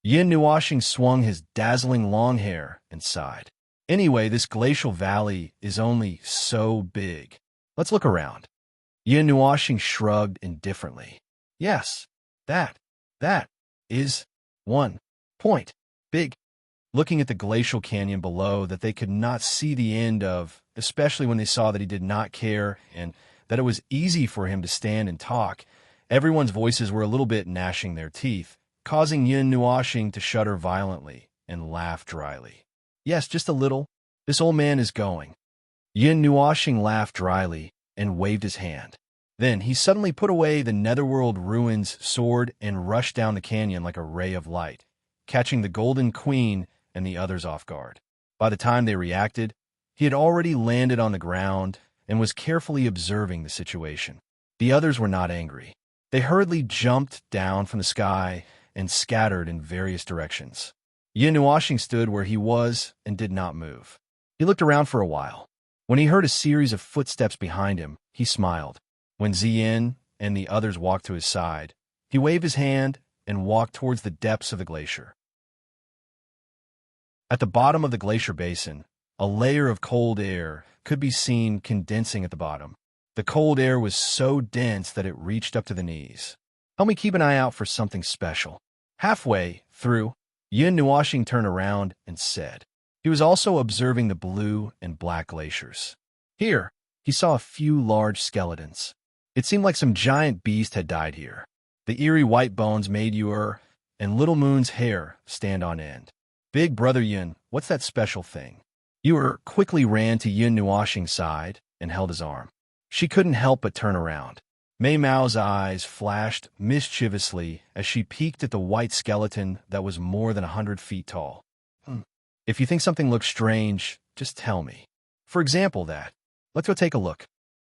Yin Nuoxing swung his dazzling long hair and sighed. Anyway, this glacial valley is only so big. Let's look around. Yin Nuoxing shrugged indifferently. Yes, that is one point big. Looking at the glacial canyon below that they could not see the end of, especially when they saw that he did not care and that it was easy for him to stand and talk. Everyone's voices were a little bit gnashing their teeth, causing Yin Nuashing to shudder violently and laugh dryly. Yes, just a little. This old man is going. Yin Nuashing laughed dryly and waved his hand. Then he suddenly put away the Netherworld Ruins sword and rushed down the canyon like a ray of light, catching the Golden Queen and the others off guard. By the time they reacted, he had already landed on the ground and was carefully observing the situation. The others were not angry. They hurriedly jumped down from the sky and scattered in various directions. Yin Nuashing stood where he was and did not move. He looked around for a while. When he heard a series of footsteps behind him, he smiled. When Ziyin and the others walked to his side, he waved his hand and walked towards the depths of the glacier. At the bottom of the glacier basin, a layer of cold air could be seen condensing at the bottom. The cold air was so dense that it reached up to the knees. Help me keep an eye out for something special. Halfway through, Yin Nuashing turned around and said. He was also observing the blue and black glaciers. Here, he saw a few large skeletons. It seemed like some giant beast had died here. The eerie white bones made Yer and Little Moon's hair stand on end. Big Brother Yin, what's that special thing? Yer quickly ran to Yin Nuashing's side and held his arm. She couldn't help but turn around. Mei Mao's eyes flashed mischievously as she peeked at the white skeleton that was more than 100 feet tall. If you think something looks strange, just tell me. For example, that. Let's go take a look.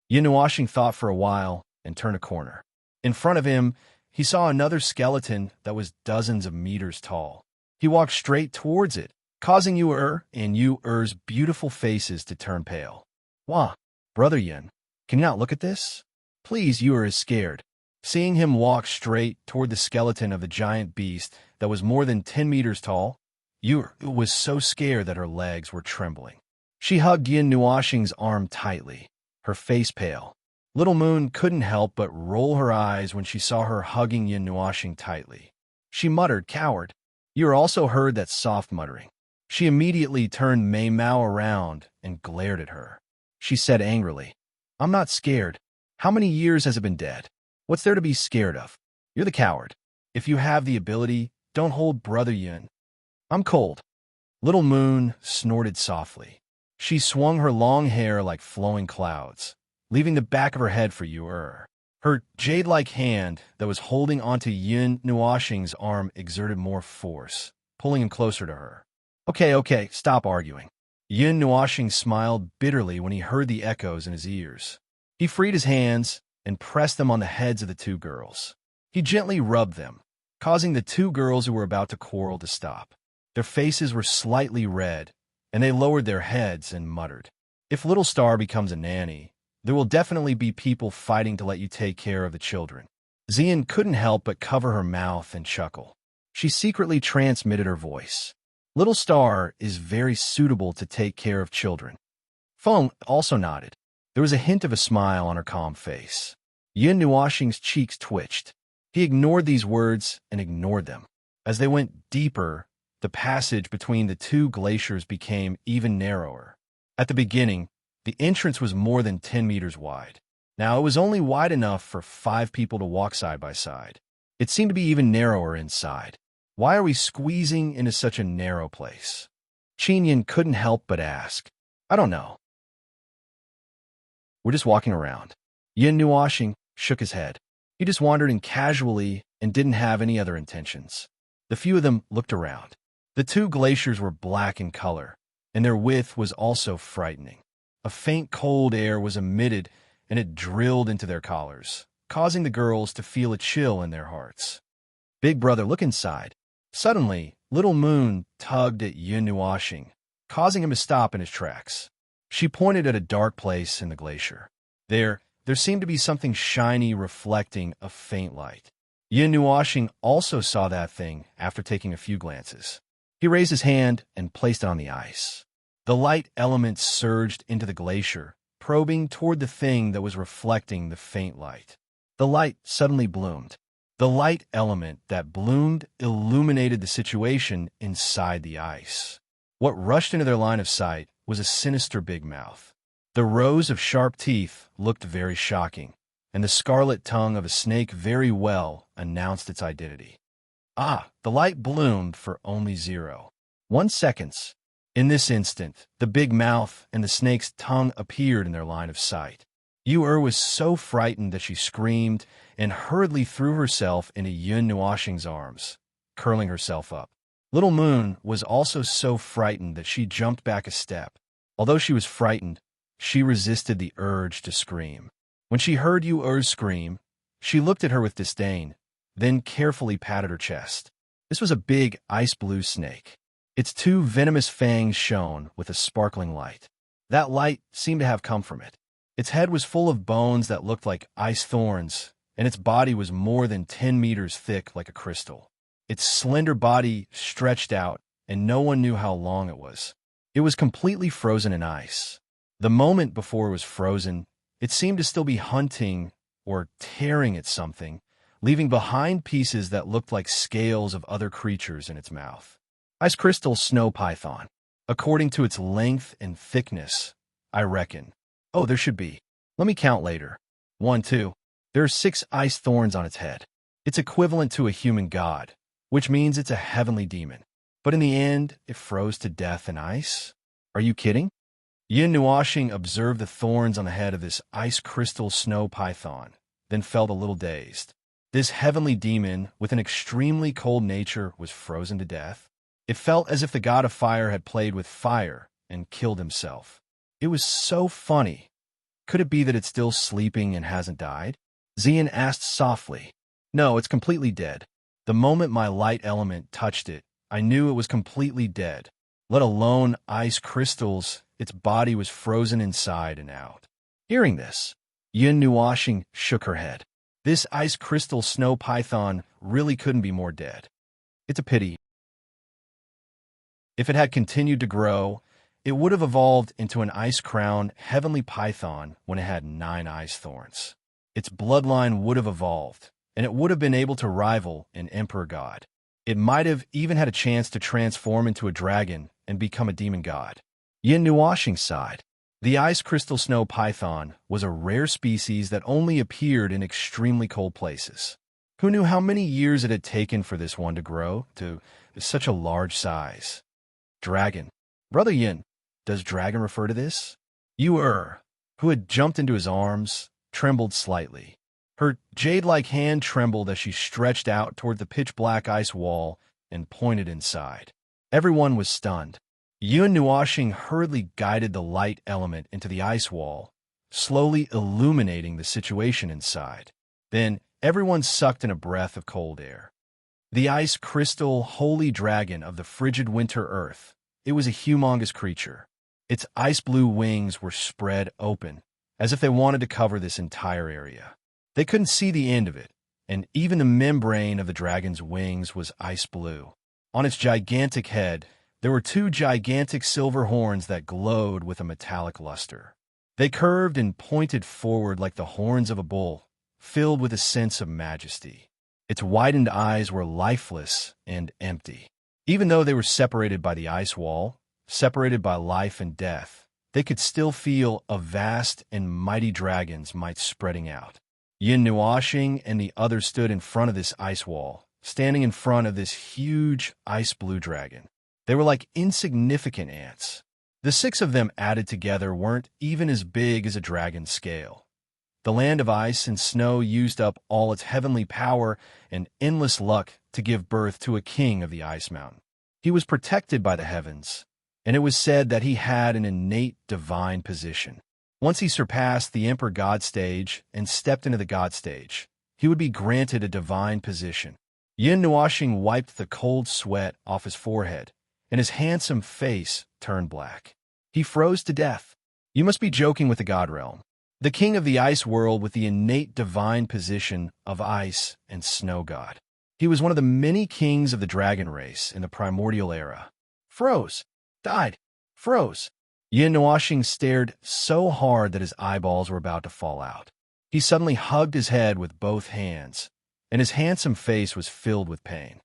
Yin Nuashing thought for a while and turned a corner. In front of him, he saw another skeleton that was dozens of meters tall. He walked straight towards it, causing Yer and Yer's beautiful faces to turn pale. Wah, Brother Yin, can you not look at this? Please, Yer is scared. Seeing him walk straight toward the skeleton of the giant beast that was more than 10 meters tall, Yer was so scared that her legs were trembling. She hugged Yin Nuashing's arm tightly, her face pale. Little Moon couldn't help but roll her eyes when she saw her hugging Yin Nuashing tightly. She muttered, "Coward." Yer also heard that soft muttering. She immediately turned Mei Mao around and glared at her. She said angrily, "I'm not scared. How many years has it been dead? What's there to be scared of? You're the coward. If you have the ability, don't hold Brother Yin." "I'm cold." Little Moon snorted softly. She swung her long hair like flowing clouds, leaving the back of her head for Yer. Her jade-like hand that was holding onto Yin Nuashing's arm exerted more force, pulling him closer to her. Okay, stop arguing." Yin Nuashing smiled bitterly when he heard the echoes in his ears. He freed his hands and pressed them on the heads of the two girls. He gently rubbed them, causing the two girls who were about to quarrel to stop. Their faces were slightly red, and they lowered their heads and muttered, "If Little Star becomes a nanny, there will definitely be people fighting to let you take care of the children." Ziyin couldn't help but cover her mouth and chuckle. She secretly transmitted her voice. "Little Star is very suitable to take care of children." Feng also nodded. There was a hint of a smile on her calm face. Yin Nuashing's cheeks twitched. He ignored these words and ignored them. As they went deeper, the passage between the two glaciers became even narrower. At the beginning, the entrance was more than 10 meters wide. Now it was only wide enough for 5 people to walk side by side. It seemed to be even narrower inside. Why are we squeezing into such a narrow place? Qinyin couldn't help but ask. I don't know. We're just walking around. Yin Nuashing shook his head. He just wandered in casually and didn't have any other intentions. The few of them looked around. The two glaciers were black in color, and their width was also frightening. A faint cold air was emitted, and it drilled into their collars, causing the girls to feel a chill in their hearts. "Big Brother, look inside." Suddenly, Little Moon tugged at Yin Nuashing, causing him to stop in his tracks. She pointed at a dark place in the glacier. There seemed to be something shiny reflecting a faint light. Yin Nuashing also saw that thing after taking a few glances. He raised his hand and placed it on the ice. The light element surged into the glacier, probing toward the thing that was reflecting the faint light. The light suddenly bloomed. The light element that bloomed illuminated the situation inside the ice. What rushed into their line of sight was a sinister big mouth. The rows of sharp teeth looked very shocking, and the scarlet tongue of a snake very well announced its identity. Ah, the light bloomed for only 0.1 seconds. In this instant, the big mouth and the snake's tongue appeared in their line of sight. Yu was so frightened that she screamed and hurriedly threw herself into Yun Nuoxing's arms, curling herself up. Little Moon was also so frightened that she jumped back a step. Although she was frightened, she resisted the urge to scream. When she heard Yu's scream, she looked at her with disdain, then carefully patted her chest. This was a big ice-blue snake. Its two venomous fangs shone with a sparkling light. That light seemed to have come from it. Its head was full of bones that looked like ice thorns, and its body was more than 10 meters thick like a crystal. Its slender body stretched out, and no one knew how long it was. It was completely frozen in ice. The moment before it was frozen, it seemed to still be hunting or tearing at something, leaving behind pieces that looked like scales of other creatures in its mouth. Ice crystal snow python. According to its length and thickness, I reckon. Oh, there should be. Let me count later. 1, 2. There are 6 ice thorns on its head. It's equivalent to a human god, which means it's a heavenly demon. But in the end, it froze to death in ice? Are you kidding? Yin Nuoxing observed the thorns on the head of this ice crystal snow python, then felt a little dazed. This heavenly demon, with an extremely cold nature, was frozen to death. It felt as if the god of fire had played with fire and killed himself. It was so funny. Could it be that it's still sleeping and hasn't died? Xian asked softly. No, it's completely dead. The moment my light element touched it, I knew it was completely dead. Let alone ice crystals, its body was frozen inside and out. Hearing this, Yin Nuoxing shook her head. This ice crystal snow python really couldn't be more dead. It's a pity. If it had continued to grow, it would have evolved into an ice-crowned heavenly python when it had 9 ice thorns. Its bloodline would have evolved, and it would have been able to rival an emperor god. It might have even had a chance to transform into a dragon and become a demon god. Yin Nuoxing sighed. The ice crystal snow python was a rare species that only appeared in extremely cold places. Who knew how many years it had taken for this one to grow to such a large size? Dragon. Brother Yin, does dragon refer to this? Yu, who had jumped into his arms, trembled slightly. Her jade-like hand trembled as she stretched out toward the pitch-black ice wall and pointed inside. Everyone was stunned. Yun Nuoxing hurriedly guided the light element into the ice wall, slowly illuminating the situation inside. Then everyone sucked in a breath of cold air. The ice crystal holy dragon of the frigid winter earth. It was a humongous creature. Its ice-blue wings were spread open, as if they wanted to cover this entire area. They couldn't see the end of it, and even the membrane of the dragon's wings was ice-blue. On its gigantic head, there were 2 gigantic silver horns that glowed with a metallic luster. They curved and pointed forward like the horns of a bull, filled with a sense of majesty. Its widened eyes were lifeless and empty. Even though they were separated by the ice wall, separated by life and death, they could still feel a vast and mighty dragon's might spreading out. Yin Nuoxing and the others stood in front of this ice wall, standing in front of this huge ice-blue dragon. They were like insignificant ants. The 6 of them added together weren't even as big as a dragon's scale. The land of ice and snow used up all its heavenly power and endless luck to give birth to a king of the ice mountain. He was protected by the heavens, and it was said that he had an innate divine position. Once he surpassed the emperor god stage and stepped into the god stage, he would be granted a divine position. Yin Nuoxing wiped the cold sweat off his forehead, and his handsome face turned black. He froze to death. You must be joking with the god realm. The king of the ice world with the innate divine position of ice and snow god. He was one of the many kings of the dragon race in the primordial era. Froze. Died. Froze. Yin Nuoxing stared so hard that his eyeballs were about to fall out. He suddenly hugged his head with both hands, and his handsome face was filled with pain.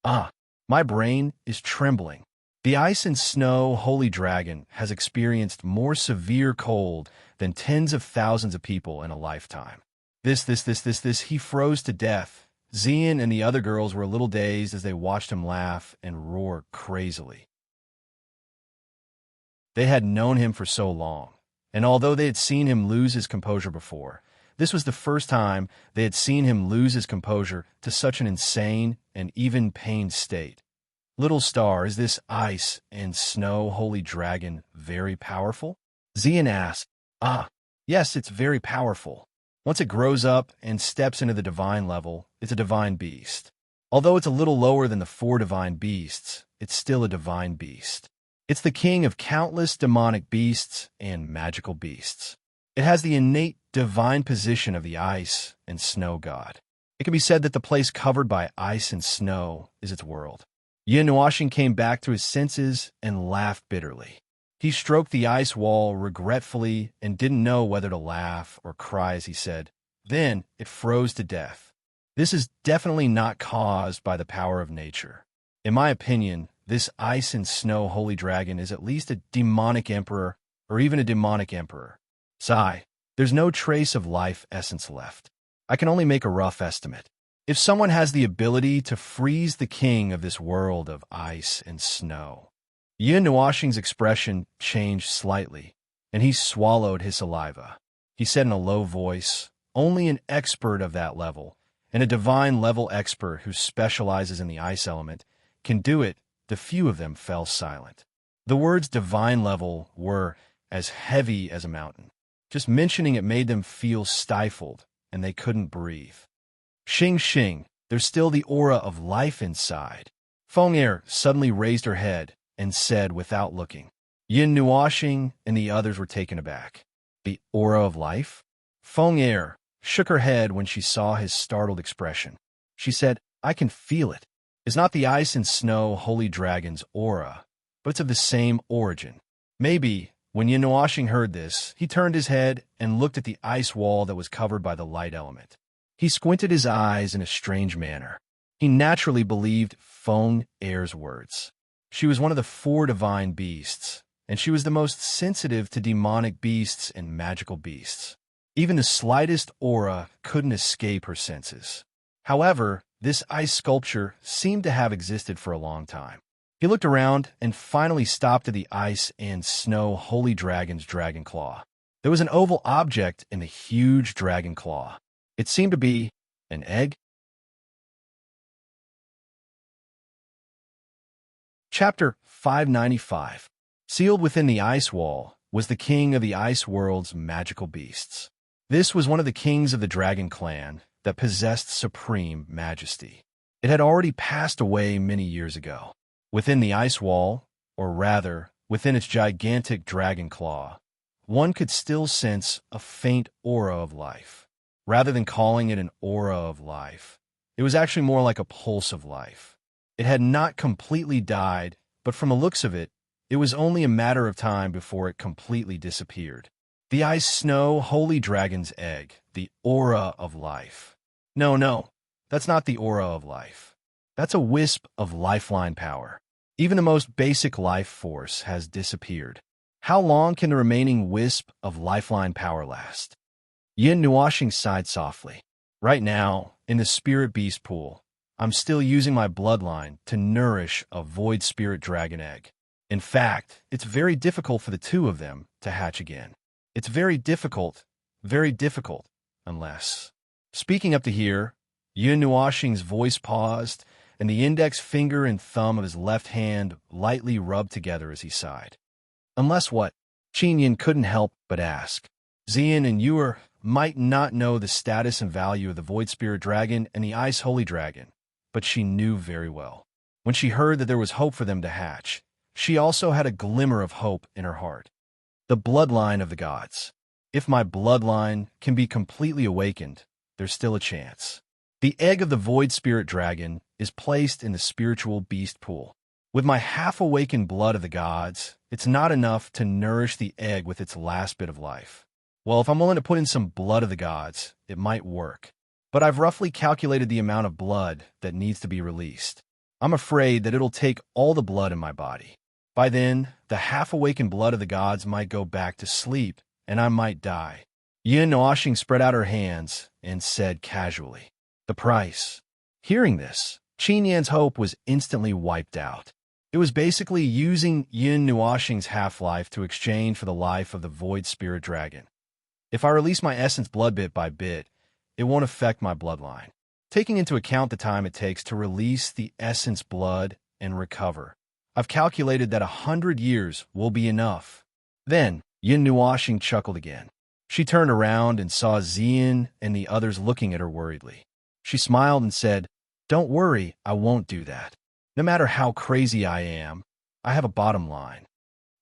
Ah, my brain is trembling. The ice and snow holy dragon has experienced more severe cold than tens of thousands of people in a lifetime. He froze to death. Xian and the other girls were a little dazed as they watched him laugh and roar crazily. They had known him for so long, and although they had seen him lose his composure before, this was the first time they had seen him lose his composure to such an insane and even pained state. Little star, is this ice and snow holy dragon very powerful? Xian asked. Yes, it's very powerful. Once it grows up and steps into the divine level, it's a divine beast. Although it's a little lower than the 4 divine beasts, it's still a divine beast. It's the king of countless demonic beasts and magical beasts. It has the innate divine position of the ice and snow god. It can be said that the place covered by ice and snow is its world. Yin Nuoxing came back to his senses and laughed bitterly. He stroked the ice wall regretfully and didn't know whether to laugh or cry as he said, "Then it froze to death. This is definitely not caused by the power of nature. In my opinion, this ice and snow holy dragon is at least a demonic emperor or even a demonic emperor. Sigh, there's no trace of life essence left. I can only make a rough estimate. If someone has the ability to freeze the king of this world of ice and snow." Yin Nuoxing's expression changed slightly, and he swallowed his saliva. He said in a low voice, "Only an expert of that level, and a divine-level expert who specializes in the ice element, can do it." The few of them fell silent. The words divine level were as heavy as a mountain. Just mentioning it made them feel stifled, and they couldn't breathe. Xing, there's still the aura of life inside. Feng Er suddenly raised her head and said without looking. Yin Nuoxing and the others were taken aback. The aura of life? Feng Er shook her head when she saw his startled expression. She said, "I can feel it. It's not the ice and snow holy dragon's aura, but it's of the same origin." Maybe, when Yin Nuoxing heard this, he turned his head and looked at the ice wall that was covered by the light element. He squinted his eyes in a strange manner. He naturally believed Feng Er's words. She was one of the 4 divine beasts, and she was the most sensitive to demonic beasts and magical beasts. Even the slightest aura couldn't escape her senses. However, this ice sculpture seemed to have existed for a long time. He looked around and finally stopped at the ice and snow holy dragon's dragon claw. There was an oval object in the huge dragon claw. It seemed to be an egg. Chapter 595. Sealed within the ice wall was the king of the ice world's magical beasts. This was one of the kings of the dragon clan that possessed supreme majesty. It had already passed away many years ago. Within the ice wall, or rather, within its gigantic dragon claw, one could still sense a faint aura of life. Rather than calling it an aura of life, it was actually more like a pulse of life. It had not completely died, but from the looks of it, it was only a matter of time before it completely disappeared. The ice snow holy dragon's egg, the aura of life. No, that's not the aura of life. That's a wisp of lifeline power. Even the most basic life force has disappeared. How long can the remaining wisp of lifeline power last? Yin Nuoxing sighed softly. Right now, in the spirit beast pool, I'm still using my bloodline to nourish a void spirit dragon egg. In fact, it's very difficult for the 2 of them to hatch again. It's very difficult, unless... Speaking up to here, Yin Nuoxing's voice paused, and the index finger and thumb of his left hand lightly rubbed together as he sighed. Unless what? Qin Yin couldn't help but ask. Xian and Yuer might not know the status and value of the void spirit dragon and the ice holy dragon, but she knew very well. When she heard that there was hope for them to hatch, she also had a glimmer of hope in her heart. The bloodline of the gods. If my bloodline can be completely awakened, there's still a chance. The egg of the void spirit dragon is placed in the spiritual beast pool. With my half-awakened blood of the gods, it's not enough to nourish the egg with its last bit of life. Well, if I'm willing to put in some blood of the gods, it might work. But I've roughly calculated the amount of blood that needs to be released. I'm afraid that it'll take all the blood in my body. By then, the half-awakened blood of the gods might go back to sleep, and I might die. Yin Nuashing spread out her hands and said casually, "The price." Hearing this, Qin Yan's hope was instantly wiped out. It was basically using Yin Nuashing's half-life to exchange for the life of the Void Spirit Dragon. If I release my essence blood bit by bit, it won't affect my bloodline. Taking into account the time it takes to release the essence blood and recover, I've calculated that 100 years will be enough. Then, Yin Nuashing chuckled again. She turned around and saw Xian and the others looking at her worriedly. She smiled and said, "Don't worry, I won't do that. No matter how crazy I am, I have a bottom line."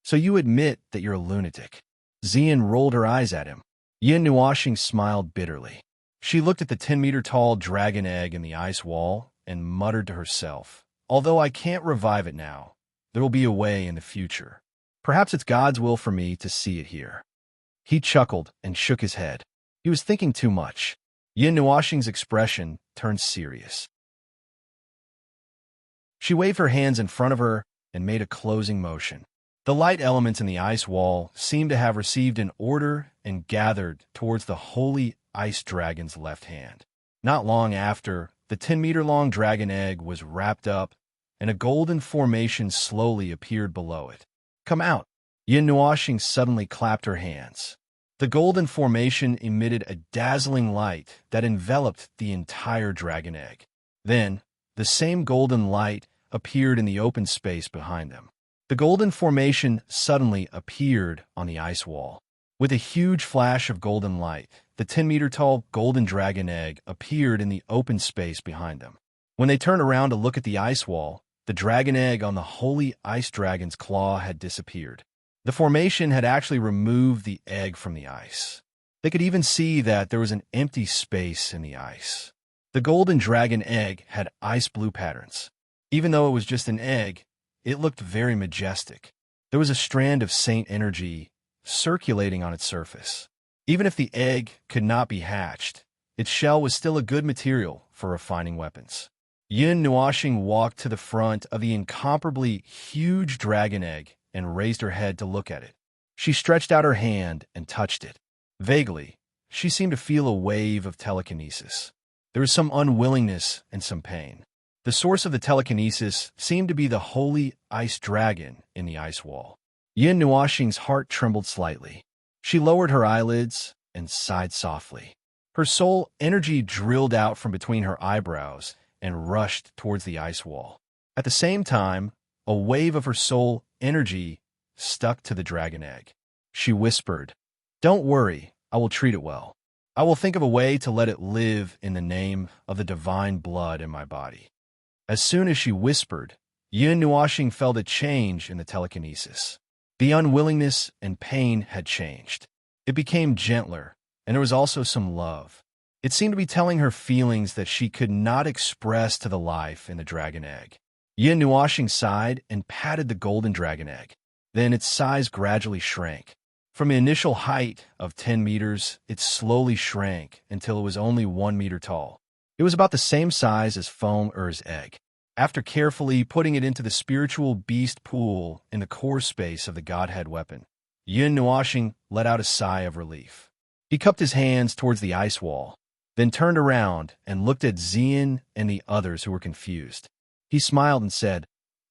"So you admit that you're a lunatic?" Xian rolled her eyes at him. Yin Nuashing smiled bitterly. She looked at the 10-meter-tall dragon egg in the ice wall and muttered to herself, "Although I can't revive it now, there will be a way in the future. Perhaps it's God's will for me to see it here." He chuckled and shook his head. He was thinking too much. Yin Nuashing's expression turned serious. She waved her hands in front of her and made a closing motion. The light elements in the ice wall seemed to have received an order and gathered towards the holy ice dragon's left hand. Not long after, the 10-meter-long dragon egg was wrapped up, and a golden formation slowly appeared below it. "Come out!" Yin Nuashing suddenly clapped her hands. The golden formation emitted a dazzling light that enveloped the entire dragon egg. Then, the same golden light appeared in the open space behind them. The golden formation suddenly appeared on the ice wall. With a huge flash of golden light, the 10-meter-tall golden dragon egg appeared in the open space behind them. When they turned around to look at the ice wall, the dragon egg on the holy ice dragon's claw had disappeared. The formation had actually removed the egg from the ice. They could even see that there was an empty space in the ice. The golden dragon egg had ice blue patterns. Even though it was just an egg, it looked very majestic. There was a strand of saint energy circulating on its surface. Even if the egg could not be hatched, its shell was still a good material for refining weapons. Yin Nuashing walked to the front of the incomparably huge dragon egg and raised her head to look at it. She stretched out her hand and touched it. Vaguely, she seemed to feel a wave of telekinesis. There was some unwillingness and some pain. The source of the telekinesis seemed to be the holy ice dragon in the ice wall. Yin Nuashing's heart trembled slightly. She lowered her eyelids and sighed softly. Her soul energy drilled out from between her eyebrows and rushed towards the ice wall. At the same time, a wave of her soul energy stuck to the dragon egg. She whispered, "Don't worry, I will treat it well. I will think of a way to let it live in the name of the divine blood in my body." As soon as she whispered, Yin Nuashing felt a change in the telekinesis. The unwillingness and pain had changed. It became gentler, and there was also some love. It seemed to be telling her feelings that she could not express to the life in the dragon egg. Yin Nuashing sighed and patted the golden dragon egg. Then its size gradually shrank. From the initial height of 10 meters, it slowly shrank until it was only 1 meter tall. It was about the same size as Foam Er's egg. After carefully putting it into the spiritual beast pool in the core space of the Godhead weapon, Yin Nuashing let out a sigh of relief. He cupped his hands towards the ice wall, then turned around and looked at Xian and the others who were confused. He smiled and said,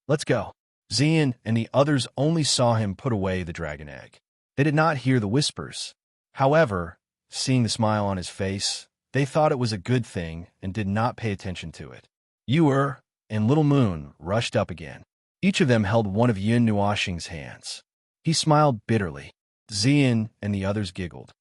"Let's go." Xian and the others only saw him put away the dragon egg. They did not hear the whispers. However, seeing the smile on his face, they thought it was a good thing and did not pay attention to it. Yu and Little Moon rushed up again. Each of them held one of Yin Nuashing's hands. He smiled bitterly. Xian and the others giggled.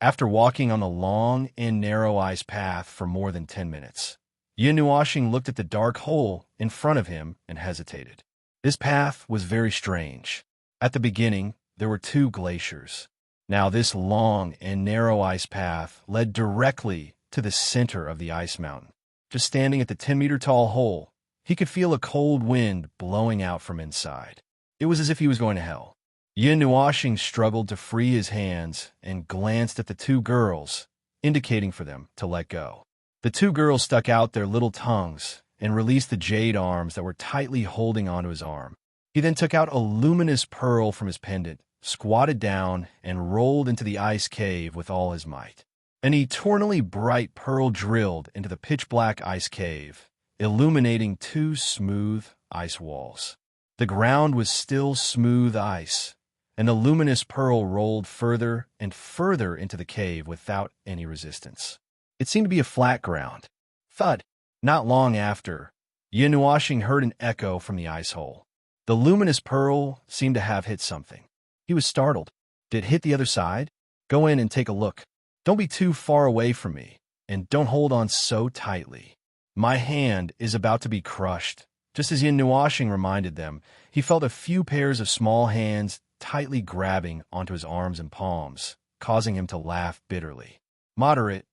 After walking on the long and narrow ice path for more than 10 minutes, Yin Nuashing looked at the dark hole in front of him and hesitated. This path was very strange. At the beginning, there were 2 glaciers. Now this long and narrow ice path led directly to the center of the ice mountain. Just standing at the 10-meter-tall hole, he could feel a cold wind blowing out from inside. It was as if he was going to hell. Yin Nuashing struggled to free his hands and glanced at the 2 girls, indicating for them to let go. The 2 girls stuck out their little tongues and released the jade arms that were tightly holding onto his arm. He then took out a luminous pearl from his pendant, squatted down, and rolled into the ice cave with all his might. An eternally bright pearl drilled into the pitch-black ice cave, illuminating two smooth ice walls. The ground was still smooth ice, and the luminous pearl rolled further and further into the cave without any resistance. It seemed to be a flat ground. Thud! Not long after, Nuashing heard an echo from the ice hole. The luminous pearl seemed to have hit something. He was startled. Did it hit the other side? Go in and take a look. Don't be too far away from me, and don't hold on so tightly. My hand is about to be crushed. Just as Nuashing reminded them, he felt a few pairs of small hands tightly grabbing onto his arms and palms, causing him to laugh bitterly. Moderate.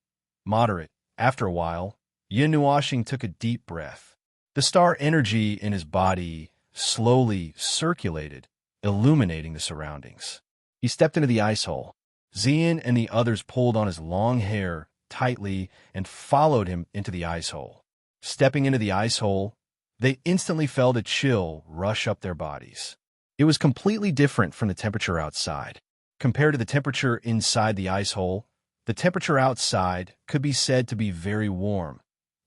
After a while, Nuashing took a deep breath. The star energy in his body slowly circulated, illuminating the surroundings. He stepped into the ice hole. Xian and the others pulled on his long hair tightly and followed him into the ice hole. Stepping into the ice hole, they instantly felt a chill rush up their bodies. It was completely different from the temperature outside. Compared to the temperature inside the ice hole, the temperature outside could be said to be very warm.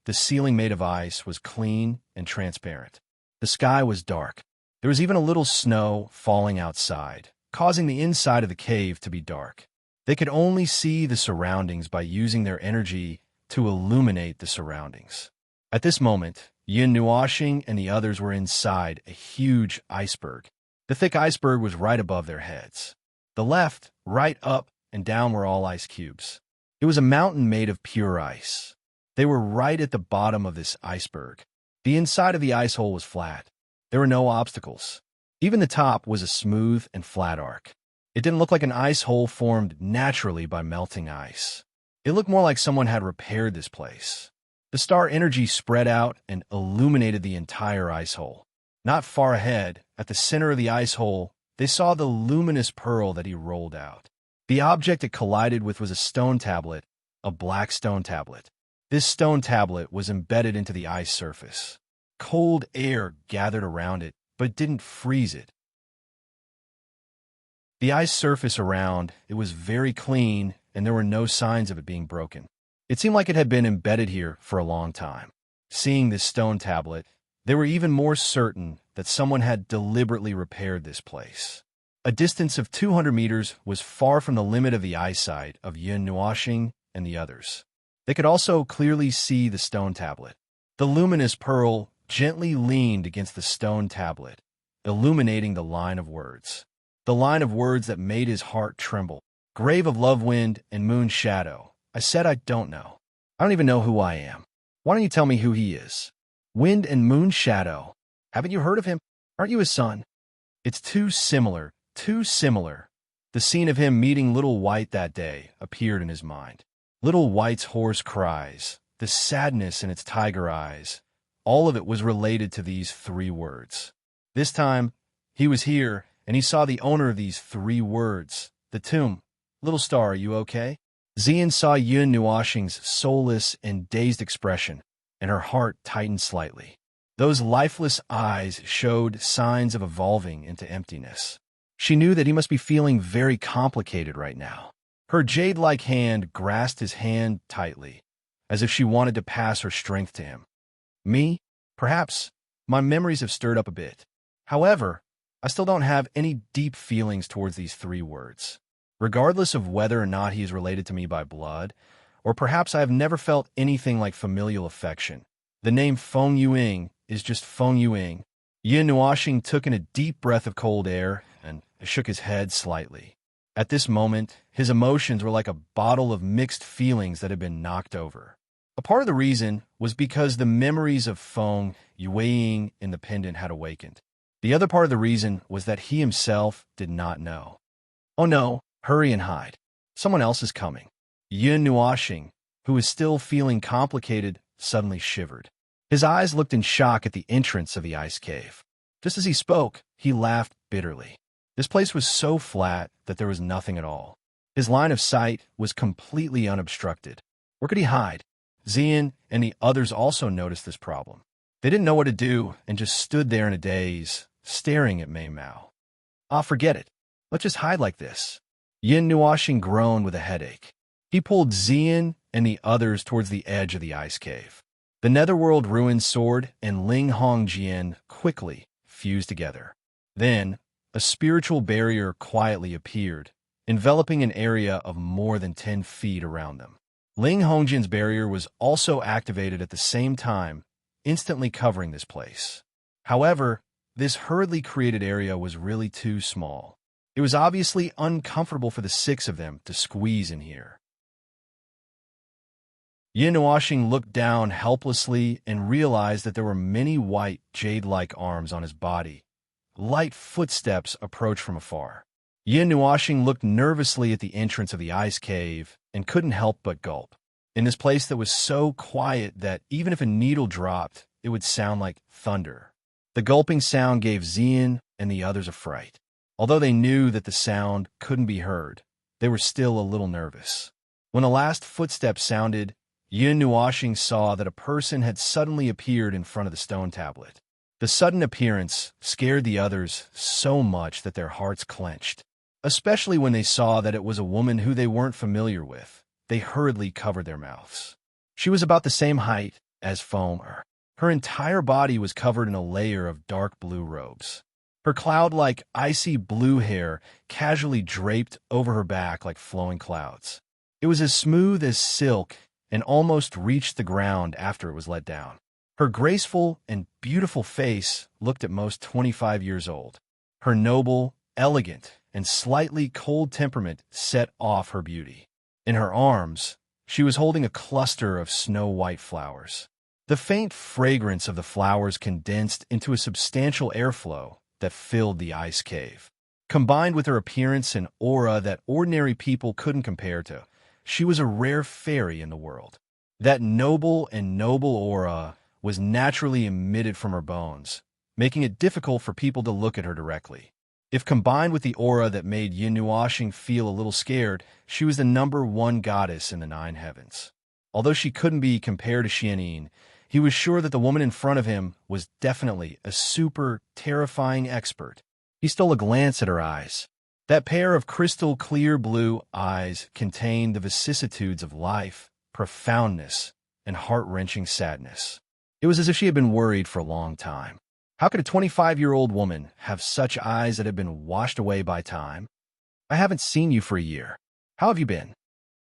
The ceiling made of ice was clean and transparent. The sky was dark. There was even a little snow falling outside, causing the inside of the cave to be dark. They could only see the surroundings by using their energy to illuminate the surroundings. At this moment, Nuashing and the others were inside a huge iceberg. The thick iceberg was right above their heads. The left, right, up, and down were all ice cubes. It was a mountain made of pure ice. They were right at the bottom of this iceberg. The inside of the ice hole was flat. There were no obstacles. Even the top was a smooth and flat arc. It didn't look like an ice hole formed naturally by melting ice. It looked more like someone had repaired this place. The star energy spread out and illuminated the entire ice hole. Not far ahead, at the center of the ice hole, they saw the luminous pearl that he rolled out. The object it collided with was a stone tablet, a black stone tablet. This stone tablet was embedded into the ice surface. Cold air gathered around it, but didn't freeze it. The ice surface around it was very clean, and there were no signs of it being broken. It seemed like it had been embedded here for a long time. Seeing this stone tablet, they were even more certain that someone had deliberately repaired this place. A distance of 200 meters was far from the limit of the eyesight of Nuashing and the others. They could also clearly see the stone tablet. The luminous pearl gently leaned against the stone tablet, illuminating the line of words. The line of words that made his heart tremble. Grave of Love Wind and Moon Shadow. I said I don't know. I don't even know who I am. Why don't you tell me who he is? Wind and Moon Shadow. Haven't you heard of him? Aren't you his son? It's too similar, too similar. The scene of him meeting Little White that day appeared in his mind. Little White's hoarse cries, the sadness in its tiger eyes, all of it was related to these three words. This time, he was here, and he saw the owner of these three words, the tomb. Little star, are you okay? Xian saw Nuashing's soulless and dazed expression, and her heart tightened slightly. Those lifeless eyes showed signs of evolving into emptiness. She knew that he must be feeling very complicated right now. Her jade-like hand grasped his hand tightly, as if she wanted to pass her strength to him. Me? Perhaps. My memories have stirred up a bit. However, I still don't have any deep feelings towards these three words. Regardless of whether or not he is related to me by blood, or perhaps I have never felt anything like familial affection. The name Feng Yuing is just Feng Yuing. Nuashing took in a deep breath of cold air and shook his head slightly. At this moment, his emotions were like a bottle of mixed feelings that had been knocked over. A part of the reason was because the memories of Feng Yuing in the pendant had awakened. The other part of the reason was that he himself did not know. Oh no, hurry and hide. Someone else is coming. Nuashing, who was still feeling complicated, suddenly shivered. His eyes looked in shock at the entrance of the ice cave. Just as he spoke, he laughed bitterly. This place was so flat that there was nothing at all. His line of sight was completely unobstructed. Where could he hide? Xian and the others also noticed this problem. They didn't know what to do and just stood there in a daze, staring at Mei Mao. Ah, forget it. Let's just hide like this. Yin Nuoxing groaned with a headache. He pulled Xian and the others towards the edge of the ice cave. The Netherworld Ruined Sword and Ling Hongjian quickly fused together. Then, a spiritual barrier quietly appeared, enveloping an area of more than 10 feet around them. Ling Hongjian's barrier was also activated at the same time, instantly covering this place. However, this hurriedly created area was really too small. It was obviously uncomfortable for the 6 of them to squeeze in here. Yin Nuoxing looked down helplessly and realized that there were many white, jade-like arms on his body. Light footsteps approached from afar. Yin Nuoxing looked nervously at the entrance of the ice cave and couldn't help but gulp. In this place that was so quiet that even if a needle dropped, it would sound like thunder. The gulping sound gave Xian and the others a fright. Although they knew that the sound couldn't be heard, they were still a little nervous. When the last footstep sounded, Yin Nuoxing saw that a person had suddenly appeared in front of the stone tablet. The sudden appearance scared the others so much that their hearts clenched. Especially when they saw that it was a woman who they weren't familiar with, they hurriedly covered their mouths. She was about the same height as Fomer. Her entire body was covered in a layer of dark blue robes. Her cloud-like icy blue hair casually draped over her back like flowing clouds. It was as smooth as silk and almost reached the ground after it was let down. Her graceful and beautiful face looked at most 25 years old. Her noble, elegant, and slightly cold temperament set off her beauty. In her arms, she was holding a cluster of snow-white flowers. The faint fragrance of the flowers condensed into a substantial airflow that filled the ice cave. Combined with her appearance and aura that ordinary people couldn't compare to, she was a rare fairy in the world. That noble aura was naturally emitted from her bones, making it difficult for people to look at her directly. If combined with the aura that made Yin Nuoxing feel a little scared, she was the #1 goddess in the 9 heavens. Although she couldn't be compared to Xianyin, he was sure that the woman in front of him was definitely a super terrifying expert. He stole a glance at her eyes. That pair of crystal clear blue eyes contained the vicissitudes of life, profoundness, and heart-wrenching sadness. It was as if she had been worried for a long time. How could a 25-year-old woman have such eyes that had been washed away by time? I haven't seen you for a year. How have you been?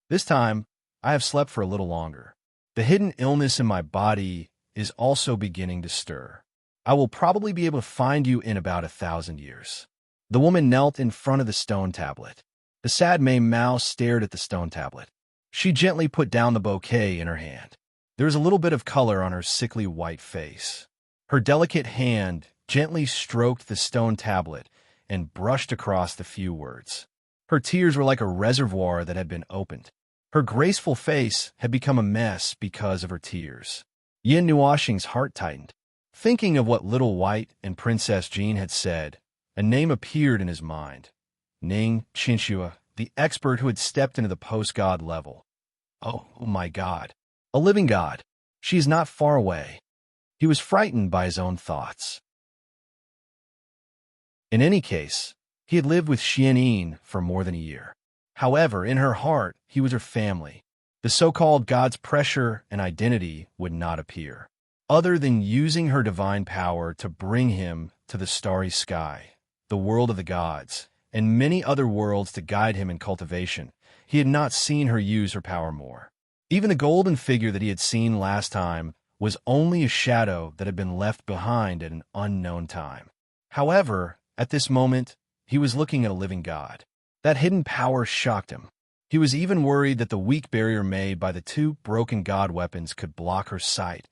This time, I have slept for a little longer. The hidden illness in my body is also beginning to stir. I will probably be able to find you in about 1,000 years. The woman knelt in front of the stone tablet. The sad Mei Mao stared at the stone tablet. She gently put down the bouquet in her hand. There was a little bit of color on her sickly white face. Her delicate hand gently stroked the stone tablet and brushed across the few words. Her tears were like a reservoir that had been opened. Her graceful face had become a mess because of her tears. Yin Nuoxing's heart tightened. Thinking of what Little White and Princess Jean had said, a name appeared in his mind. Ning Qinxue, the expert who had stepped into the post-god level. Oh my god. A living god. She is not far away. He was frightened by his own thoughts. In any case, he had lived with Xianyin for more than a year. However, in her heart, he was her family. The so-called god's pressure and identity would not appear, other than using her divine power to bring him to the starry sky, the world of the gods, and many other worlds to guide him in cultivation. He had not seen her use her power more. Even the golden figure that he had seen last time was only a shadow that had been left behind at an unknown time. However, at this moment, he was looking at a living god. That hidden power shocked him. He was even worried that the weak barrier made by the 2 broken god weapons could block her sight.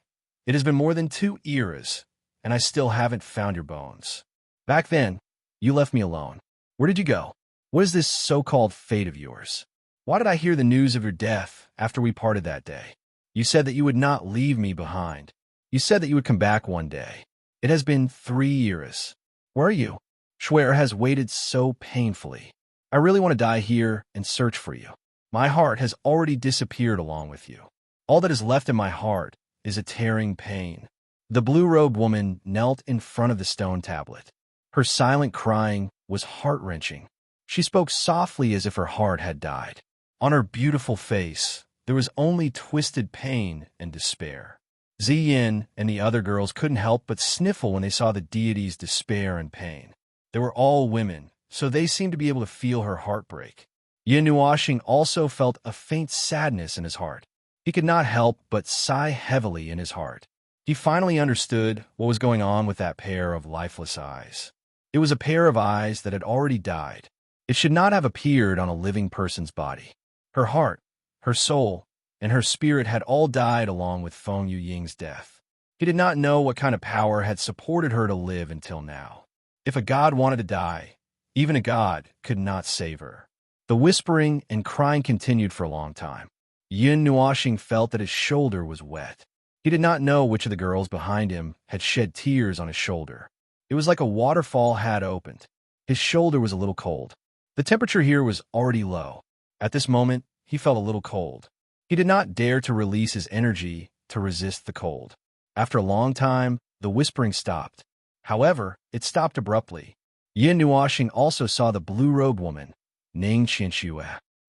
It has been more than 2 eras, and I still haven't found your bones. Back then, you left me alone. Where did you go? What is this so-called fate of yours? Why did I hear the news of your death after we parted that day? You said that you would not leave me behind. You said that you would come back one day. It has been 3 years. Where are you? Schwer has waited so painfully. I really want to die here and search for you. My heart has already disappeared along with you. All that is left in my heart is a tearing pain. The blue-robed woman knelt in front of the stone tablet. Her silent crying was heart-wrenching. She spoke softly as if her heart had died. On her beautiful face, there was only twisted pain and despair. Ziyin and the other girls couldn't help but sniffle when they saw the deity's despair and pain. They were all women, so they seemed to be able to feel her heartbreak. Yin Nuoxing also felt a faint sadness in his heart. He could not help but sigh heavily in his heart. He finally understood what was going on with that pair of lifeless eyes. It was a pair of eyes that had already died. It should not have appeared on a living person's body. Her heart, her soul, and her spirit had all died along with Feng Yuying's death. He did not know what kind of power had supported her to live until now. If a god wanted to die, even a god could not save her. The whispering and crying continued for a long time. Yin Nuoxing felt that his shoulder was wet. He did not know which of the girls behind him had shed tears on his shoulder. It was like a waterfall had opened. His shoulder was a little cold. The temperature here was already low. At this moment, he felt a little cold. He did not dare to release his energy to resist the cold. After a long time, the whispering stopped. However, it stopped abruptly. Yin Nuoxing also saw the blue-robed woman, Ning Qianxue.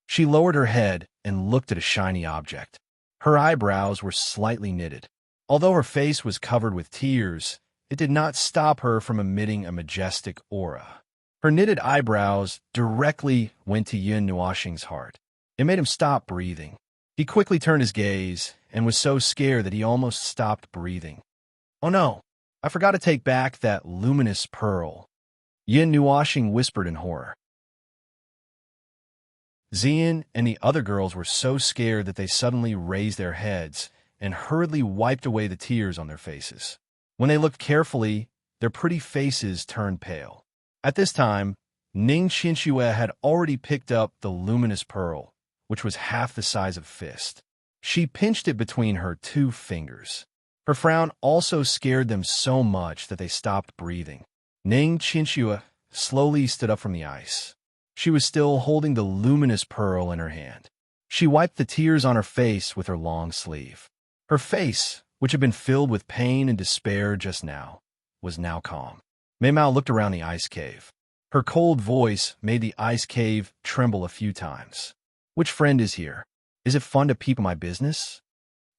She lowered her head and looked at a shiny object. Her eyebrows were slightly knitted. Although her face was covered with tears, it did not stop her from emitting a majestic aura. Her knitted eyebrows directly went to Yin Nuoxing's heart. It made him stop breathing. He quickly turned his gaze and was so scared that he almost stopped breathing. "Oh no, I forgot to take back that luminous pearl," Yin Nuoxing whispered in horror. Ziyin and the other girls were so scared that they suddenly raised their heads and hurriedly wiped away the tears on their faces. When they looked carefully, their pretty faces turned pale. At this time, Ning Qianxue had already picked up the luminous pearl, which was half the size of a fist. She pinched it between her 2 fingers. Her frown also scared them so much that they stopped breathing. Ning Qianxue slowly stood up from the ice. She was still holding the luminous pearl in her hand. She wiped the tears on her face with her long sleeve. Her face, which had been filled with pain and despair just now, was now calm. Mei Mao looked around the ice cave. Her cold voice made the ice cave tremble a few times. "Which friend is here? Is it fun to peep my business?"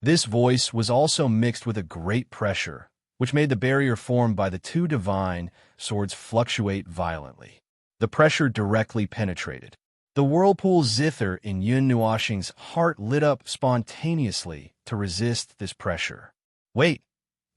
This voice was also mixed with a great pressure, which made the barrier formed by the 2 divine swords fluctuate violently. The pressure directly penetrated. The whirlpool zither in Yin Nuoxing's heart lit up spontaneously to resist this pressure. "Wait,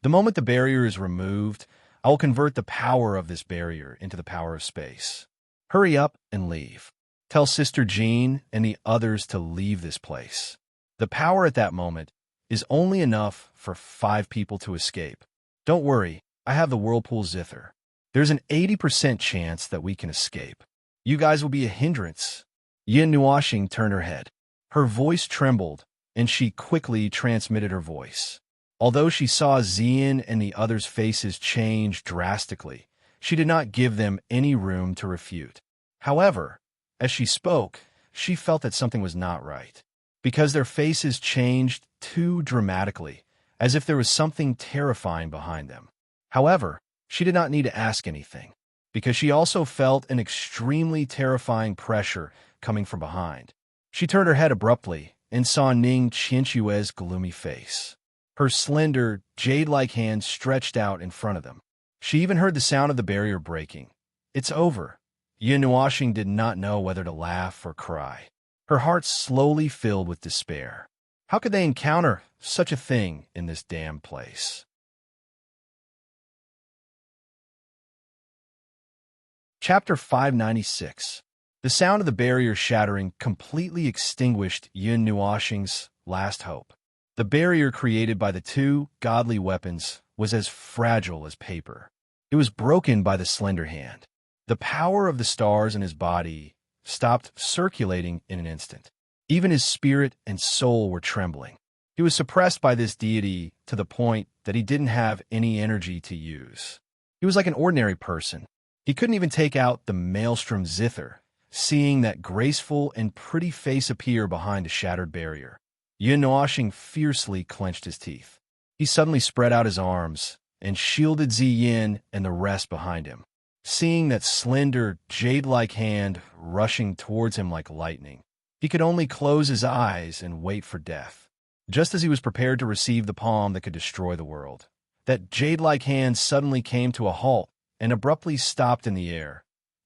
the moment the barrier is removed, I will convert the power of this barrier into the power of space. Hurry up and leave. Tell Sister Jean and the others to leave this place. The power at that moment is only enough for 5 people to escape. Don't worry, I have the whirlpool zither. There's an 80% chance that we can escape. You guys will be a hindrance." Yin Nuoxing turned her head. Her voice trembled, and she quickly transmitted her voice. Although she saw Ziyin and the others' faces change drastically, she did not give them any room to refute. However, as she spoke, she felt that something was not right, because their faces changed too dramatically, as if there was something terrifying behind them. However, she did not need to ask anything, because she also felt an extremely terrifying pressure coming from behind. She turned her head abruptly and saw Ning Qianxue's gloomy face. Her slender, jade-like hands stretched out in front of them. She even heard the sound of the barrier breaking. "It's over." Yin Nuoxing did not know whether to laugh or cry. Her heart slowly filled with despair. How could they encounter such a thing in this damned place? Chapter 596. The sound of the barrier shattering completely extinguished Yin Nuoxing's last hope. The barrier created by the 2 godly weapons was as fragile as paper. It was broken by the slender hand. The power of the stars in his body stopped circulating in an instant. Even his spirit and soul were trembling. He was suppressed by this deity to the point that he didn't have any energy to use. He was like an ordinary person. He couldn't even take out the maelstrom zither, seeing that graceful and pretty face appear behind a shattered barrier. Yin Nuoxing fiercely clenched his teeth. He suddenly spread out his arms and shielded Ziyin and the rest behind him. Seeing that slender, jade-like hand rushing towards him like lightning, he could only close his eyes and wait for death. Just as he was prepared to receive the palm that could destroy the world, that jade-like hand suddenly came to a halt and abruptly stopped in the air.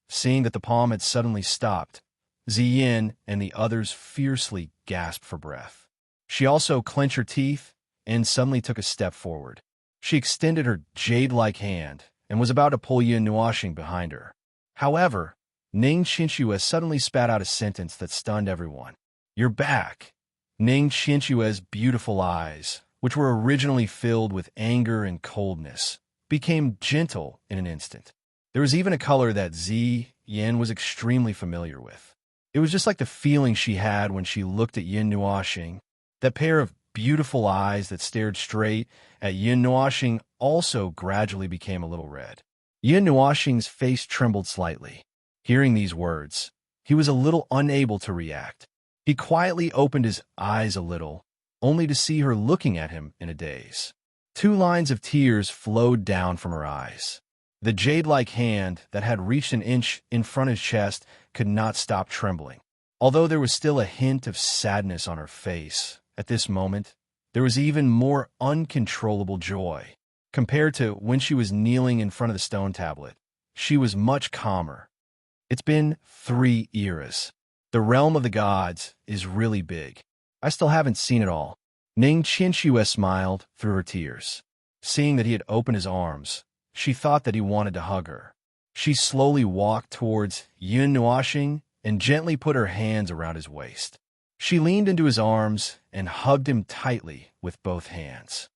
Seeing that the palm had suddenly stopped, Ziyin and the others fiercely gasped for breath. She also clenched her teeth and suddenly took a step forward. She extended her jade-like hand and was about to pull Yin Nuoxing behind her. However, Ning Qinshuo suddenly spat out a sentence that stunned everyone. "You're back." Ning Qinshuo's beautiful eyes, which were originally filled with anger and coldness, became gentle in an instant. There was even a color that Ziyin was extremely familiar with. It was just like the feeling she had when she looked at Yin Nuoxing. That pair of beautiful eyes that stared straight at Yin Nuoxing also gradually became a little red. Yin Nuoxing's face trembled slightly. Hearing these words, he was a little unable to react. He quietly opened his eyes a little, only to see her looking at him in a daze. 2 lines of tears flowed down from her eyes. The jade-like hand that had reached an inch in front of his chest could not stop trembling. Although there was still a hint of sadness on her face, at this moment, there was even more uncontrollable joy. Compared to when she was kneeling in front of the stone tablet, she was much calmer. It's been 3 eras. The realm of the gods is really big. I still haven't seen it all. Ning Qinshuo smiled through her tears. Seeing that he had opened his arms, she thought that he wanted to hug her. She slowly walked towards Yin Nuoxing and gently put her hands around his waist. She leaned into his arms and hugged him tightly with both hands.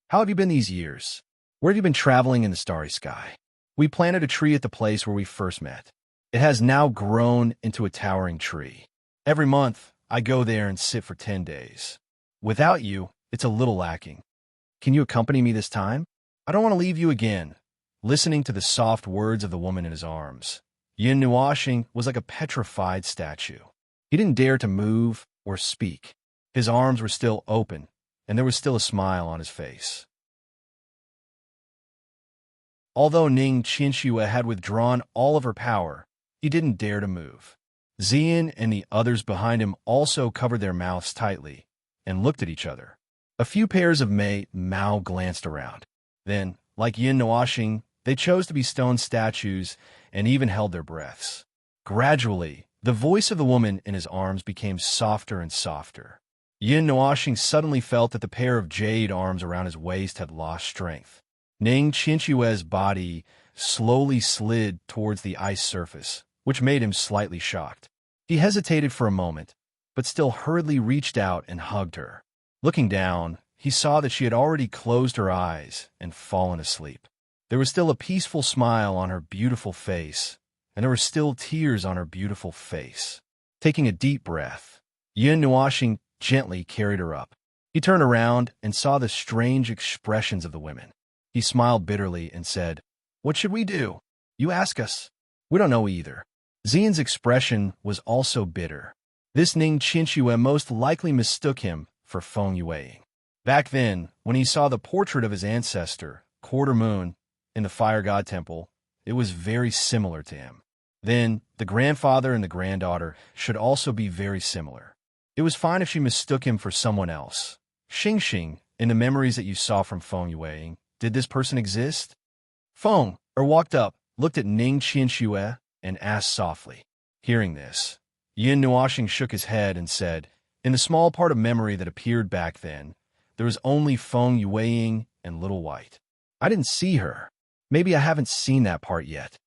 "How have you been these years? Where have you been traveling in the starry sky? We planted a tree at the place where we first met. It has now grown into a towering tree. Every month, I go there and sit for 10 days. Without you, it's a little lacking. Can you accompany me this time? I don't want to leave you again." Listening to the soft words of the woman in his arms, Yin Nuoxing was like a petrified statue. He didn't dare to move or speak. His arms were still open, and there was still a smile on his face. Although Ning Qinshuo had withdrawn all of her power, he didn't dare to move. Ziyin and the others behind him also covered their mouths tightly and looked at each other. A few pairs of Mao glanced around. Then, like Yin Nuoxing, they chose to be stone statues and even held their breaths. Gradually, the voice of the woman in his arms became softer and softer. Yin Nuoxing suddenly felt that the pair of jade arms around his waist had lost strength. Ning Qinshuo's body slowly slid towards the ice surface, which made him slightly shocked. He hesitated for a moment, but still hurriedly reached out and hugged her. Looking down, he saw that she had already closed her eyes and fallen asleep. There was still a peaceful smile on her beautiful face, and there were still tears on her beautiful face. Taking a deep breath, Yin Nuoxing gently carried her up. He turned around and saw the strange expressions of the women. He smiled bitterly and said, "What should we do? You ask us. We don't know either." Ziyin's expression was also bitter. This Ning Qinshuo most likely mistook him for Feng Yueying. Back then, when he saw the portrait of his ancestor, Quarter Moon, in the Fire God Temple, it was very similar to him. Then, the grandfather and the granddaughter should also be very similar. It was fine if she mistook him for someone else. Xing, in the memories that you saw from Feng Yueying, did this person exist? Feng walked up, looked at Ning Qinshuo, and asked softly. Hearing this, Yin Nuoxing shook his head and said, "In the small part of memory that appeared back then, there was only Feng Yueying and Little White. I didn't see her. Maybe I haven't seen that part yet."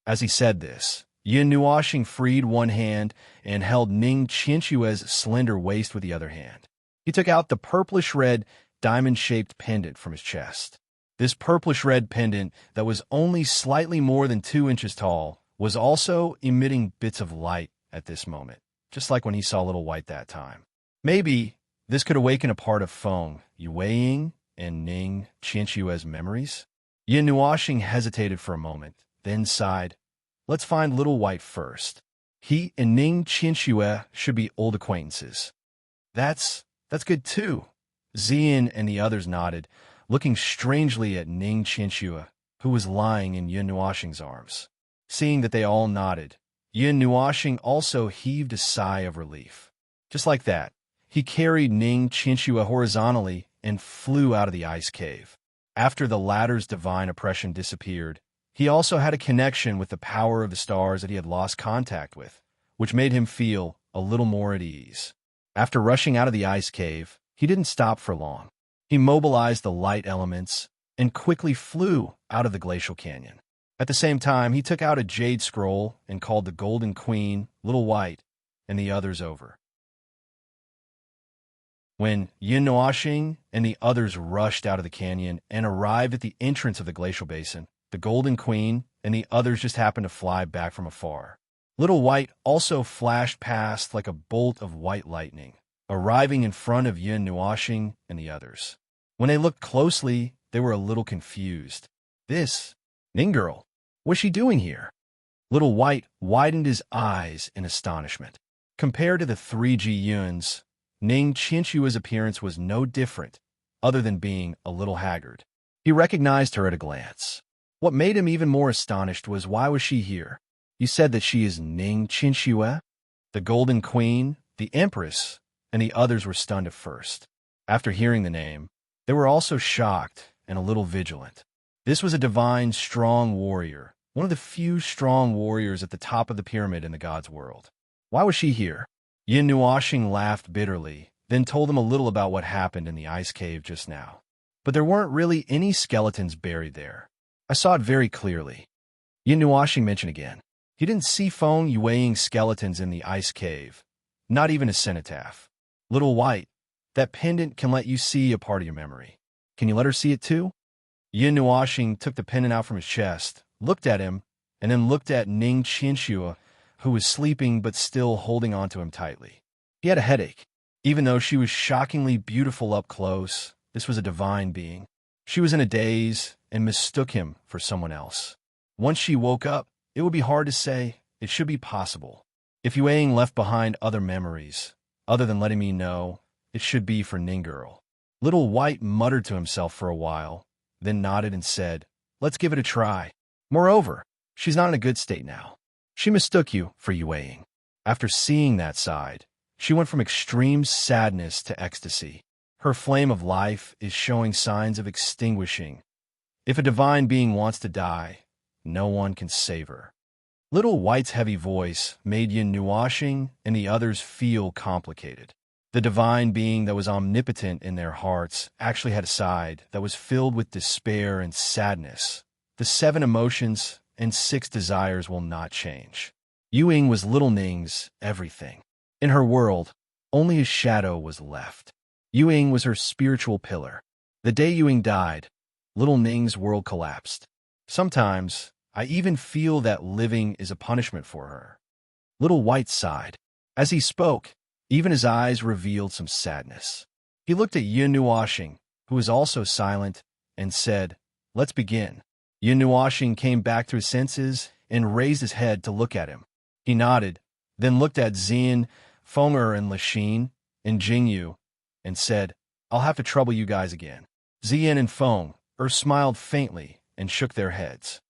As he said this, Yin Nuoxing freed one hand and held Ning Qinshuo's slender waist with the other hand. He took out the purplish-red, diamond-shaped pendant from his chest. This purplish-red pendant that was only slightly more than 2 inches tall was also emitting bits of light at this moment, just like when he saw Little White that time. Maybe this could awaken a part of Feng Yueying and Ning Qinshuo's memories? Yin Nuoxing hesitated for a moment, then sighed. "Let's find Little White first. He and Ning Qinshuo should be old acquaintances." That's good too," Zian and the others nodded, looking strangely at Ning Qianxue, who was lying in Yun Nuoxing's arms. Seeing that they all nodded, Yun Nuoxing also heaved a sigh of relief. Just like that, he carried Ning Qianxue horizontally and flew out of the ice cave. After the latter's divine oppression disappeared, he also had a connection with the power of the stars that he had lost contact with, which made him feel a little more at ease. After rushing out of the ice cave, he didn't stop for long. He mobilized the light elements and quickly flew out of the glacial canyon. At the same time, he took out a jade scroll and called the Golden Queen, Little White, and the others over. When Yun Nuoxing and the others rushed out of the canyon and arrived at the entrance of the glacial basin, the Golden Queen and the others just happened to fly back from afar. Little White also flashed past like a bolt of white lightning, arriving in front of Yun Nuoxing and the others. When they looked closely, they were a little confused. This Ning girl, what's she doing here? Little White widened his eyes in astonishment. Compared to the 3G Yuns, Ning Qianxue's appearance was no different, other than being a little haggard. He recognized her at a glance. What made him even more astonished was, why was she here? You said that she is Ning Qianxue? The Golden Queen, the Empress, and the others were stunned at first. After hearing the name, they were also shocked and a little vigilant. This was a divine, strong warrior, one of the few strong warriors at the top of the pyramid in the gods' world. Why was she here? Yun Nuoxing laughed bitterly, then told them a little about what happened in the ice cave just now. But there weren't really any skeletons buried there. I saw it very clearly. Yun Nuoxing mentioned again. He didn't see Feng Yueing skeletons in the ice cave, not even a cenotaph. Little White, that pendant can let you see a part of your memory. Can you let her see it too? Yun Nuoxing took the pendant out from his chest, looked at him, and then looked at Ning Qianxue, who was sleeping but still holding on to him tightly. He had a headache. Even though she was shockingly beautiful up close, this was a divine being. She was in a daze and mistook him for someone else. Once she woke up, it would be hard to say. It should be possible. If Yueing left behind other memories, other than letting me know, it should be for Ning girl. Little White muttered to himself for a while, then nodded and said, "Let's give it a try. Moreover, she's not in a good state now. She mistook you for Yueing." After seeing that side, she went from extreme sadness to ecstasy. Her flame of life is showing signs of extinguishing. If a divine being wants to die, no one can save her. Little White's heavy voice made Yun Nuoxing and the others feel complicated. The divine being that was omnipotent in their hearts actually had a side that was filled with despair and sadness. The 7 emotions and 6 desires will not change. Yueing was Little Ning's everything. In her world, only a shadow was left. Yueing was her spiritual pillar. The day Yueing died, Little Ning's world collapsed. Sometimes, I even feel that living is a punishment for her. Little White sighed. As he spoke, even his eyes revealed some sadness. He looked at Yun Nuoxing, who was also silent, and said, "Let's begin." Yun Nuoxing came back to his senses and raised his head to look at him. He nodded, then looked at Zian, Fenger, and Lixin, and Jingyu, and said, "I'll have to trouble you guys again." Zian and Fenger smiled faintly and shook their heads.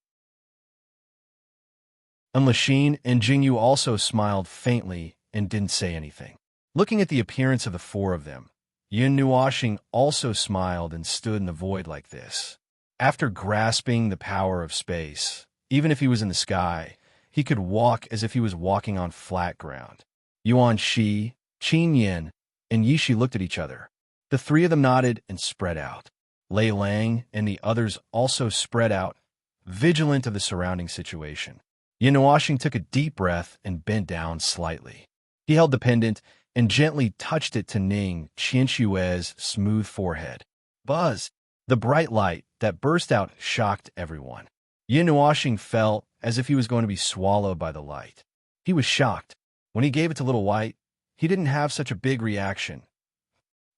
And Lixin and Jingyu also smiled faintly and didn't say anything. Looking at the appearance of the 4 of them, Yun Nuoxing also smiled and stood in the void like this. After grasping the power of space, even if he was in the sky, he could walk as if he was walking on flat ground. Yuan Shi, Qin Yin, and Yi Shi looked at each other. The 3 of them nodded and spread out. Lei Lang and the others also spread out, vigilant of the surrounding situation. Yun Nuoxing took a deep breath and bent down slightly. He held the pendant and gently touched it to Ning Qianxue's smooth forehead. Buzz! The bright light that burst out shocked everyone. Yun Nuoxing felt as if he was going to be swallowed by the light. He was shocked. When he gave it to Little White, he didn't have such a big reaction.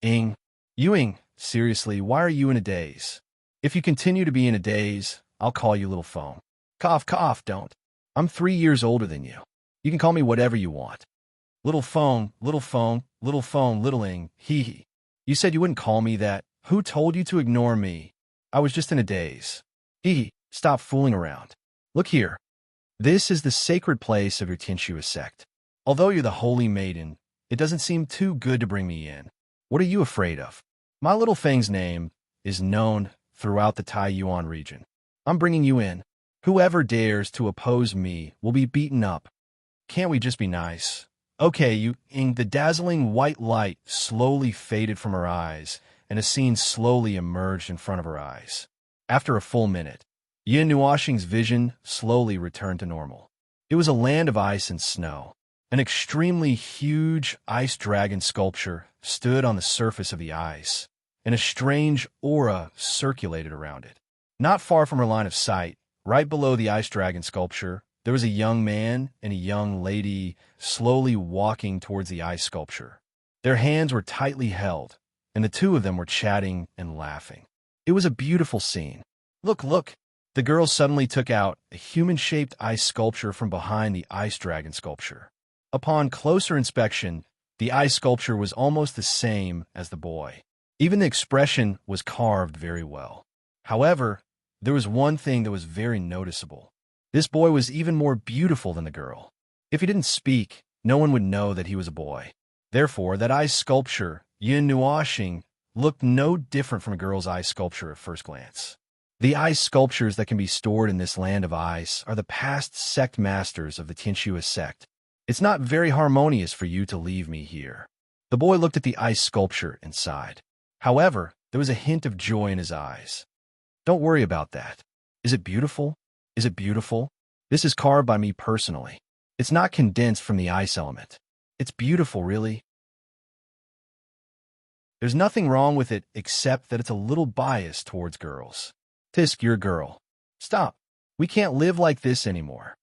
Yueing, seriously, why are you in a daze? If you continue to be in a daze, I'll call you Little Feng. Cough, cough, don't. I'm 3 years older than you. You can call me whatever you want. Little Feng, Little Feng, Little Feng, Littling, hee hee. You said you wouldn't call me that. Who told you to ignore me? I was just in a daze. Stop fooling around. Look here. This is the sacred place of your Tianxua sect. Although you're the holy maiden, it doesn't seem too good to bring me in. What are you afraid of? My little thing's name is known throughout the Taiyuan region. I'm bringing you in. Whoever dares to oppose me will be beaten up. Can't we just be nice? Okay, the dazzling white light slowly faded from her eyes, and a scene slowly emerged in front of her eyes. After a full minute, Yin Nuoxing's vision slowly returned to normal. It was a land of ice and snow. An extremely huge ice dragon sculpture stood on the surface of the ice, and a strange aura circulated around it. Not far from her line of sight, right below the ice dragon sculpture, there was a young man and a young lady slowly walking towards the ice sculpture. Their hands were tightly held, and the two of them were chatting and laughing. It was a beautiful scene. Look! The girl suddenly took out a human-shaped ice sculpture from behind the ice dragon sculpture. Upon closer inspection, the ice sculpture was almost the same as the boy. Even the expression was carved very well. However, there was one thing that was very noticeable. This boy was even more beautiful than the girl. If he didn't speak, no one would know that he was a boy. Therefore, that ice sculpture, Yin Nuoxing, looked no different from a girl's ice sculpture at first glance. The ice sculptures that can be stored in this land of ice are the past sect masters of the Tianxua sect. It's not very harmonious for you to leave me here. The boy looked at the ice sculpture and sighed. However, there was a hint of joy in his eyes. Don't worry about that. Is it beautiful? Is it beautiful? This is carved by me personally. It's not condensed from the ice element. It's beautiful, really. There's nothing wrong with it except that it's a little biased towards girls. Tisk, you're a girl. Stop. We can't live like this anymore.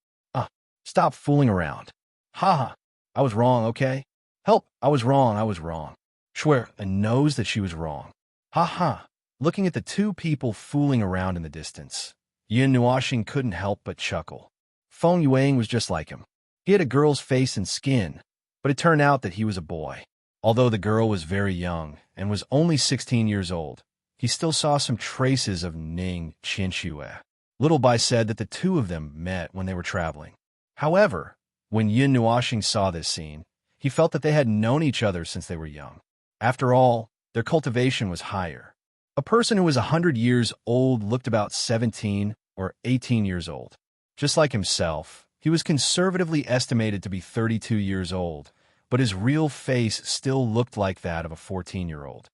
Stop fooling around. Haha. I was wrong, okay? Help. I was wrong. Swear, and knows that she was wrong. Haha. Looking at the two people fooling around in the distance, Yin Nuoxing couldn't help but chuckle. Feng Yuang was just like him. He had a girl's face and skin, but it turned out that he was a boy. Although the girl was very young and was only 16 years old, he still saw some traces of Ning Qianxue. Little Bai said that the two of them met when they were traveling. However, when Yin Nuoxing saw this scene, he felt that they had known each other since they were young. After all, their cultivation was higher. A person who was 100 years old looked about 17 or 18 years old. Just like himself, he was conservatively estimated to be 32 years old, but his real face still looked like that of a 14-year-old.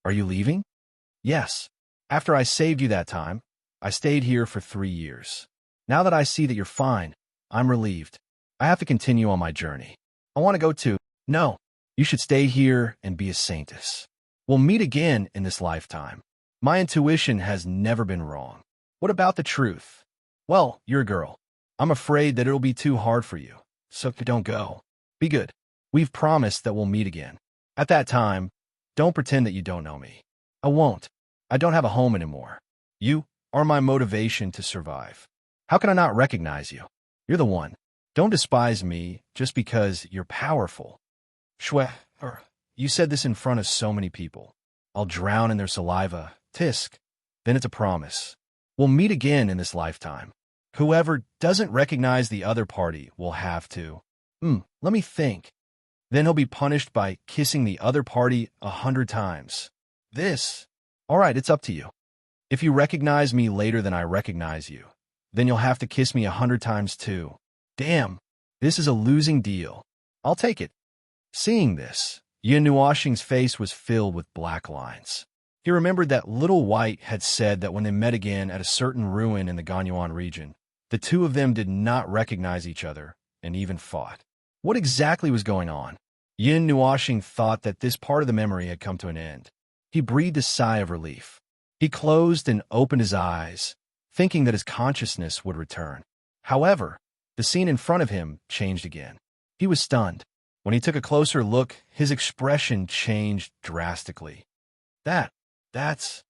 Are you leaving? Yes. After I saved you that time, I stayed here for 3 years. Now that I see that you're fine, I'm relieved. I have to continue on my journey. I want to go too. No, you should stay here and be a saintess. We'll meet again in this lifetime. My intuition has never been wrong. What about the truth? Well, you're a girl. I'm afraid that it'll be too hard for you, so don't go. Be good. We've promised that we'll meet again. At that time, don't pretend that you don't know me. I won't. I don't have a home anymore. You are my motivation to survive. How can I not recognize you? You're the one. Don't despise me just because you're powerful. You said this in front of so many people. I'll drown in their saliva. Tisk. Then it's a promise. We'll meet again in this lifetime. Whoever doesn't recognize the other party will have to. Let me think. Then he'll be punished by kissing the other party 100 times. All right, it's up to you. If you recognize me later than I recognize you, then you'll have to kiss me 100 times too. Damn, this is a losing deal. I'll take it. Seeing this, Yin Nuoxing's face was filled with black lines. He remembered that Little White had said that when they met again at a certain ruin in the Ganyuan region, the two of them did not recognize each other and even fought. What exactly was going on? Yin Nuoxing thought that this part of the memory had come to an end. He breathed a sigh of relief. He closed and opened his eyes, thinking that his consciousness would return. However, the scene in front of him changed again. He was stunned. When he took a closer look, his expression changed drastically. That's...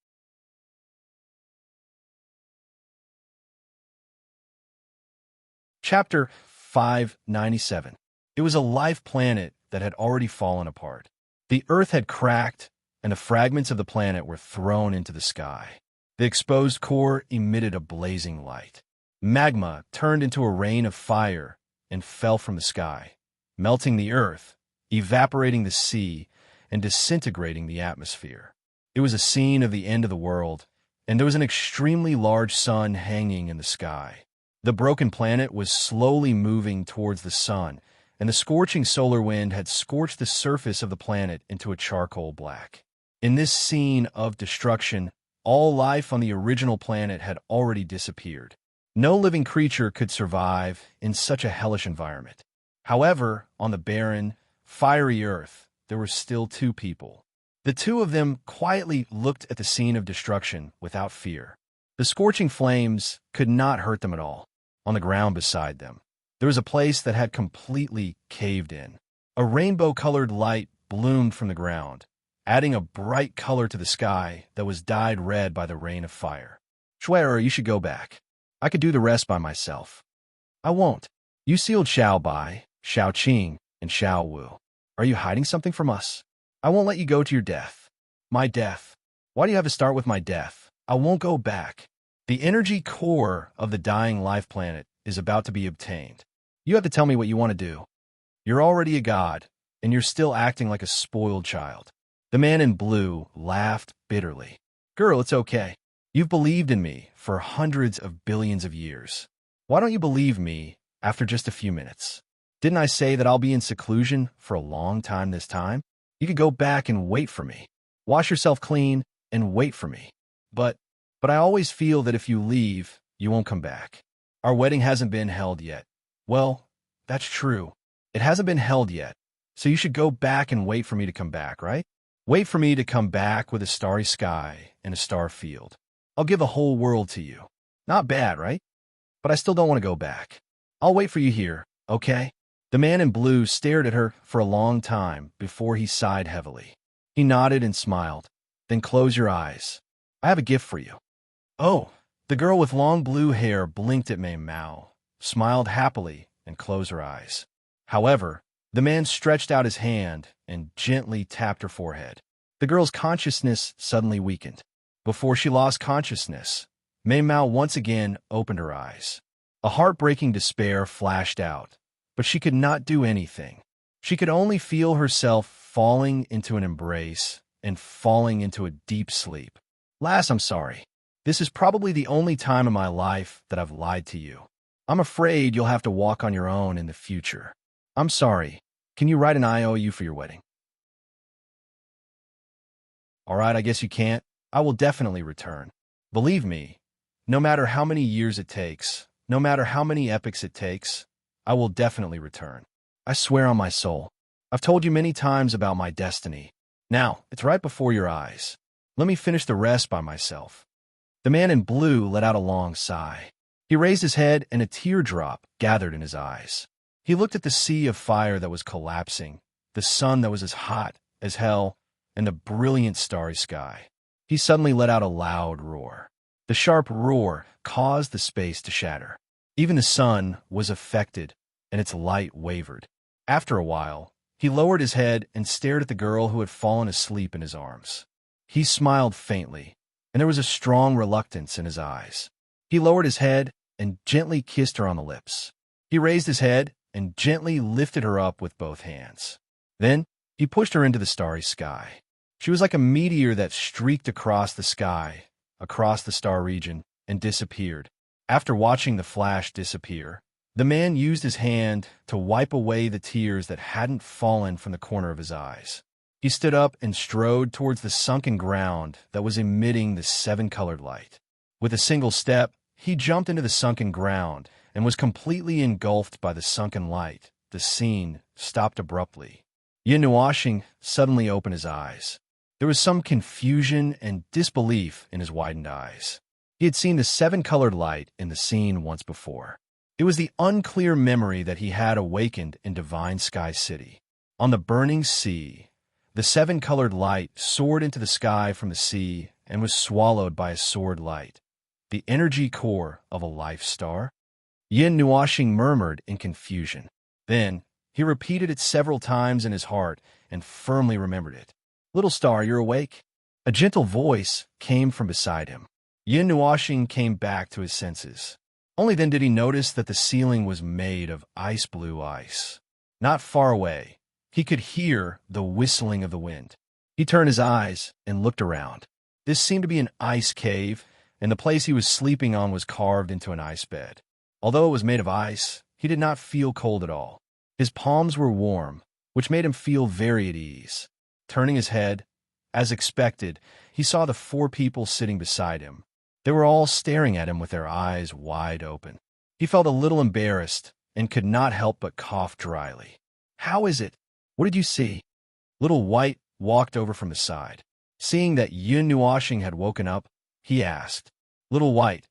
Chapter 597. It was a life planet that had already fallen apart. The Earth had cracked, and the fragments of the planet were thrown into the sky. The exposed core emitted a blazing light. Magma turned into a rain of fire and fell from the sky, melting the earth, evaporating the sea, and disintegrating the atmosphere. It was a scene of the end of the world, and there was an extremely large sun hanging in the sky. The broken planet was slowly moving towards the sun, and the scorching solar wind had scorched the surface of the planet into a charcoal black. In this scene of destruction, all life on the original planet had already disappeared. No living creature could survive in such a hellish environment. However, on the barren, fiery earth, there were still two people. The two of them quietly looked at the scene of destruction without fear. The scorching flames could not hurt them at all. On the ground beside them, there was a place that had completely caved in. A rainbow-colored light bloomed from the ground, adding a bright color to the sky that was dyed red by the rain of fire. Swearer, you should go back. I could do the rest by myself. I won't. You sealed Xiao Bai, Xiao Qing, and Xiao Wu. Are you hiding something from us? I won't let you go to your death. My death. Why do you have to start with my death? I won't go back. The energy core of the dying life planet is about to be obtained. You have to tell me what you want to do. You're already a god, and you're still acting like a spoiled child. The man in blue laughed bitterly. Girl, it's okay. You've believed in me for hundreds of billions of years. Why don't you believe me after just a few minutes? Didn't I say that I'll be in seclusion for a long time this time? You could go back and wait for me. Wash yourself clean and wait for me. But I always feel that if you leave, you won't come back. Our wedding hasn't been held yet. Well, that's true. It hasn't been held yet. So you should go back and wait for me to come back, right? Wait for me to come back with a starry sky and a star field. I'll give a whole world to you. Not bad, right? But I still don't want to go back. I'll wait for you here, okay? The man in blue stared at her for a long time before he sighed heavily. He nodded and smiled. Then close your eyes. I have a gift for you. Oh, the girl with long blue hair blinked at Mei Mao, smiled happily, and closed her eyes. However, the man stretched out his hand and gently tapped her forehead. The girl's consciousness suddenly weakened. Before she lost consciousness, Mei Mao once again opened her eyes. A heartbreaking despair flashed out, but she could not do anything. She could only feel herself falling into an embrace and falling into a deep sleep. Lass, I'm sorry. This is probably the only time in my life that I've lied to you. I'm afraid you'll have to walk on your own in the future. I'm sorry. Can you write an IOU for your wedding? All right, I guess you can't. I will definitely return. Believe me, no matter how many years it takes, no matter how many epochs it takes, I will definitely return. I swear on my soul. I've told you many times about my destiny. Now, it's right before your eyes. Let me finish the rest by myself. The man in blue let out a long sigh. He raised his head and a teardrop gathered in his eyes. He looked at the sea of fire that was collapsing, the sun that was as hot as hell, and the brilliant starry sky. He suddenly let out a loud roar. The sharp roar caused the space to shatter. Even the sun was affected, and its light wavered. After a while, he lowered his head and stared at the girl who had fallen asleep in his arms. He smiled faintly, and there was a strong reluctance in his eyes. He lowered his head and gently kissed her on the lips. He raised his head and gently lifted her up with both hands. Then he pushed her into the starry sky. She was like a meteor that streaked across the sky, across the star region, and disappeared. After watching the flash disappear, the man used his hand to wipe away the tears that hadn't fallen from the corner of his eyes. He stood up and strode towards the sunken ground that was emitting the seven-colored light. With a single step, he jumped into the sunken ground and was completely engulfed by the sunken light. The scene stopped abruptly. Yin Nuoxing suddenly opened his eyes. There was some confusion and disbelief in his widened eyes. He had seen the seven-colored light in the scene once before. It was the unclear memory that he had awakened in Divine Sky City. On the burning sea, the seven-colored light soared into the sky from the sea and was swallowed by a sword light, the energy core of a life star. Yin Nuoxing murmured in confusion. Then he repeated it several times in his heart and firmly remembered it. Little star, you're awake? A gentle voice came from beside him. Yin Nuashing came back to his senses. Only then did he notice that the ceiling was made of ice blue ice. Not far away, he could hear the whistling of the wind. He turned his eyes and looked around. This seemed to be an ice cave, and the place he was sleeping on was carved into an ice bed. Although it was made of ice, he did not feel cold at all. His palms were warm, which made him feel very at ease. Turning his head, as expected, he saw the 4 people sitting beside him. They were all staring at him with their eyes wide open. He felt a little embarrassed and could not help but cough dryly. "How is it? What did you see?" Little White walked over from the side. Seeing that Yun Nuashing had woken up, he asked, "Little White,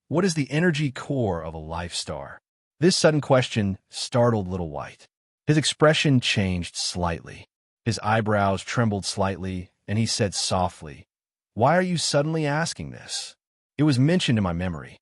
what is the energy core of a life star?" This sudden question startled Little White. His expression changed slightly. His eyebrows trembled slightly, and he said softly, "Why are you suddenly asking this? It was mentioned in my memory.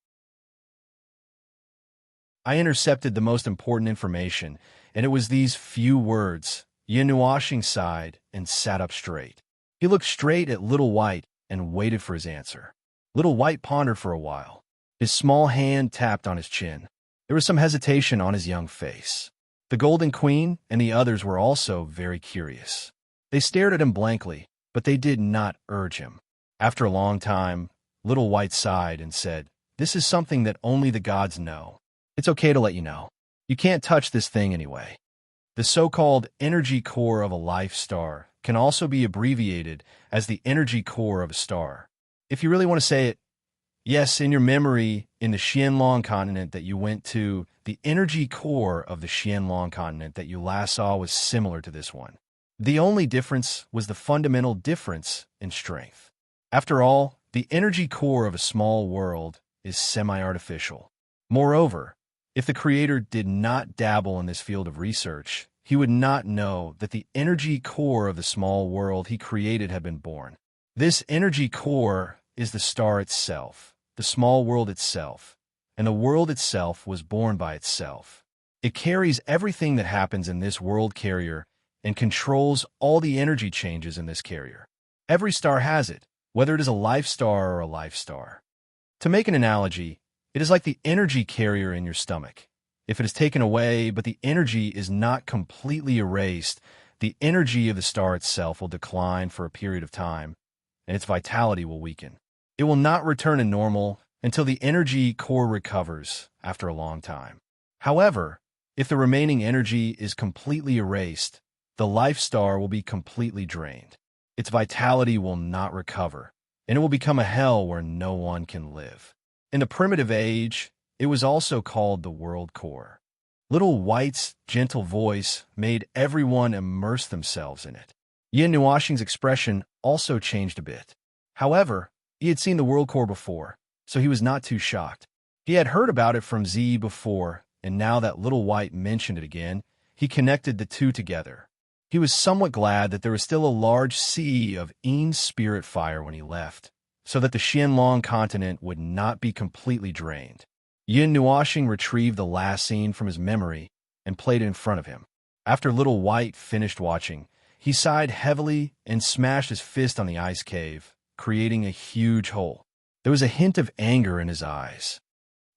I intercepted the most important information, and it was these few words." Yin Nuashing sighed and sat up straight. He looked straight at Little White and waited for his answer. Little White pondered for a while. His small hand tapped on his chin. There was some hesitation on his young face. The Golden Queen and the others were also very curious. They stared at him blankly, but they did not urge him. After a long time, Little White sighed and said, "This is something that only the gods know. It's okay to let you know. You can't touch this thing anyway." The so-called energy core of a life star can also be abbreviated as the energy core of a star. If you really want to say it, yes, in your memory, in the Xianlong continent that you went to, the energy core of the Xianlong continent that you last saw was similar to this one. The only difference was the fundamental difference in strength. After all, the energy core of a small world is semi-artificial. Moreover, if the creator did not dabble in this field of research, he would not know that the energy core of the small world he created had been born. This energy core is the star itself, the small world itself, and the world itself was born by itself. It carries everything that happens in this world carrier and controls all the energy changes in this carrier. Every star has it, whether it is a life star or a life star. To make an analogy, it is like the energy carrier in your stomach. If it is taken away, but the energy is not completely erased, the energy of the star itself will decline for a period of time, and its vitality will weaken. It will not return to normal until the energy core recovers after a long time. However, if the remaining energy is completely erased, the life star will be completely drained. Its vitality will not recover, and it will become a hell where no one can live. In the primitive age, it was also called the world core. Little White's gentle voice made everyone immerse themselves in it. Yin Nuashing's expression also changed a bit. However, he had seen the world core before, so he was not too shocked. He had heard about it from Z before, and now that Little White mentioned it again, he connected the two together. He was somewhat glad that there was still a large sea of Yin's spirit fire when he left, so that the Xianlong continent would not be completely drained. Yin Nuashing retrieved the last scene from his memory and played it in front of him. After Little White finished watching, he sighed heavily and smashed his fist on the ice cave, creating a huge hole. There was a hint of anger in his eyes.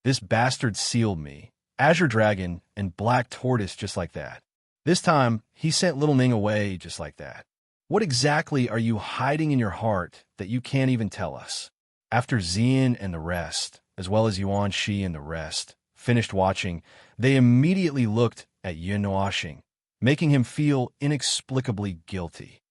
"This bastard sealed me, Azure Dragon and Black Tortoise just like that. This time, he sent Little Ning away just like that. What exactly are you hiding in your heart that you can't even tell us?" After Xian and the rest, as well as Yuan Shi and the rest, finished watching, they immediately looked at Yin Nuashing, making him feel inexplicably guilty.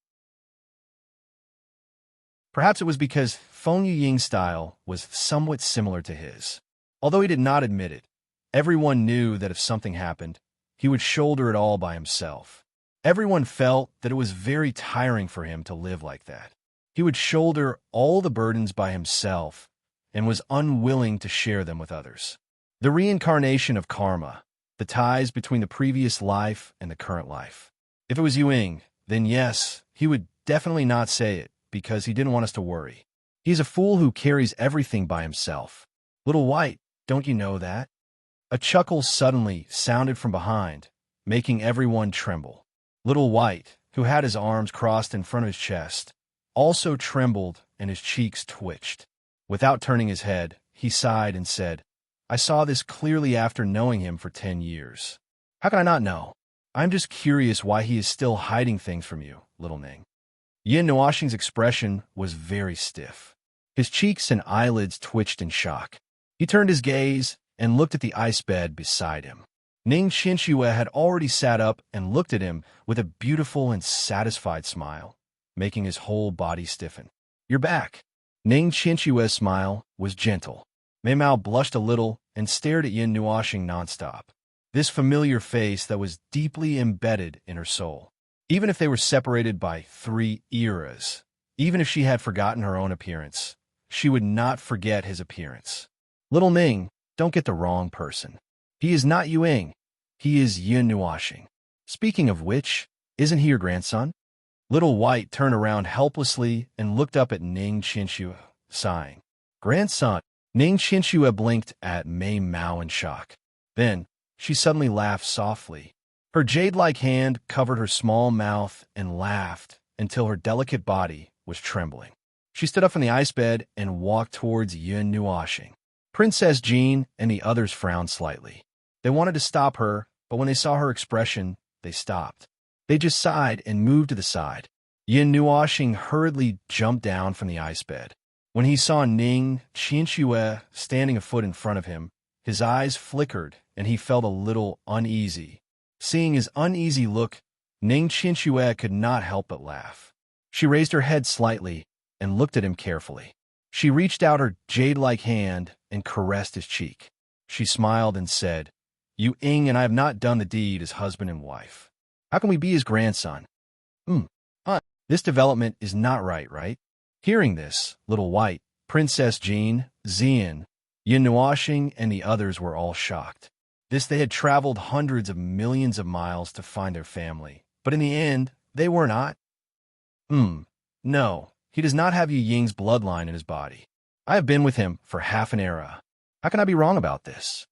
Perhaps it was because Feng Yuying's style was somewhat similar to his. Although he did not admit it, everyone knew that if something happened, he would shoulder it all by himself. Everyone felt that it was very tiring for him to live like that. He would shoulder all the burdens by himself and was unwilling to share them with others. The reincarnation of karma, the ties between the previous life and the current life. If it was Yuying, then yes, he would definitely not say it because he didn't want us to worry. He's a fool who carries everything by himself. Little White, don't you know that? A chuckle suddenly sounded from behind, making everyone tremble. Little White, who had his arms crossed in front of his chest, also trembled and his cheeks twitched. Without turning his head, he sighed and said, I saw this clearly after knowing him for 10 years. How can I not know? I'm just curious why he is still hiding things from you, little Ning. Yin Nuoxing's expression was very stiff. His cheeks and eyelids twitched in shock. He turned his gaze and looked at the ice bed beside him. Ning Qinxue had already sat up and looked at him with a beautiful and satisfied smile, making his whole body stiffen. You're back. Ning Qinxue's smile was gentle. Mei Mao blushed a little and stared at Yin Nuoxing nonstop. This familiar face that was deeply embedded in her soul. Even if they were separated by 3 eras, even if she had forgotten her own appearance, she would not forget his appearance. Little Ning, don't get the wrong person. He is not Yuing. He is Yin Nuoxing. Speaking of which, isn't he your grandson? Little White turned around helplessly and looked up at Ning Qinxue, sighing. Grandson. Ning Qinxue blinked at Mei Mao in shock. Then, she suddenly laughed softly. Her jade-like hand covered her small mouth and laughed until her delicate body was trembling. She stood up from the ice bed and walked towards Yin Nuoxing. Princess Jean and the others frowned slightly. They wanted to stop her, but when they saw her expression, they stopped. They just sighed and moved to the side. Yin Nuoxing hurriedly jumped down from the ice bed. When he saw Ning Qinxue standing a foot in front of him, his eyes flickered and he felt a little uneasy. Seeing his uneasy look, Ning Qinxue could not help but laugh. She raised her head slightly and looked at him carefully. She reached out her jade-like hand and caressed his cheek. She smiled and said, You Ing and I have not done the deed as husband and wife. How can we be his grandson? This development is not right? Hearing this, Little White, Princess Jean, Xian, Yin Nuoxing, and the others were all shocked. They had traveled hundreds of millions of miles to find their family, but in the end, they were not. No, he does not have Yu Ying's bloodline in his body. I have been with him for half an era. How can I be wrong about this?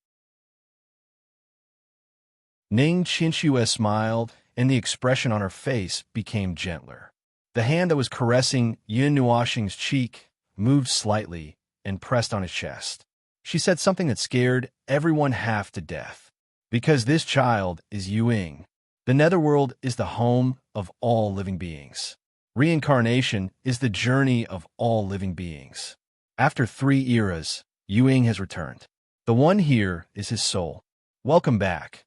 Ning Qinxue smiled, and the expression on her face became gentler. The hand that was caressing Yin Nuoxing's cheek moved slightly and pressed on his chest. She said something that scared everyone half to death. Because this child is Yuing. The netherworld is the home of all living beings. Reincarnation is the journey of all living beings. After 3 eras, Yuing has returned. The one here is his soul. Welcome back.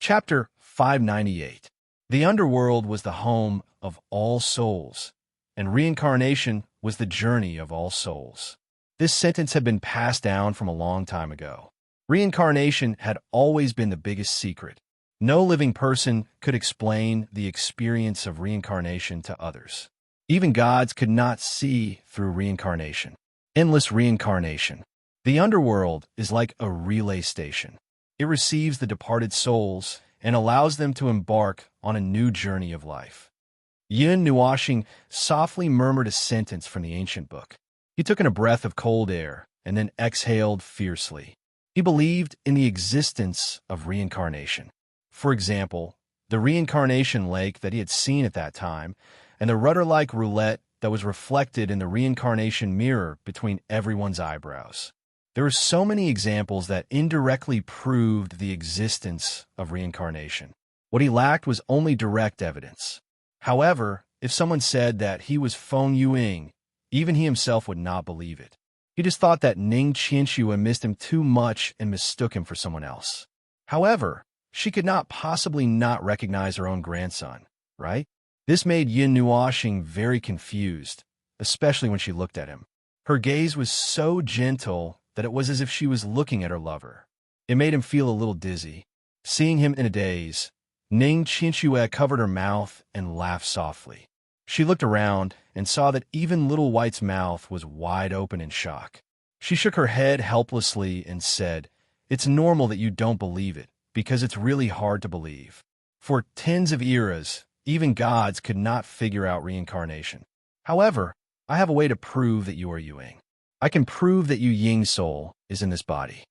Chapter 598. The underworld was the home of all souls, and reincarnation was the journey of all souls. This sentence had been passed down from a long time ago. Reincarnation had always been the biggest secret. No living person could explain the experience of reincarnation to others. Even gods could not see through reincarnation. Endless reincarnation. The underworld is like a relay station. It receives the departed souls and allows them to embark on a new journey of life. Yin Nuoxing softly murmured a sentence from the ancient book. He took in a breath of cold air and then exhaled fiercely. He believed in the existence of reincarnation. For example, the reincarnation lake that he had seen at that time and the rudder-like roulette that was reflected in the reincarnation mirror between everyone's eyebrows. There are so many examples that indirectly proved the existence of reincarnation. What he lacked was only direct evidence. However, if someone said that he was Feng Yuing, even he himself would not believe it. He just thought that Ning Qinxue missed him too much and mistook him for someone else. However, she could not possibly not recognize her own grandson, right? This made Yin Nuoxing very confused, especially when she looked at him. Her gaze was so gentle that it was as if she was looking at her lover. It made him feel a little dizzy. Seeing him in a daze, Ning Qinxue covered her mouth and laughed softly. She looked around and saw that even Little White's mouth was wide open in shock. She shook her head helplessly and said, It's normal that you don't believe it, because it's really hard to believe. For tens of eras, even gods could not figure out reincarnation. However, I have a way to prove that you are Yuing. I can prove that Yu Ying's soul is in this body.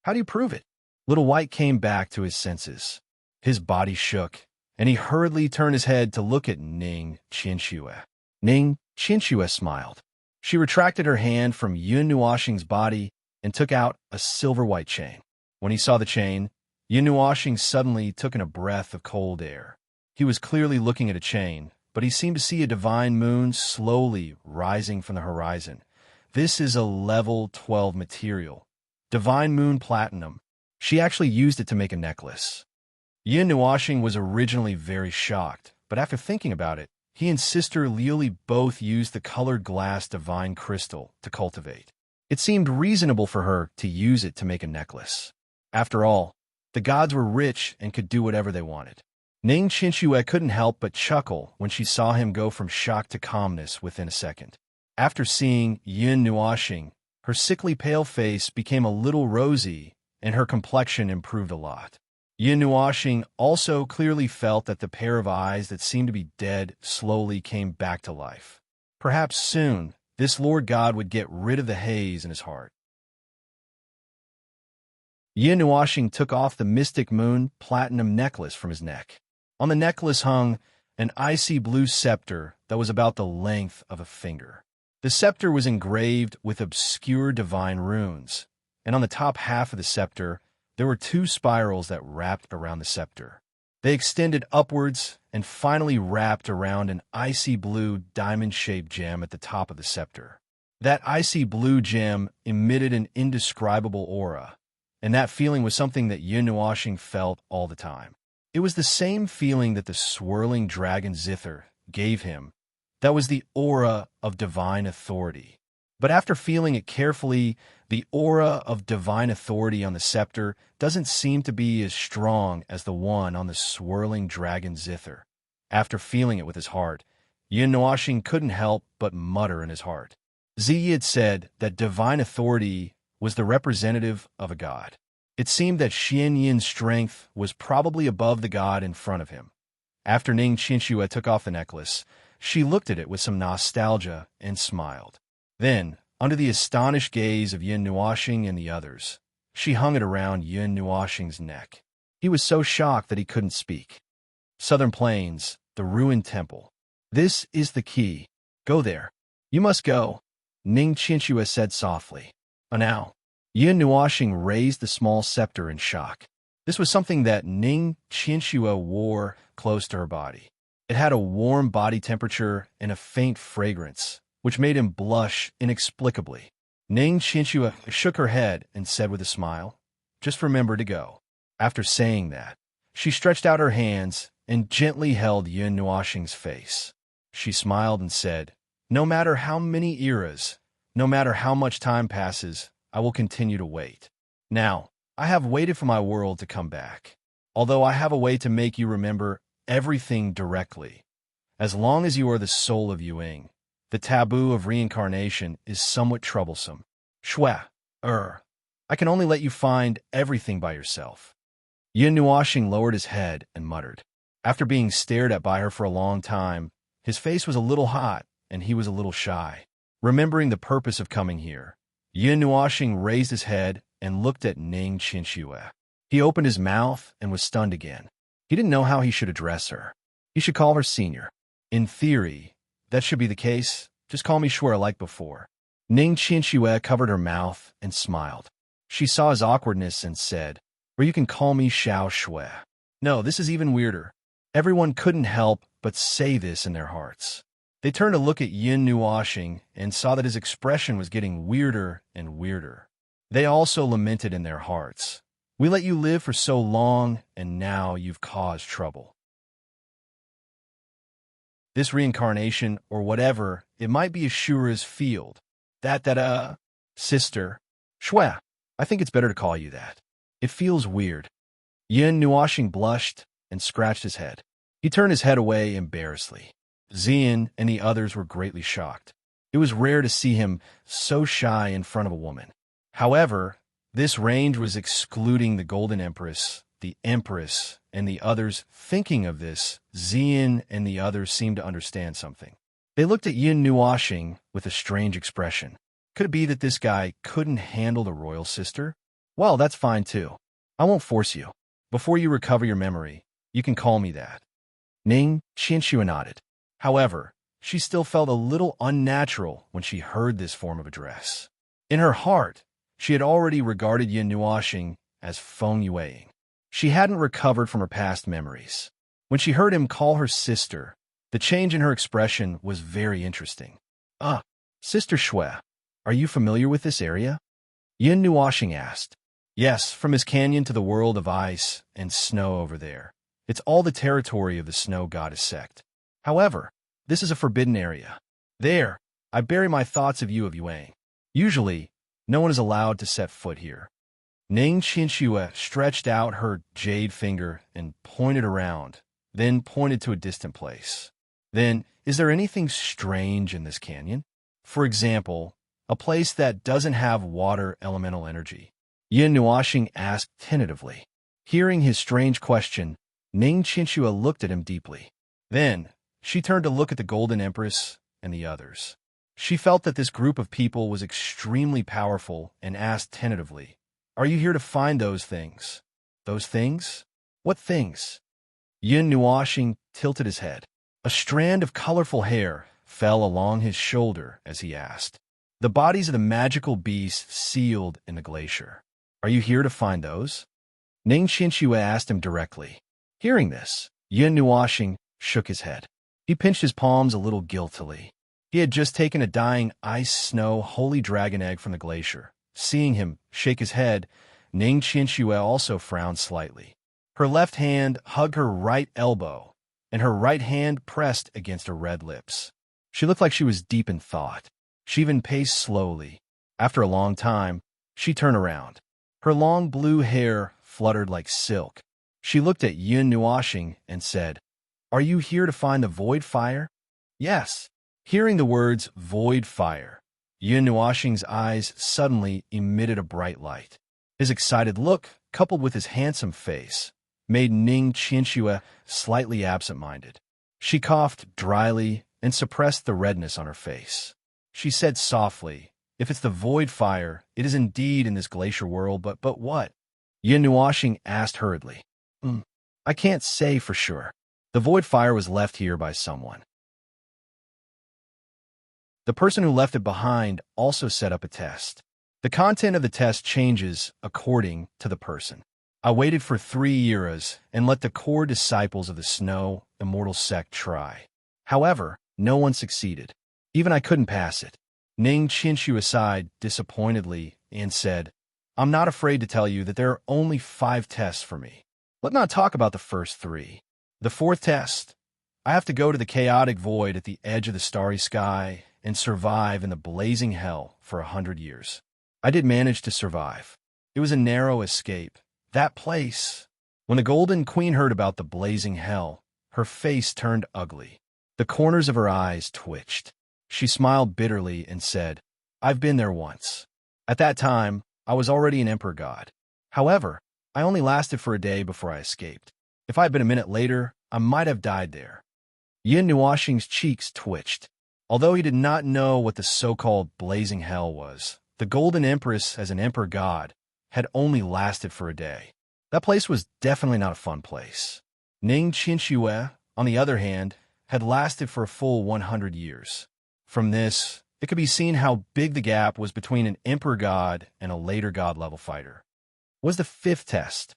How do you prove it? Little White came back to his senses. His body shook, and he hurriedly turned his head to look at Ning Qianxue. Ning Qianxue smiled. She retracted her hand from Yun Nuoxing's body and took out a silver-white chain. When he saw the chain, Yun Nuoxing suddenly took in a breath of cold air. He was clearly looking at a chain, but he seemed to see a divine moon slowly rising from the horizon. This is a level 12 material. Divine moon platinum. She actually used it to make a necklace. Yun Nuoxing was originally very shocked, but after thinking about it, he and Sister Liuli both used the colored glass divine crystal to cultivate. It seemed reasonable for her to use it to make a necklace. After all, the gods were rich and could do whatever they wanted. Ning Qianxue couldn't help but chuckle when she saw him go from shock to calmness within a second. After seeing Yun Nuoxing, her sickly pale face became a little rosy, and her complexion improved a lot. Yun Nuoxing also clearly felt that the pair of eyes that seemed to be dead slowly came back to life. Perhaps soon, this Lord God would get rid of the haze in his heart. Yun Nuoxing took off the mystic moon platinum necklace from his neck. On the necklace hung an icy blue scepter that was about the length of a finger. The scepter was engraved with obscure divine runes, and on the top half of the scepter, there were two spirals that wrapped around the scepter. They extended upwards and finally wrapped around an icy blue diamond-shaped gem at the top of the scepter. That icy blue gem emitted an indescribable aura, and that feeling was something that Yun Nuoxing felt all the time. It was the same feeling that the swirling dragon zither gave him. That was the aura of divine authority. But after feeling it carefully, the aura of divine authority on the scepter doesn't seem to be as strong as the one on the swirling dragon zither. After feeling it with his heart, Yun Nuoxing couldn't help but mutter in his heart. Ziyi had said that divine authority was the representative of a god. It seemed that Xian Yin's strength was probably above the god in front of him. After Ning Qianxue took off the necklace, she looked at it with some nostalgia and smiled. Then, under the astonished gaze of Yun Nuoxing and the others, she hung it around Yun Nuoxing's neck. He was so shocked that he couldn't speak. Southern Plains, the ruined temple. This is the key. Go there. You must go, Ning Qianxue said softly. Now, Yun Nuoxing raised the small scepter in shock. This was something that Ning Qianxue wore close to her body. It had a warm body temperature and a faint fragrance, which made him blush inexplicably. Ning Qianxue shook her head and said with a smile, "Just remember to go." After saying that, she stretched out her hands and gently held Yun Nuoxing's face. She smiled and said, "No matter how many eras, no matter how much time passes, I will continue to wait. Now, I have waited for my world to come back. Although I have a way to make you remember everything directly. As long as you are the soul of Yuing, the taboo of reincarnation is somewhat troublesome. Shwe, I can only let you find everything by yourself." Yun Nuoxing lowered his head and muttered. After being stared at by her for a long time, his face was a little hot and he was a little shy. Remembering the purpose of coming here, Yun Nuoxing raised his head and looked at Ning Qianxue. He opened his mouth and was stunned again. He didn't know how he should address her. He should call her senior. In theory, that should be the case. Just call me Shwe like before. Ning Qianxue covered her mouth and smiled. She saw his awkwardness and said, "Or you can call me Xiao Shwe." No, this is even weirder. Everyone couldn't help but say this in their hearts. They turned to look at Yun Nuoxing and saw that his expression was getting weirder and weirder. They also lamented in their hearts. "We let you live for so long, and now you've caused trouble." This reincarnation, or whatever, it might be Ashura's field. Sister. Shwe, I think it's better to call you that. It feels weird. Yun Nuoxing blushed and scratched his head. He turned his head away embarrassedly. Ziyin and the others were greatly shocked. It was rare to see him so shy in front of a woman. However, this range was excluding the Golden Empress, the Empress, and the others. Thinking of this, Ziyin and the others seemed to understand something. They looked at Yun Nuoxing with a strange expression. Could it be that this guy couldn't handle the royal sister? Well, that's fine too. I won't force you. Before you recover your memory, you can call me that. Ning Qianxue nodded. However, she still felt a little unnatural when she heard this form of address. In her heart, she had already regarded Yin Nuoxing as Feng Yueing. She hadn't recovered from her past memories. When she heard him call her sister, the change in her expression was very interesting. Ah, Sister Shui, are you familiar with this area? Yin Nuoxing asked. Yes, from his canyon to the world of ice and snow over there. It's all the territory of the snow goddess sect. However, this is a forbidden area. There, I bury my thoughts of Yuang. Usually, no one is allowed to set foot here. Ning Qianxue stretched out her jade finger and pointed around, then pointed to a distant place. Then, is there anything strange in this canyon? For example, a place that doesn't have water elemental energy. Yin Nuoxing asked tentatively. Hearing his strange question, Ning Qianxue looked at him deeply. Then, she turned to look at the Golden Empress and the others. She felt that this group of people was extremely powerful and asked tentatively, "Are you here to find those things?" Those things? What things? Yin Nuoxing tilted his head. A strand of colorful hair fell along his shoulder as he asked. The bodies of the magical beasts sealed in the glacier. Are you here to find those? Ning Qianxue asked him directly. Hearing this, Yin Nuoxing shook his head. He pinched his palms a little guiltily. He had just taken a dying ice-snow holy dragon egg from the glacier. Seeing him shake his head, Ning Qianxue also frowned slightly. Her left hand hugged her right elbow, and her right hand pressed against her red lips. She looked like she was deep in thought. She even paced slowly. After a long time, she turned around. Her long blue hair fluttered like silk. She looked at Yin Nuoxing and said, "Are you here to find the void fire?" Yes. Hearing the words void fire, Yin Nuoxing's eyes suddenly emitted a bright light. His excited look, coupled with his handsome face, made Ning Qianxue slightly absent-minded. She coughed dryly and suppressed the redness on her face. She said softly, "If it's the void fire, it is indeed in this glacier world, but what?" Yin Nuoxing asked hurriedly. I can't say for sure. The void fire was left here by someone. The person who left it behind also set up a test. The content of the test changes according to the person. I waited for 3 eras and let the core disciples of the Snow Immortal Sect try. However, no one succeeded. Even I couldn't pass it. Ning Qianxue sighed disappointedly and said, "I'm not afraid to tell you that there are only 5 tests for me. Let's not talk about the first 3. The 4th test, I have to go to the chaotic void at the edge of the starry sky and survive in the blazing hell for 100 years. I did manage to survive. It was a narrow escape. That place." When the Golden Queen heard about the blazing hell, her face turned ugly. The corners of her eyes twitched. She smiled bitterly and said, "I've been there once. At that time, I was already an emperor god. However, I only lasted for a day before I escaped. If I had been a minute later, I might have died there." Yin Nuoxing's cheeks twitched. Although he did not know what the so-called blazing hell was, the Golden Empress as an emperor god had only lasted for a day. That place was definitely not a fun place. Ning Qianxue, on the other hand, had lasted for a full 100 years. From this, it could be seen how big the gap was between an emperor god and a later god-level fighter. Was the 5th test?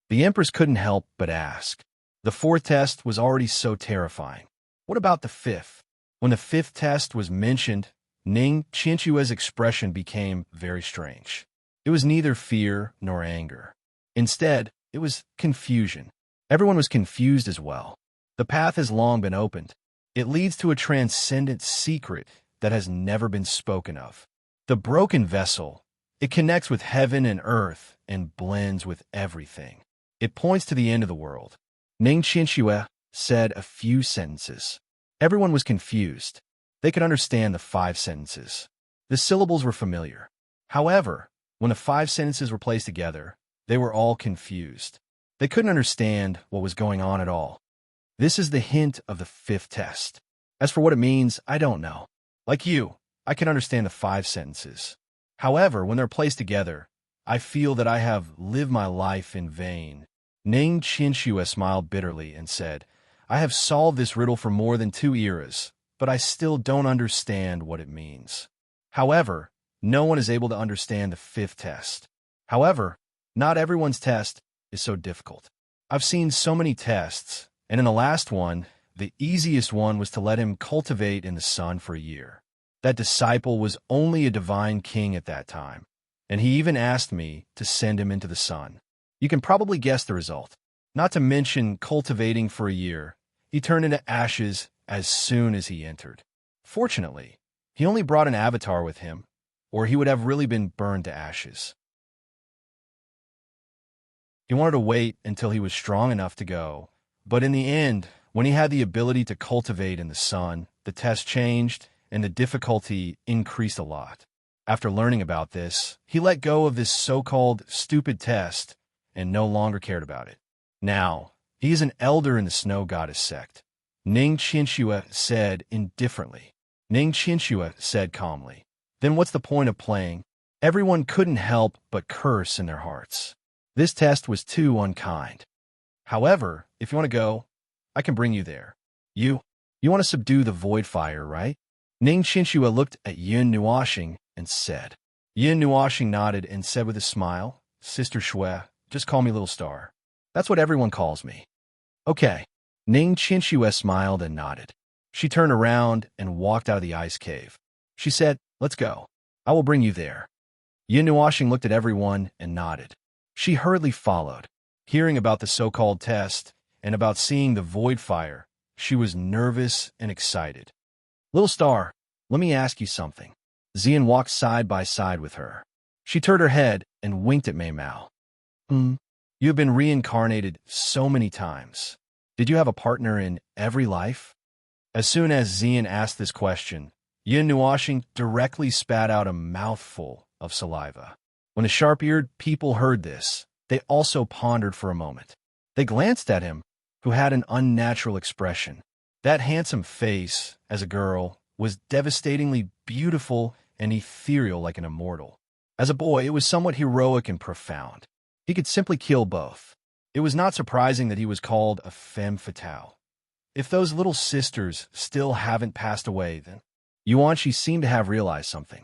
The Empress couldn't help but ask. The 4th test was already so terrifying. What about the 5th? When the 5th test was mentioned, Ning Qianxue's expression became very strange. It was neither fear nor anger. Instead, it was confusion. Everyone was confused as well. The path has long been opened. It leads to a transcendent secret that has never been spoken of. The broken vessel. It connects with heaven and earth and blends with everything. It points to the end of the world. Ning Qianxue said a few sentences. Everyone was confused. They could understand the 5 sentences. The syllables were familiar. However, when the 5 sentences were placed together, they were all confused. They couldn't understand what was going on at all. This is the hint of the 5th test. As for what it means, I don't know. Like you, I can understand the 5 sentences. However, when they're placed together, I feel that I have lived my life in vain. Ning Chinshue smiled bitterly and said, I have solved this riddle for more than 2 eras, but I still don't understand what it means. However, no one is able to understand the fifth test. However, not everyone's test is so difficult. I've seen so many tests, and in the last one, the easiest one was to let him cultivate in the sun for a year. That disciple was only a divine king at that time, and he even asked me to send him into the sun. You can probably guess the result. Not to mention cultivating for a year, he turned into ashes as soon as he entered. Fortunately, he only brought an avatar with him, or he would have really been burned to ashes. He wanted to wait until he was strong enough to go, but in the end, when he had the ability to cultivate in the sun, the test changed and the difficulty increased a lot. After learning about this, he let go of this so-called stupid test and no longer cared about it. Now, he is an elder in the snow goddess sect. Ning Chinshue said indifferently. Ning Chinshue said calmly, then what's the point of playing? Everyone couldn't help but curse in their hearts. This test was too unkind. However, if you want to go, I can bring you there. You want to subdue the void fire, right? Ning Chinshue looked at Yin Nuoxing and said. Yin Nuoxing nodded and said with a smile, Sister Shui, just call me Little Star. That's what everyone calls me. Okay. Ning Chinshue smiled and nodded. She turned around and walked out of the ice cave. She said, let's go. I will bring you there. Yin Nuoxing looked at everyone and nodded. She hurriedly followed. Hearing about the so-called test and about seeing the void fire, she was nervous and excited. Little Star, let me ask you something. Xian walked side by side with her. She turned her head and winked at Mei Mao. You have been reincarnated so many times. Did you have a partner in every life? As soon as Xian asked this question, Yin Nuoxing directly spat out a mouthful of saliva. When the sharp-eared people heard this, they also pondered for a moment. They glanced at him, who had an unnatural expression. That handsome face, as a girl, was devastatingly beautiful and ethereal like an immortal. As a boy, it was somewhat heroic and profound. He could simply kill both. It was not surprising that he was called a femme fatale. If those little sisters still haven't passed away, then Yuanqi seemed to have realized something.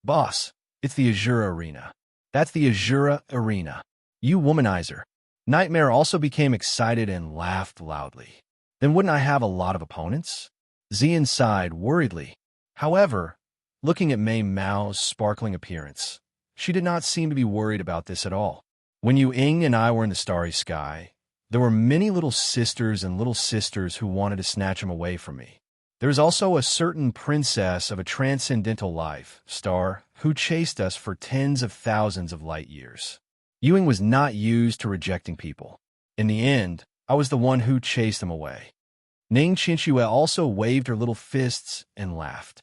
Boss, it's the Azura Arena. That's the Azura Arena. You womanizer. Nightmare also became excited and laughed loudly. Then wouldn't I have a lot of opponents? Xian sighed worriedly. However, looking at Mei Mao's sparkling appearance, she did not seem to be worried about this at all. When Yu Ying and I were in the starry sky, there were many little sisters and little sisters who wanted to snatch him away from me. There is also a certain princess of a transcendental life, Star, who chased us for tens of thousands of light years. Ewing was not used to rejecting people. In the end, I was the one who chased them away. Ning Chinshue also waved her little fists and laughed.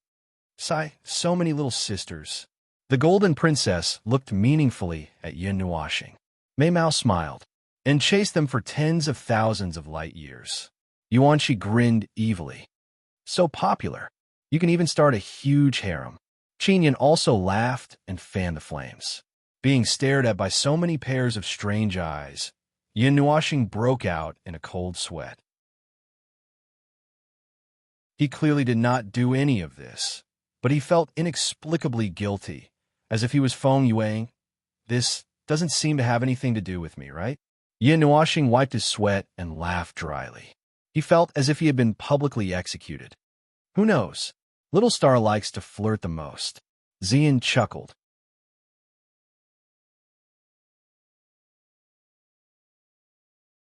Sigh, so many little sisters. The golden princess looked meaningfully at Yin Nuoxing. Mei Mao smiled, and chased them for tens of thousands of light years. Yuanqi grinned evilly. So popular. You can even start a huge harem. Qinyan also laughed and fanned the flames. Being stared at by so many pairs of strange eyes, Yin Nuoxing broke out in a cold sweat. He clearly did not do any of this, but he felt inexplicably guilty, as if he was Feng Yuang. This doesn't seem to have anything to do with me, right? Yin Nuoxing wiped his sweat and laughed dryly. He felt as if he had been publicly executed. Who knows? Little Star likes to flirt the most. Xian chuckled.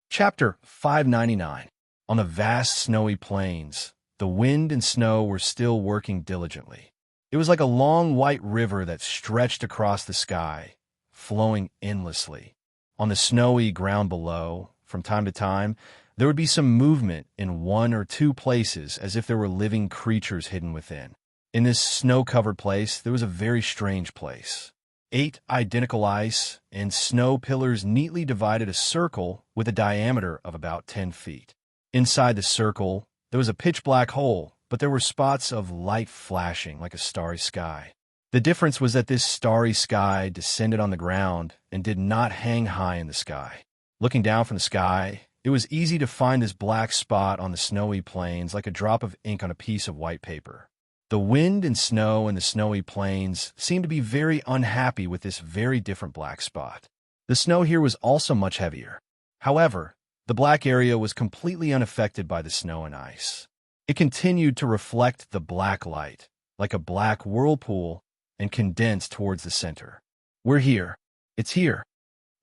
Chapter 599. On the vast snowy plains, the wind and snow were still working diligently. It was like a long white river that stretched across the sky, flowing endlessly. On the snowy ground below, from time to time, there would be some movement in one or two places as if there were living creatures hidden within. In this snow-covered place, there was a very strange place. 8 identical ice and snow pillars neatly divided a circle with a diameter of about 10 feet. Inside the circle, there was a pitch-black hole, but there were spots of light flashing like a starry sky. The difference was that this starry sky descended on the ground and did not hang high in the sky. Looking down from the sky, it was easy to find this black spot on the snowy plains like a drop of ink on a piece of white paper. The wind and snow in the snowy plains seemed to be very unhappy with this very different black spot. The snow here was also much heavier. However, the black area was completely unaffected by the snow and ice. It continued to reflect the black light, like a black whirlpool, and condense towards the center. We're here. It's here.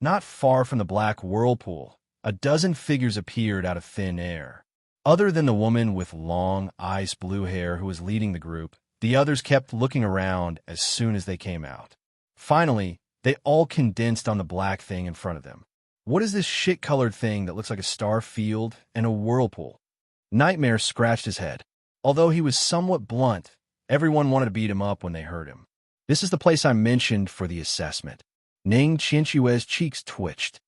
Not far from the black whirlpool, a dozen figures appeared out of thin air. Other than the woman with long, ice blue hair who was leading the group, the others kept looking around as soon as they came out. Finally, they all condensed on the black thing in front of them. What is this shit-colored thing that looks like a star field and a whirlpool? Nightmare scratched his head. Although he was somewhat blunt, everyone wanted to beat him up when they heard him. This is the place I mentioned for the assessment. Ning Qianxue's cheeks twitched.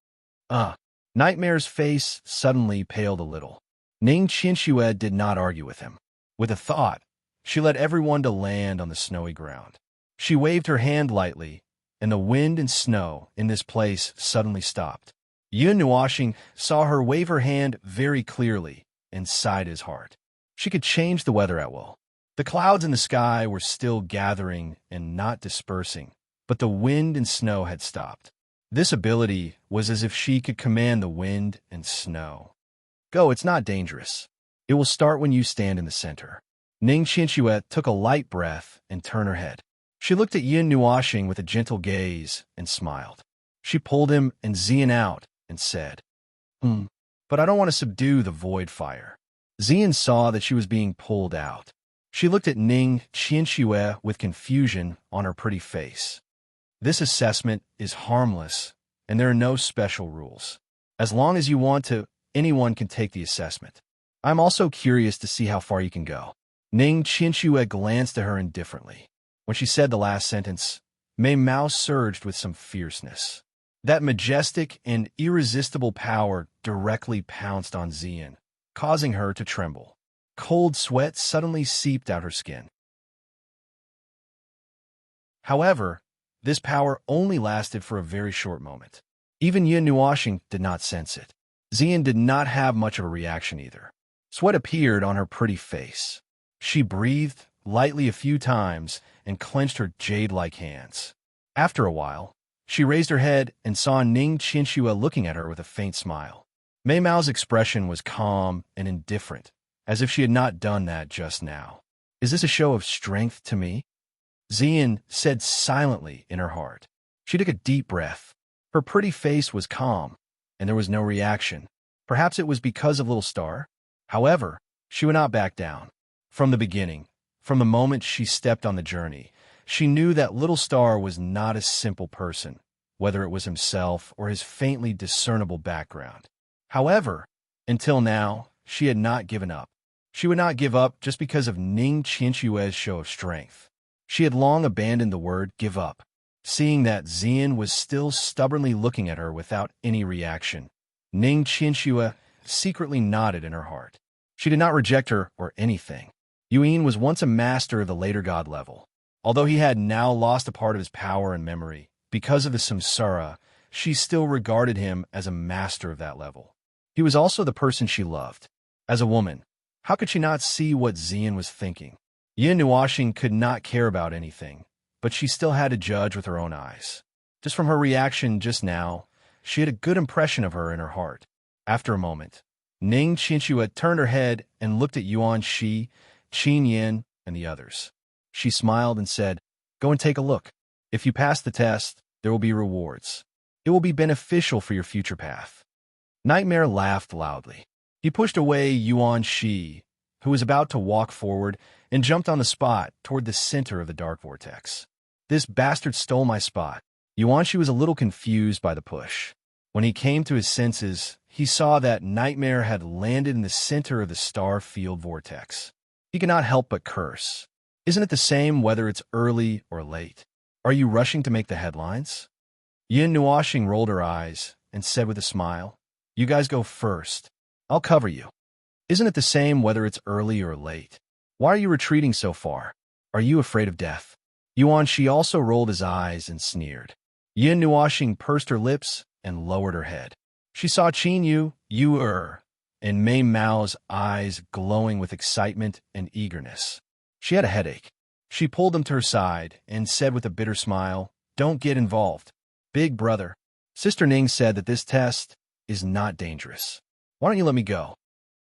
Nightmare's face suddenly paled a little. Ning Qianxue did not argue with him. With a thought, she led everyone to land on the snowy ground. She waved her hand lightly, and the wind and snow in this place suddenly stopped. Yun Nuoxing saw her wave her hand very clearly and sighed his heart. She could change the weather at will. The clouds in the sky were still gathering and not dispersing, but the wind and snow had stopped. This ability was as if she could command the wind and snow. Go, it's not dangerous. It will start when you stand in the center. Ning Qianxue took a light breath and turned her head. She looked at Yin Nuoxing with a gentle gaze and smiled. She pulled him and Xian out and said, but I don't want to subdue the void fire. Xian saw that she was being pulled out. She looked at Ning Qianxue with confusion on her pretty face. This assessment is harmless, and there are no special rules. As long as you want to, anyone can take the assessment. I'm also curious to see how far you can go. Ning Qianxue glanced at her indifferently. When she said the last sentence, Mei Mao surged with some fierceness. That majestic and irresistible power directly pounced on Xian, causing her to tremble. Cold sweat suddenly seeped out her skin. However, this power only lasted for a very short moment. Even Yin Nuoxing did not sense it. Xian did not have much of a reaction either. Sweat appeared on her pretty face. She breathed lightly a few times and clenched her jade-like hands. After a while, she raised her head and saw Ning Qianxue looking at her with a faint smile. Mei Mao's expression was calm and indifferent, as if she had not done that just now. Is this a show of strength to me? Xian said silently in her heart. She took a deep breath. Her pretty face was calm, and there was no reaction. Perhaps it was because of Little Star. However, she would not back down. From the beginning, from the moment she stepped on the journey, she knew that Little Star was not a simple person, whether it was himself or his faintly discernible background. However, until now, she had not given up. She would not give up just because of Ning Qianxue's show of strength. She had long abandoned the word give up. Seeing that Xian was still stubbornly looking at her without any reaction, Ning Qianxue secretly nodded in her heart. She did not reject her or anything. Yuan was once a master of the later god level. Although he had now lost a part of his power and memory, because of the samsara, she still regarded him as a master of that level. He was also the person she loved. As a woman, how could she not see what Xian was thinking? Yin Nuoxing could not care about anything, but she still had to judge with her own eyes. Just from her reaction just now, she had a good impression of her in her heart. After a moment, Ning Qianxue turned her head and looked at Yuan Shi, Qin Yin, and the others. She smiled and said, "Go and take a look. If you pass the test, there will be rewards. It will be beneficial for your future path." Nightmare laughed loudly. He pushed away Yuan Shi, who was about to walk forward, and jumped on the spot toward the center of the dark vortex. This bastard stole my spot. Yuan Shi was a little confused by the push. When he came to his senses, he saw that Nightmare had landed in the center of the star field vortex. He could not help but curse. Isn't it the same whether it's early or late? Are you rushing to make the headlines? Yin Nuoxing rolled her eyes and said with a smile, "You guys go first. I'll cover you. Isn't it the same whether it's early or late? Why are you retreating so far? Are you afraid of death?" Yuan-Shi also rolled his eyes and sneered. Yin Nuoxing pursed her lips and lowered her head. She saw Qin Yu, and Mei Mao's eyes glowing with excitement and eagerness. She had a headache. She pulled them to her side and said with a bitter smile, "Don't get involved. Big brother." Sister Ning said that this test is not dangerous. "Why don't you let me go?"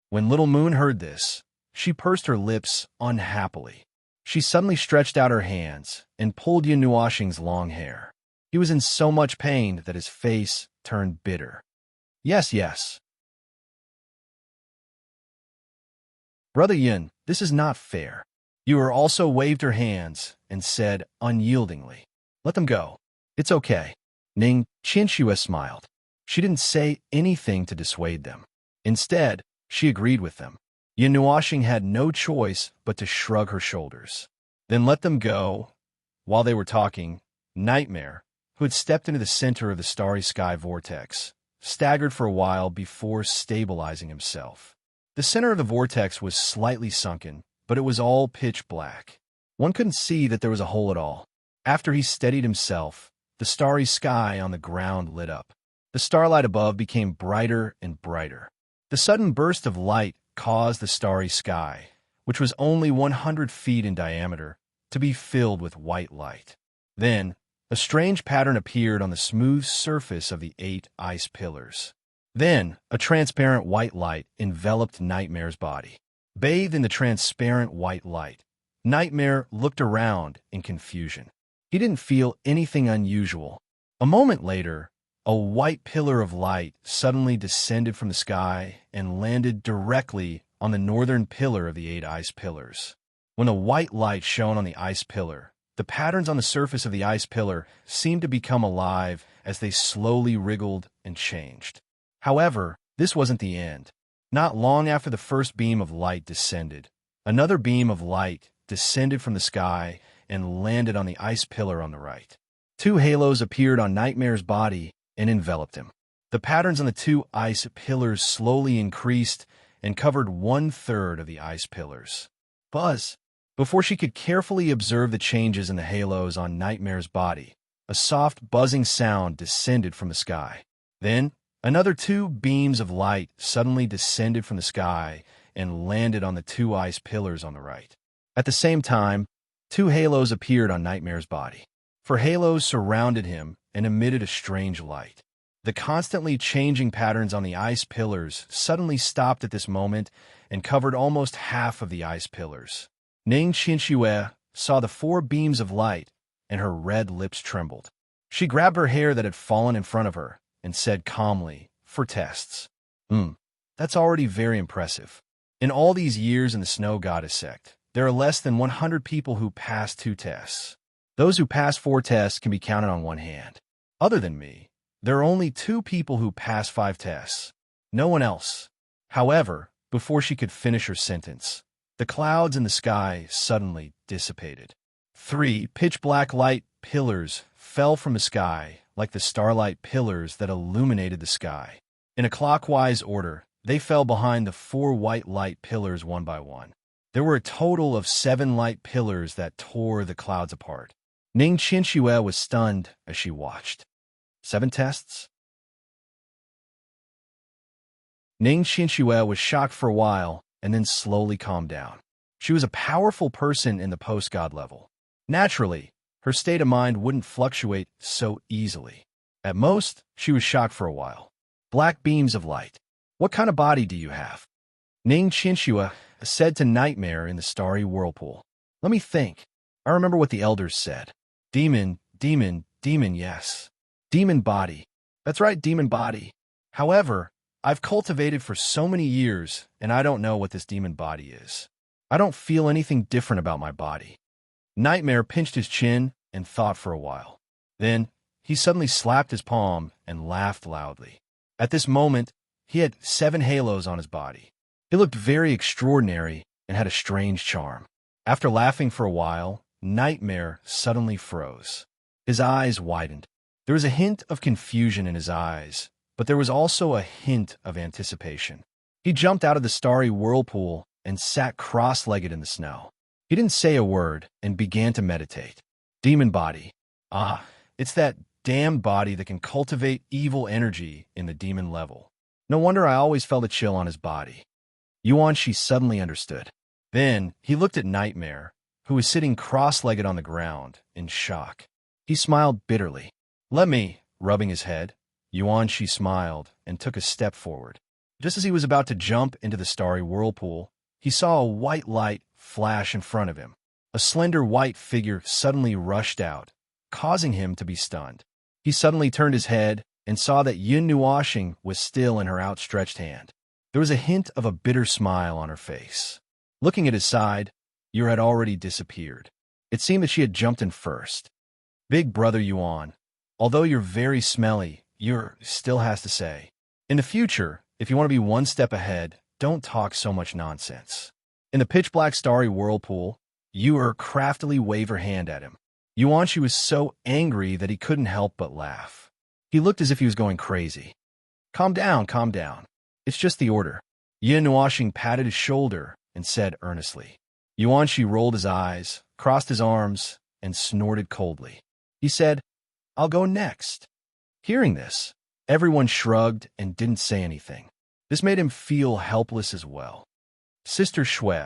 When Little Moon heard this, she pursed her lips unhappily. She suddenly stretched out her hands and pulled Yin Nuoxing's long hair. He was in so much pain that his face turned bitter. Yes, yes. Brother Yin, this is not fair. Yu also waved her hands and said unyieldingly, "Let them go. It's okay." Ning Qinxue smiled. She didn't say anything to dissuade them. Instead, she agreed with them. Yin Nuoxing had no choice but to shrug her shoulders. Then let them go. While they were talking, Nightmare, who had stepped into the center of the starry sky vortex, staggered for a while before stabilizing himself. The center of the vortex was slightly sunken, but it was all pitch black. One couldn't see that there was a hole at all. After he steadied himself, the starry sky on the ground lit up. The starlight above became brighter and brighter. The sudden burst of light caused the starry sky, which was only 100 feet in diameter, to be filled with white light. Then, a strange pattern appeared on the smooth surface of the 8 ice pillars. Then, a transparent white light enveloped Nightmare's body. Bathed in the transparent white light, Nightmare looked around in confusion. He didn't feel anything unusual. A moment later, a white pillar of light suddenly descended from the sky and landed directly on the northern pillar of the 8 ice pillars. When the white light shone on the ice pillar, the patterns on the surface of the ice pillar seemed to become alive as they slowly wriggled and changed. However, this wasn't the end. Not long after the first beam of light descended, another beam of light descended from the sky and landed on the ice pillar on the right. 2 halos appeared on Nightmare's body and enveloped him. The patterns on the 2 ice pillars slowly increased and covered 1/3 of the ice pillars. Buzz! Before she could carefully observe the changes in the halos on Nightmare's body, a soft buzzing sound descended from the sky. Then, another 2 beams of light suddenly descended from the sky and landed on the 2 ice pillars on the right. At the same time, 2 halos appeared on Nightmare's body. 4 halos surrounded him and emitted a strange light. The constantly changing patterns on the ice pillars suddenly stopped at this moment and covered almost half of the ice pillars. Ning Qinxue saw the 4 beams of light, and her red lips trembled. She grabbed her hair that had fallen in front of her and said calmly, "For tests." That's already very impressive. In all these years in the Snow Goddess sect, there are less than 100 people who pass 2 tests. Those who pass 4 tests can be counted on one hand. Other than me, there are only 2 people who pass 5 tests. No one else. However, before she could finish her sentence, the clouds in the sky suddenly dissipated. 3 pitch-black light pillars fell from the sky like the starlight pillars that illuminated the sky. In a clockwise order, they fell behind the 4 white light pillars one by one. There were a total of 7 light pillars that tore the clouds apart. Ning Qinxue was stunned as she watched. 7 tests? Ning Qinxue was shocked for a while and then slowly calmed down. She was a powerful person in the post-god level. Naturally, her state of mind wouldn't fluctuate so easily. At most, she was shocked for a while. Black beams of light. What kind of body do you have? Ning Qinxue said to Nightmare in the starry whirlpool. Let me think. I remember what the elders said. Demon, yes. Demon body. That's right, demon body. However, I've cultivated for so many years, and I don't know what this demon body is. I don't feel anything different about my body. Nightmare pinched his chin and thought for a while. Then, he suddenly slapped his palm and laughed loudly. At this moment, he had 7 halos on his body. He looked very extraordinary and had a strange charm. After laughing for a while, Nightmare suddenly froze. His eyes widened. There was a hint of confusion in his eyes, but there was also a hint of anticipation. He jumped out of the starry whirlpool and sat cross-legged in the snow. He didn't say a word and began to meditate. Demon body. Ah, it's that damn body that can cultivate evil energy in the demon level. No wonder I always felt a chill on his body. Yuan-Shi suddenly understood. Then he looked at Nightmare, who was sitting cross-legged on the ground, in shock. He smiled bitterly. Let me, rubbing his head. Yuan-Shi smiled and took a step forward. Just as he was about to jump into the starry whirlpool, he saw a white light flash in front of him. A slender white figure suddenly rushed out, causing him to be stunned. He suddenly turned his head and saw that Yun Nuoxing was still in her outstretched hand. There was a hint of a bitter smile on her face. Looking at his side, Yer had already disappeared. It seemed that she had jumped in first. Big brother Yuan, although you're very smelly, Yer still has to say, in the future, if you want to be one step ahead, don't talk so much nonsense. In the pitch-black starry whirlpool, Yer craftily waved her hand at him. Yuan-Shi was so angry that he couldn't help but laugh. He looked as if he was going crazy. Calm down, calm down. It's just the order. Yin Nuoxing patted his shoulder and said earnestly. Yuan-Shi rolled his eyes, crossed his arms, and snorted coldly. He said, I'll go next. Hearing this, everyone shrugged and didn't say anything. This made him feel helpless as well. Sister Shui,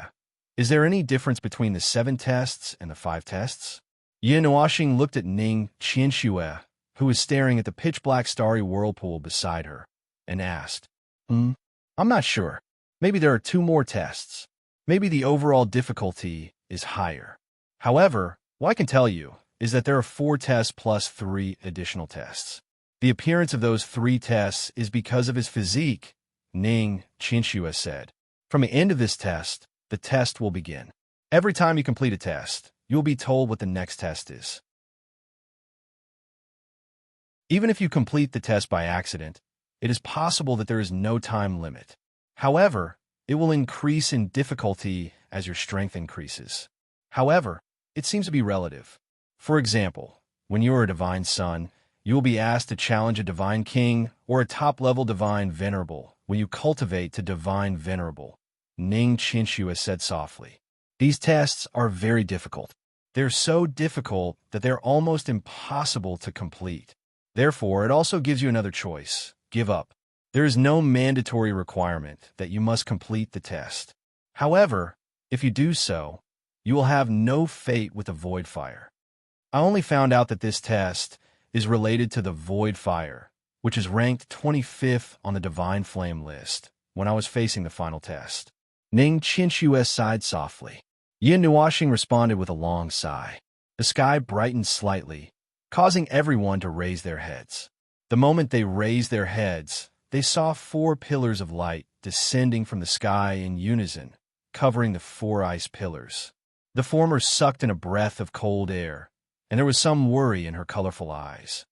is there any difference between the 7 tests and the 5 tests? Yin Nuoxing looked at Ning Qianxue, who was staring at the pitch-black starry whirlpool beside her, and asked, I'm not sure. Maybe there are 2 more tests. Maybe the overall difficulty is higher. However, what I can tell you is that there are 4 tests plus 3 additional tests. The appearance of those 3 tests is because of his physique, Ning Qianxue said. From the end of this test, the test will begin. Every time you complete a test, you'll be told what the next test is. Even if you complete the test by accident, it is possible that there is no time limit. However, it will increase in difficulty as your strength increases. However, it seems to be relative. For example, when you are a divine son, you will be asked to challenge a divine king or a top-level divine venerable when you cultivate to divine venerable, Ning Qianxue said softly. These tests are very difficult. They're so difficult that they're almost impossible to complete. Therefore, it also gives you another choice. Give up. There is no mandatory requirement that you must complete the test. However, if you do so, you will have no fate with the void fire. I only found out that this test is related to the void fire, which is ranked 25th on the divine flame list when I was facing the final test. Ning Qianxue sighed softly. Yin Nuoxing responded with a long sigh. The sky brightened slightly, causing everyone to raise their heads. The moment they raised their heads, they saw 4 pillars of light descending from the sky in unison, covering the 4 ice pillars. The former sucked in a breath of cold air, and there was some worry in her colorful eyes.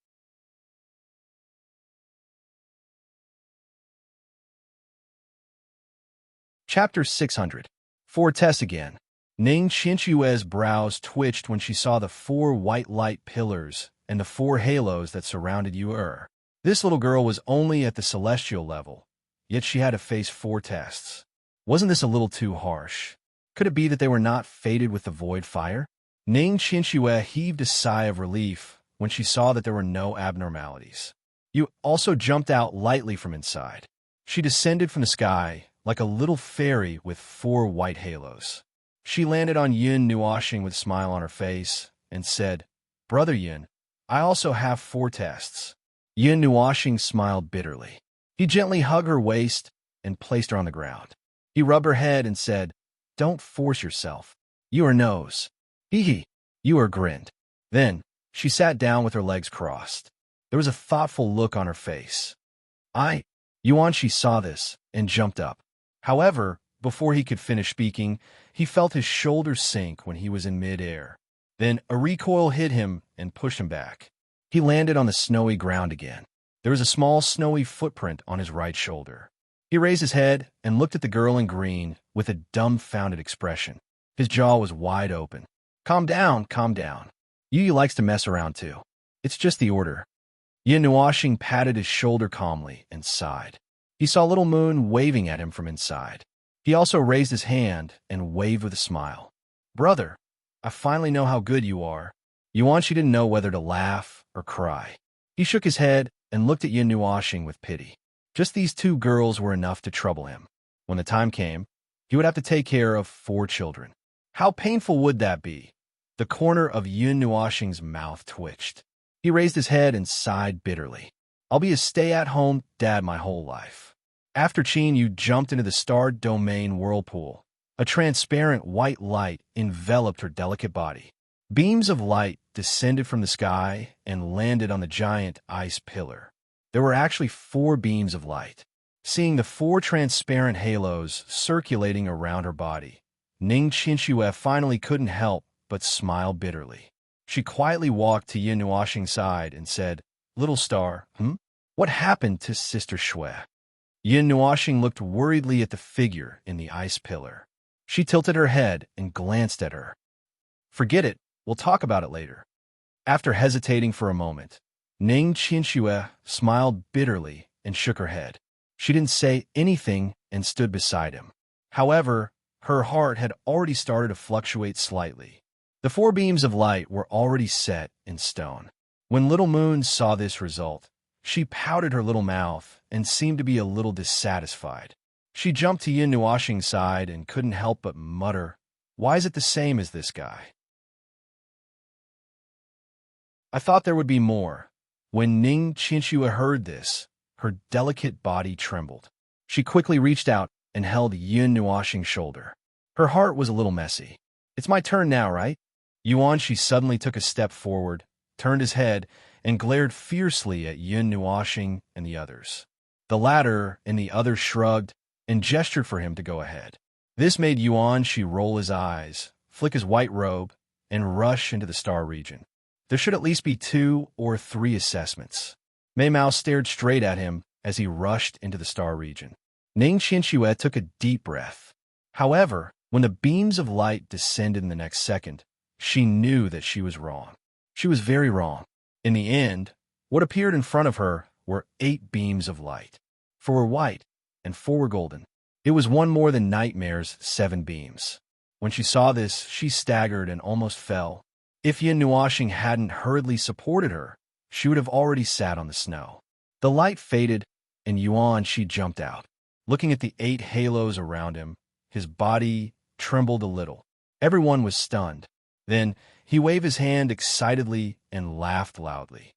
Chapter 600. 4 tests again. Ning Qianxue's brows twitched when she saw the 4 white light pillars and the 4 halos that surrounded Yer. This little girl was only at the celestial level, yet she had to face 4 tests. Wasn't this a little too harsh? Could it be that they were not fated with the void fire? Ning Qianxue heaved a sigh of relief when she saw that there were no abnormalities. You also jumped out lightly from inside. She descended from the sky like a little fairy with 4 white halos. She landed on Yin Nuoxing with a smile on her face and said, Brother Yin, I also have 4 tests. Yin Nuoxing smiled bitterly. He gently hugged her waist and placed her on the ground. He rubbed her head and said, Don't force yourself. Yer knows. Hee. Yer grinned. Then, she sat down with her legs crossed. There was a thoughtful look on her face. Yuan-Shi saw this and jumped up. However, before he could finish speaking, he felt his shoulders sink when he was in mid-air. Then a recoil hit him and pushed him back. He landed on the snowy ground again. There was a small snowy footprint on his right shoulder. He raised his head and looked at the girl in green with a dumbfounded expression. His jaw was wide open. Calm down, calm down. Yu likes to mess around too. It's just the order. Yin Nuoxing patted his shoulder calmly and sighed. He saw Little Moon waving at him from inside. He also raised his hand and waved with a smile. Brother, I finally know how good you are. Yuanshi didn't know whether to laugh or cry. He shook his head and looked at Yin Nuoxing with pity. Just these two girls were enough to trouble him. When the time came, he would have to take care of 4 children. How painful would that be? The corner of Yin Nuoxing's mouth twitched. He raised his head and sighed bitterly. I'll be a stay-at-home dad my whole life. After Qin Yu jumped into the star domain whirlpool, a transparent white light enveloped her delicate body. Beams of light descended from the sky and landed on the giant ice pillar. There were actually 4 beams of light. Seeing the 4 transparent halos circulating around her body, Ning Qinxue finally couldn't help but smile bitterly. She quietly walked to Yin Nuoxing's side and said, "Little star, what happened to Sister Shui?" Yin Nuoxing looked worriedly at the figure in the ice pillar. She tilted her head and glanced at her. "Forget it. We'll talk about it later." After hesitating for a moment, Ning Qinxue smiled bitterly and shook her head. She didn't say anything and stood beside him. However, her heart had already started to fluctuate slightly. The 4 beams of light were already set in stone. When Little Moon saw this result, she pouted her little mouth and seemed to be a little dissatisfied. She jumped to Yin Nuoxing's side and couldn't help but mutter, "Why is it the same as this guy? I thought there would be more." When Ning Qinxue heard this, her delicate body trembled. She quickly reached out and held Yin Nuoxing's shoulder. Her heart was a little messy. "It's my turn now, right?" Yuanshi suddenly took a step forward, turned his head, and glared fiercely at Yin Nuoxing and the others. The latter and the others shrugged and gestured for him to go ahead. This made Yuanshi roll his eyes, flick his white robe, and rush into the star region. There should at least be 2 or 3 assessments. Mei Mao stared straight at him as he rushed into the star region. Ning Qinxue took a deep breath. However, when the beams of light descended in the next second, she knew that she was wrong. She was very wrong. In the end, what appeared in front of her were 8 beams of light. 4 were white and 4 were golden. It was one more than Nightmare's 7 beams. When she saw this, she staggered and almost fell. If Yin Nuoxing hadn't hurriedly supported her, she would have already sat on the snow. The light faded, and Yuanshi jumped out. Looking at the 8 halos around him, his body trembled a little. Everyone was stunned. Then he waved his hand excitedly and laughed loudly.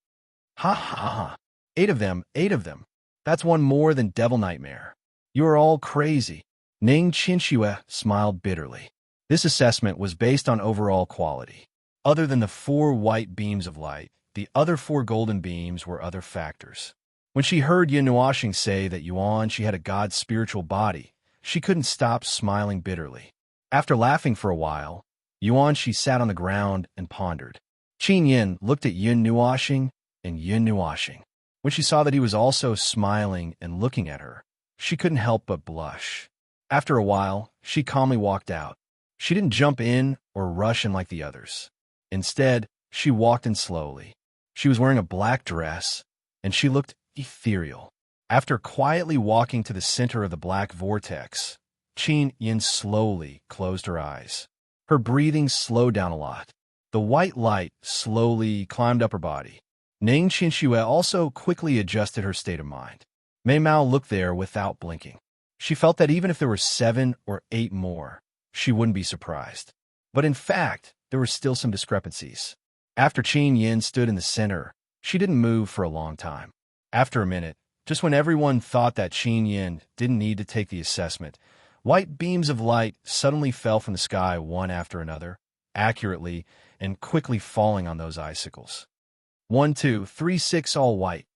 "Ha ha ha! 8 of them, 8 of them! That's one more than Devil Nightmare. You are all crazy." Ning Qinxue smiled bitterly. This assessment was based on overall quality. Other than the 4 white beams of light, the other 4 golden beams were other factors. When she heard Yin Nuoxing say that Yuanshi had a god's spiritual body, she couldn't stop smiling bitterly. After laughing for a while, Yuanshi sat on the ground and pondered. Qin Yin looked at Yin Nuoxing and Yin Nuoxing. When she saw that he was also smiling and looking at her, she couldn't help but blush. After a while, she calmly walked out. She didn't jump in or rush in like the others. Instead, she walked in slowly. She was wearing a black dress, and she looked ethereal. After quietly walking to the center of the black vortex, Qin Yin slowly closed her eyes. Her breathing slowed down a lot. The white light slowly climbed up her body. Ning Qinxue also quickly adjusted her state of mind. Mei Mao looked there without blinking. She felt that even if there were 7 or 8 more, she wouldn't be surprised. But in fact, there were still some discrepancies. After Qin Yin stood in the center, she didn't move for a long time. After a minute, just when everyone thought that Qin Yin didn't need to take the assessment, white beams of light suddenly fell from the sky one after another, accurately and quickly falling on those icicles. 1, 2, 3, 6, all white.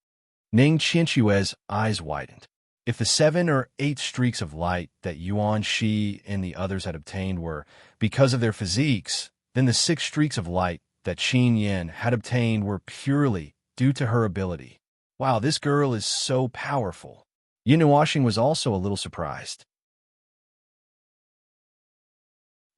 Ning Qinxue's eyes widened. If the 7 or 8 streaks of light that Yuanshi and the others had obtained were because of their physiques, then the 6 streaks of light that Qin Yin had obtained were purely due to her ability. Wow, this girl is so powerful. Yin Nuoxing was also a little surprised.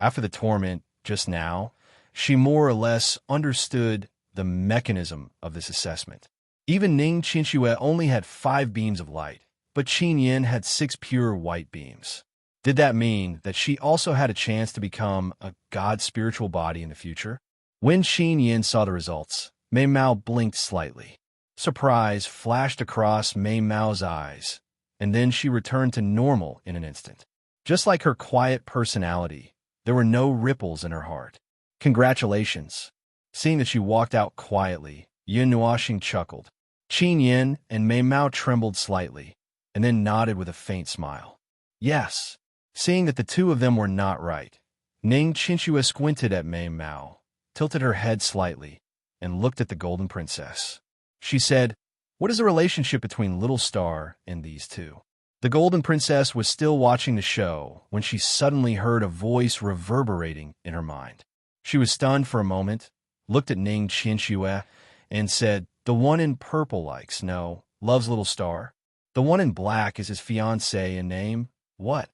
After the torment just now, she more or less understood the mechanism of this assessment. Even Ning Qinxue only had 5 beams of light, but Qin Yin had 6 pure white beams. Did that mean that she also had a chance to become a god spiritual body in the future? When Xin Yin saw the results, Mei Mao blinked slightly. Surprise flashed across Mei Mao's eyes, and then she returned to normal in an instant. Just like her quiet personality, there were no ripples in her heart. Congratulations. Seeing that she walked out quietly, Yun Nuoxing chuckled. Qin Yin and Mei Mao trembled slightly, and then nodded with a faint smile. Yes. Seeing that the two of them were not right, Ning Qinxue squinted at Mei Mao, tilted her head slightly, and looked at the Golden Princess. She said, "What is the relationship between Little Star and these two?" The Golden Princess was still watching the show when she suddenly heard a voice reverberating in her mind. She was stunned for a moment, looked at Ning Qinxue, and said, "The one in purple likes, no, loves Little Star. The one in black is his fiancée in name. What?"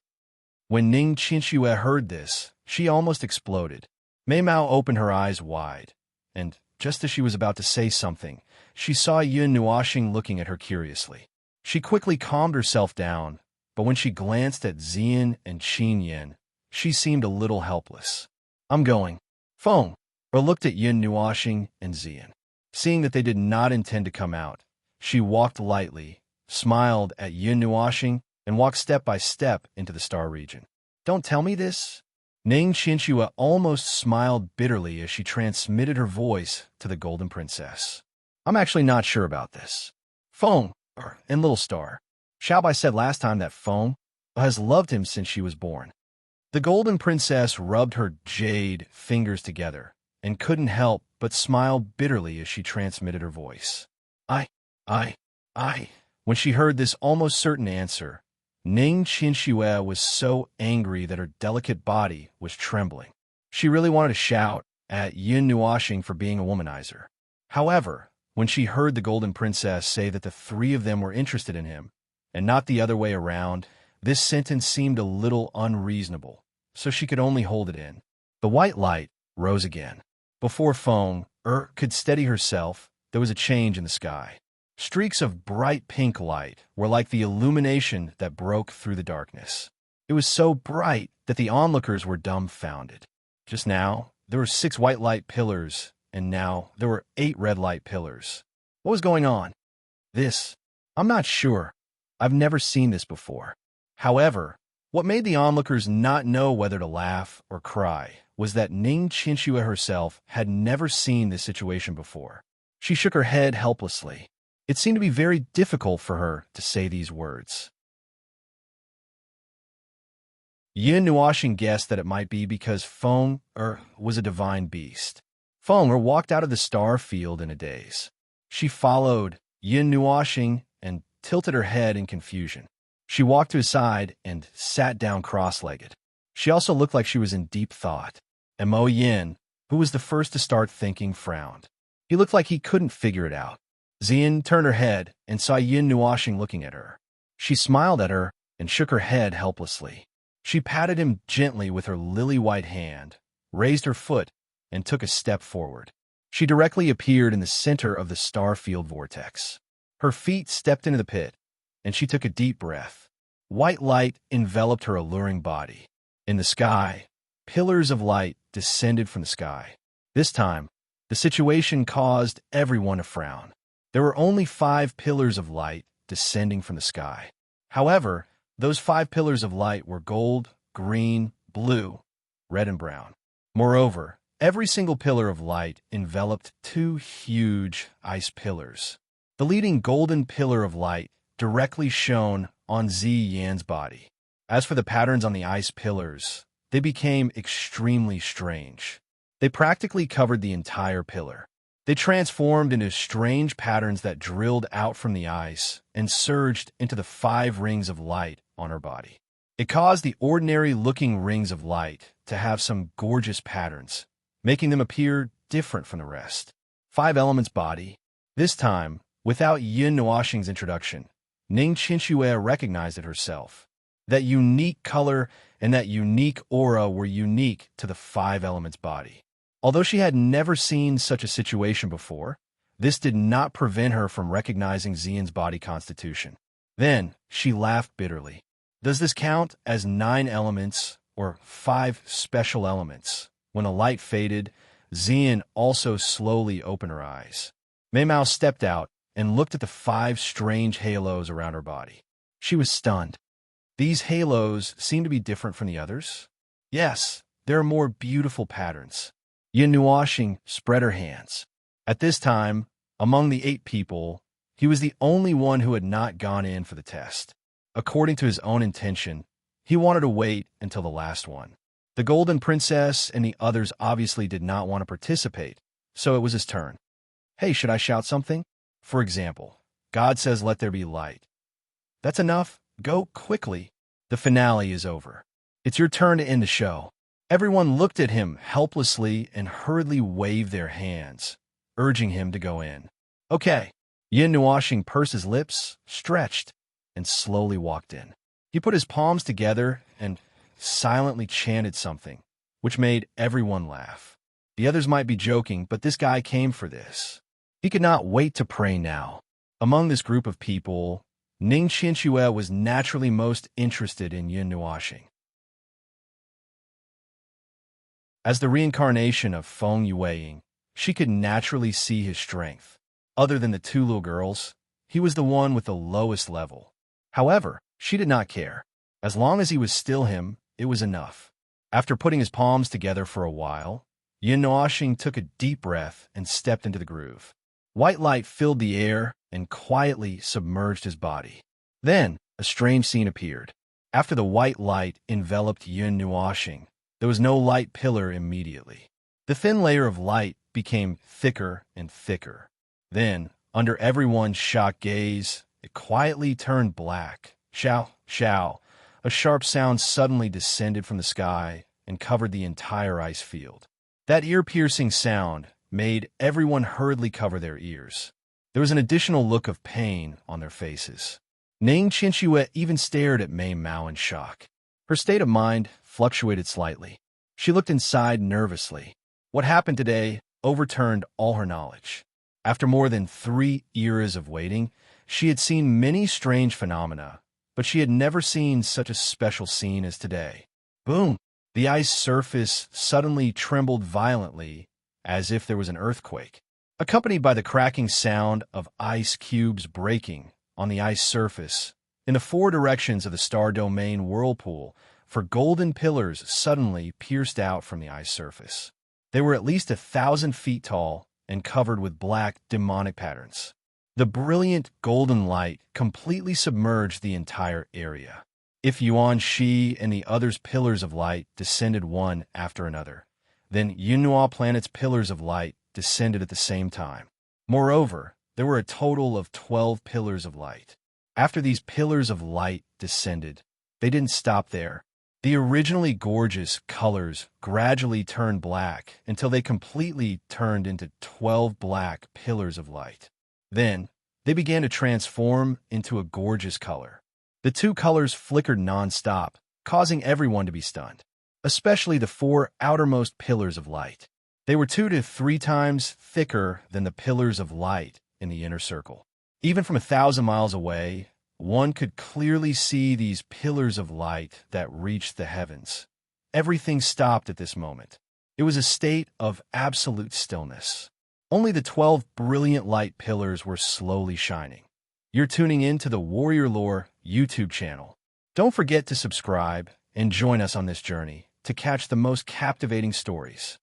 When Ning Qinxue heard this, she almost exploded. Mei Mao opened her eyes wide, and just as she was about to say something, she saw Yun Nuoxing looking at her curiously. She quickly calmed herself down, but when she glanced at Xian and Qin Yin, she seemed a little helpless. "I'm going." Feng, or looked at Yun Nuoxing and Xian. Seeing that they did not intend to come out, she walked lightly, smiled at Yun Nuoxing, and walked step by step into the star region. "Don't tell me this." Ning Qinxue almost smiled bitterly as she transmitted her voice to the Golden Princess. "I'm actually not sure about this. Feng, and Little Star. Xiaobai said last time that Feng has loved him since she was born." The Golden Princess rubbed her jade fingers together and couldn't help but smile bitterly as she transmitted her voice. I. When she heard this almost certain answer, Ning Qinxue was so angry that her delicate body was trembling. She really wanted to shout at Yun Nuoxing for being a womanizer. However, when she heard the Golden Princess say that the three of them were interested in him, and not the other way around, this sentence seemed a little unreasonable, so she could only hold it in. The white light rose again. Before Feng could steady herself, there was a change in the sky. Streaks of bright pink light were like the illumination that broke through the darkness. It was so bright that the onlookers were dumbfounded. Just now, there were 6 white light pillars, and now there were 8 red light pillars. What was going on? I'm not sure. I've never seen this before. However, what made the onlookers not know whether to laugh or cry was that Ning Qinxue herself had never seen this situation before. She shook her head helplessly. It seemed to be very difficult for her to say these words. Yun Nuoxing guessed that it might be because Feng was a divine beast. Feng walked out of the star field in a daze. She followed Yun Nuoxing and tilted her head in confusion. She walked to his side and sat down cross-legged. She also looked like she was in deep thought. And Mo Yin, who was the first to start thinking, frowned. He looked like he couldn't figure it out. Xian turned her head and saw Yun Nuoxing looking at her. She smiled at her and shook her head helplessly. She patted him gently with her lily-white hand, raised her foot, and took a step forward. She directly appeared in the center of the star-field vortex. Her feet stepped into the pit, and she took a deep breath. White light enveloped her alluring body. In the sky, pillars of light descended from the sky. This time, the situation caused everyone to frown. There were only 5 pillars of light descending from the sky. However, those 5 pillars of light were gold, green, blue, red, and brown. Moreover, every single pillar of light enveloped 2 huge ice pillars. The leading golden pillar of light directly shone on Ziyan's body. As for the patterns on the ice pillars, they became extremely strange. They practically covered the entire pillar. They transformed into strange patterns that drilled out from the ice and surged into the 5 rings of light on her body. It caused the ordinary-looking rings of light to have some gorgeous patterns, making them appear different from the rest. 5 elements body. This time, without Yun Nuoxing's introduction, Ning Qinxue recognized it herself. That unique color and that unique aura were unique to the 5 elements body. Although she had never seen such a situation before, this did not prevent her from recognizing Xian's body constitution. Then, she laughed bitterly. Does this count as 9 elements or 5 special elements? When the light faded, Xian also slowly opened her eyes. Mei Mao stepped out and looked at the 5 strange halos around her body. She was stunned. These halos seemed to be different from the others. Yes, there are more beautiful patterns. Yin Nuoxing spread her hands. At this time, among the 8 people, he was the only one who had not gone in for the test. According to his own intention, he wanted to wait until the last one. The Golden Princess and the others obviously did not want to participate, so it was his turn. Hey, should I shout something? For example, God says let there be light. That's enough. Go quickly. The finale is over. It's your turn to end the show. Everyone looked at him helplessly and hurriedly waved their hands, urging him to go in. Okay. Yin Nuoxing pursed his lips, stretched, and slowly walked in. He put his palms together and silently chanted something, which made everyone laugh. The others might be joking, but this guy came for this. He could not wait to pray now. Among this group of people, Ning Qianxue was naturally most interested in Yin Nuoxing. As the reincarnation of Feng Yueying, she could naturally see his strength. Other than the 2 little girls, he was the one with the lowest level. However, she did not care. As long as he was still him, it was enough. After putting his palms together for a while, Yin Nuoxing took a deep breath and stepped into the groove. White light filled the air and quietly submerged his body. Then, a strange scene appeared. After the white light enveloped Yin Nuoxing, there was no light pillar immediately. The thin layer of light became thicker and thicker. Then, under everyone's shocked gaze, it quietly turned black. Shao, shao. A sharp sound suddenly descended from the sky and covered the entire ice field. That ear-piercing sound made everyone hurriedly cover their ears. There was an additional look of pain on their faces. Ning Qianxue even stared at Mei Mao in shock. Her state of mind fluctuated slightly. She looked inside nervously. What happened today overturned all her knowledge. After more than 3 eras of waiting, she had seen many strange phenomena, but she had never seen such a special scene as today. Boom! The ice surface suddenly trembled violently, as if there was an earthquake, accompanied by the cracking sound of ice cubes breaking on the ice surface. In the 4 directions of the star domain whirlpool, for golden pillars suddenly pierced out from the ice surface. They were at least 1,000 feet tall and covered with black, demonic patterns. The brilliant golden light completely submerged the entire area. If Yuan Shi and the others' pillars of light descended one after another, then Yunhua planet's pillars of light descended at the same time. Moreover, there were a total of 12 pillars of light. After these pillars of light descended, they didn't stop there. The originally gorgeous colors gradually turned black until they completely turned into 12 black pillars of light. Then, they began to transform into a gorgeous color. The 2 colors flickered non-stop, causing everyone to be stunned, especially the 4 outermost pillars of light. They were 2 to 3 times thicker than the pillars of light in the inner circle. Even from 1,000 miles away, one could clearly see these pillars of light that reached the heavens. Everything stopped at this moment. It was a state of absolute stillness. Only the 12 brilliant light pillars were slowly shining. You're tuning in to the Warrior Lore YouTube channel. Don't forget to subscribe and join us on this journey to catch the most captivating stories.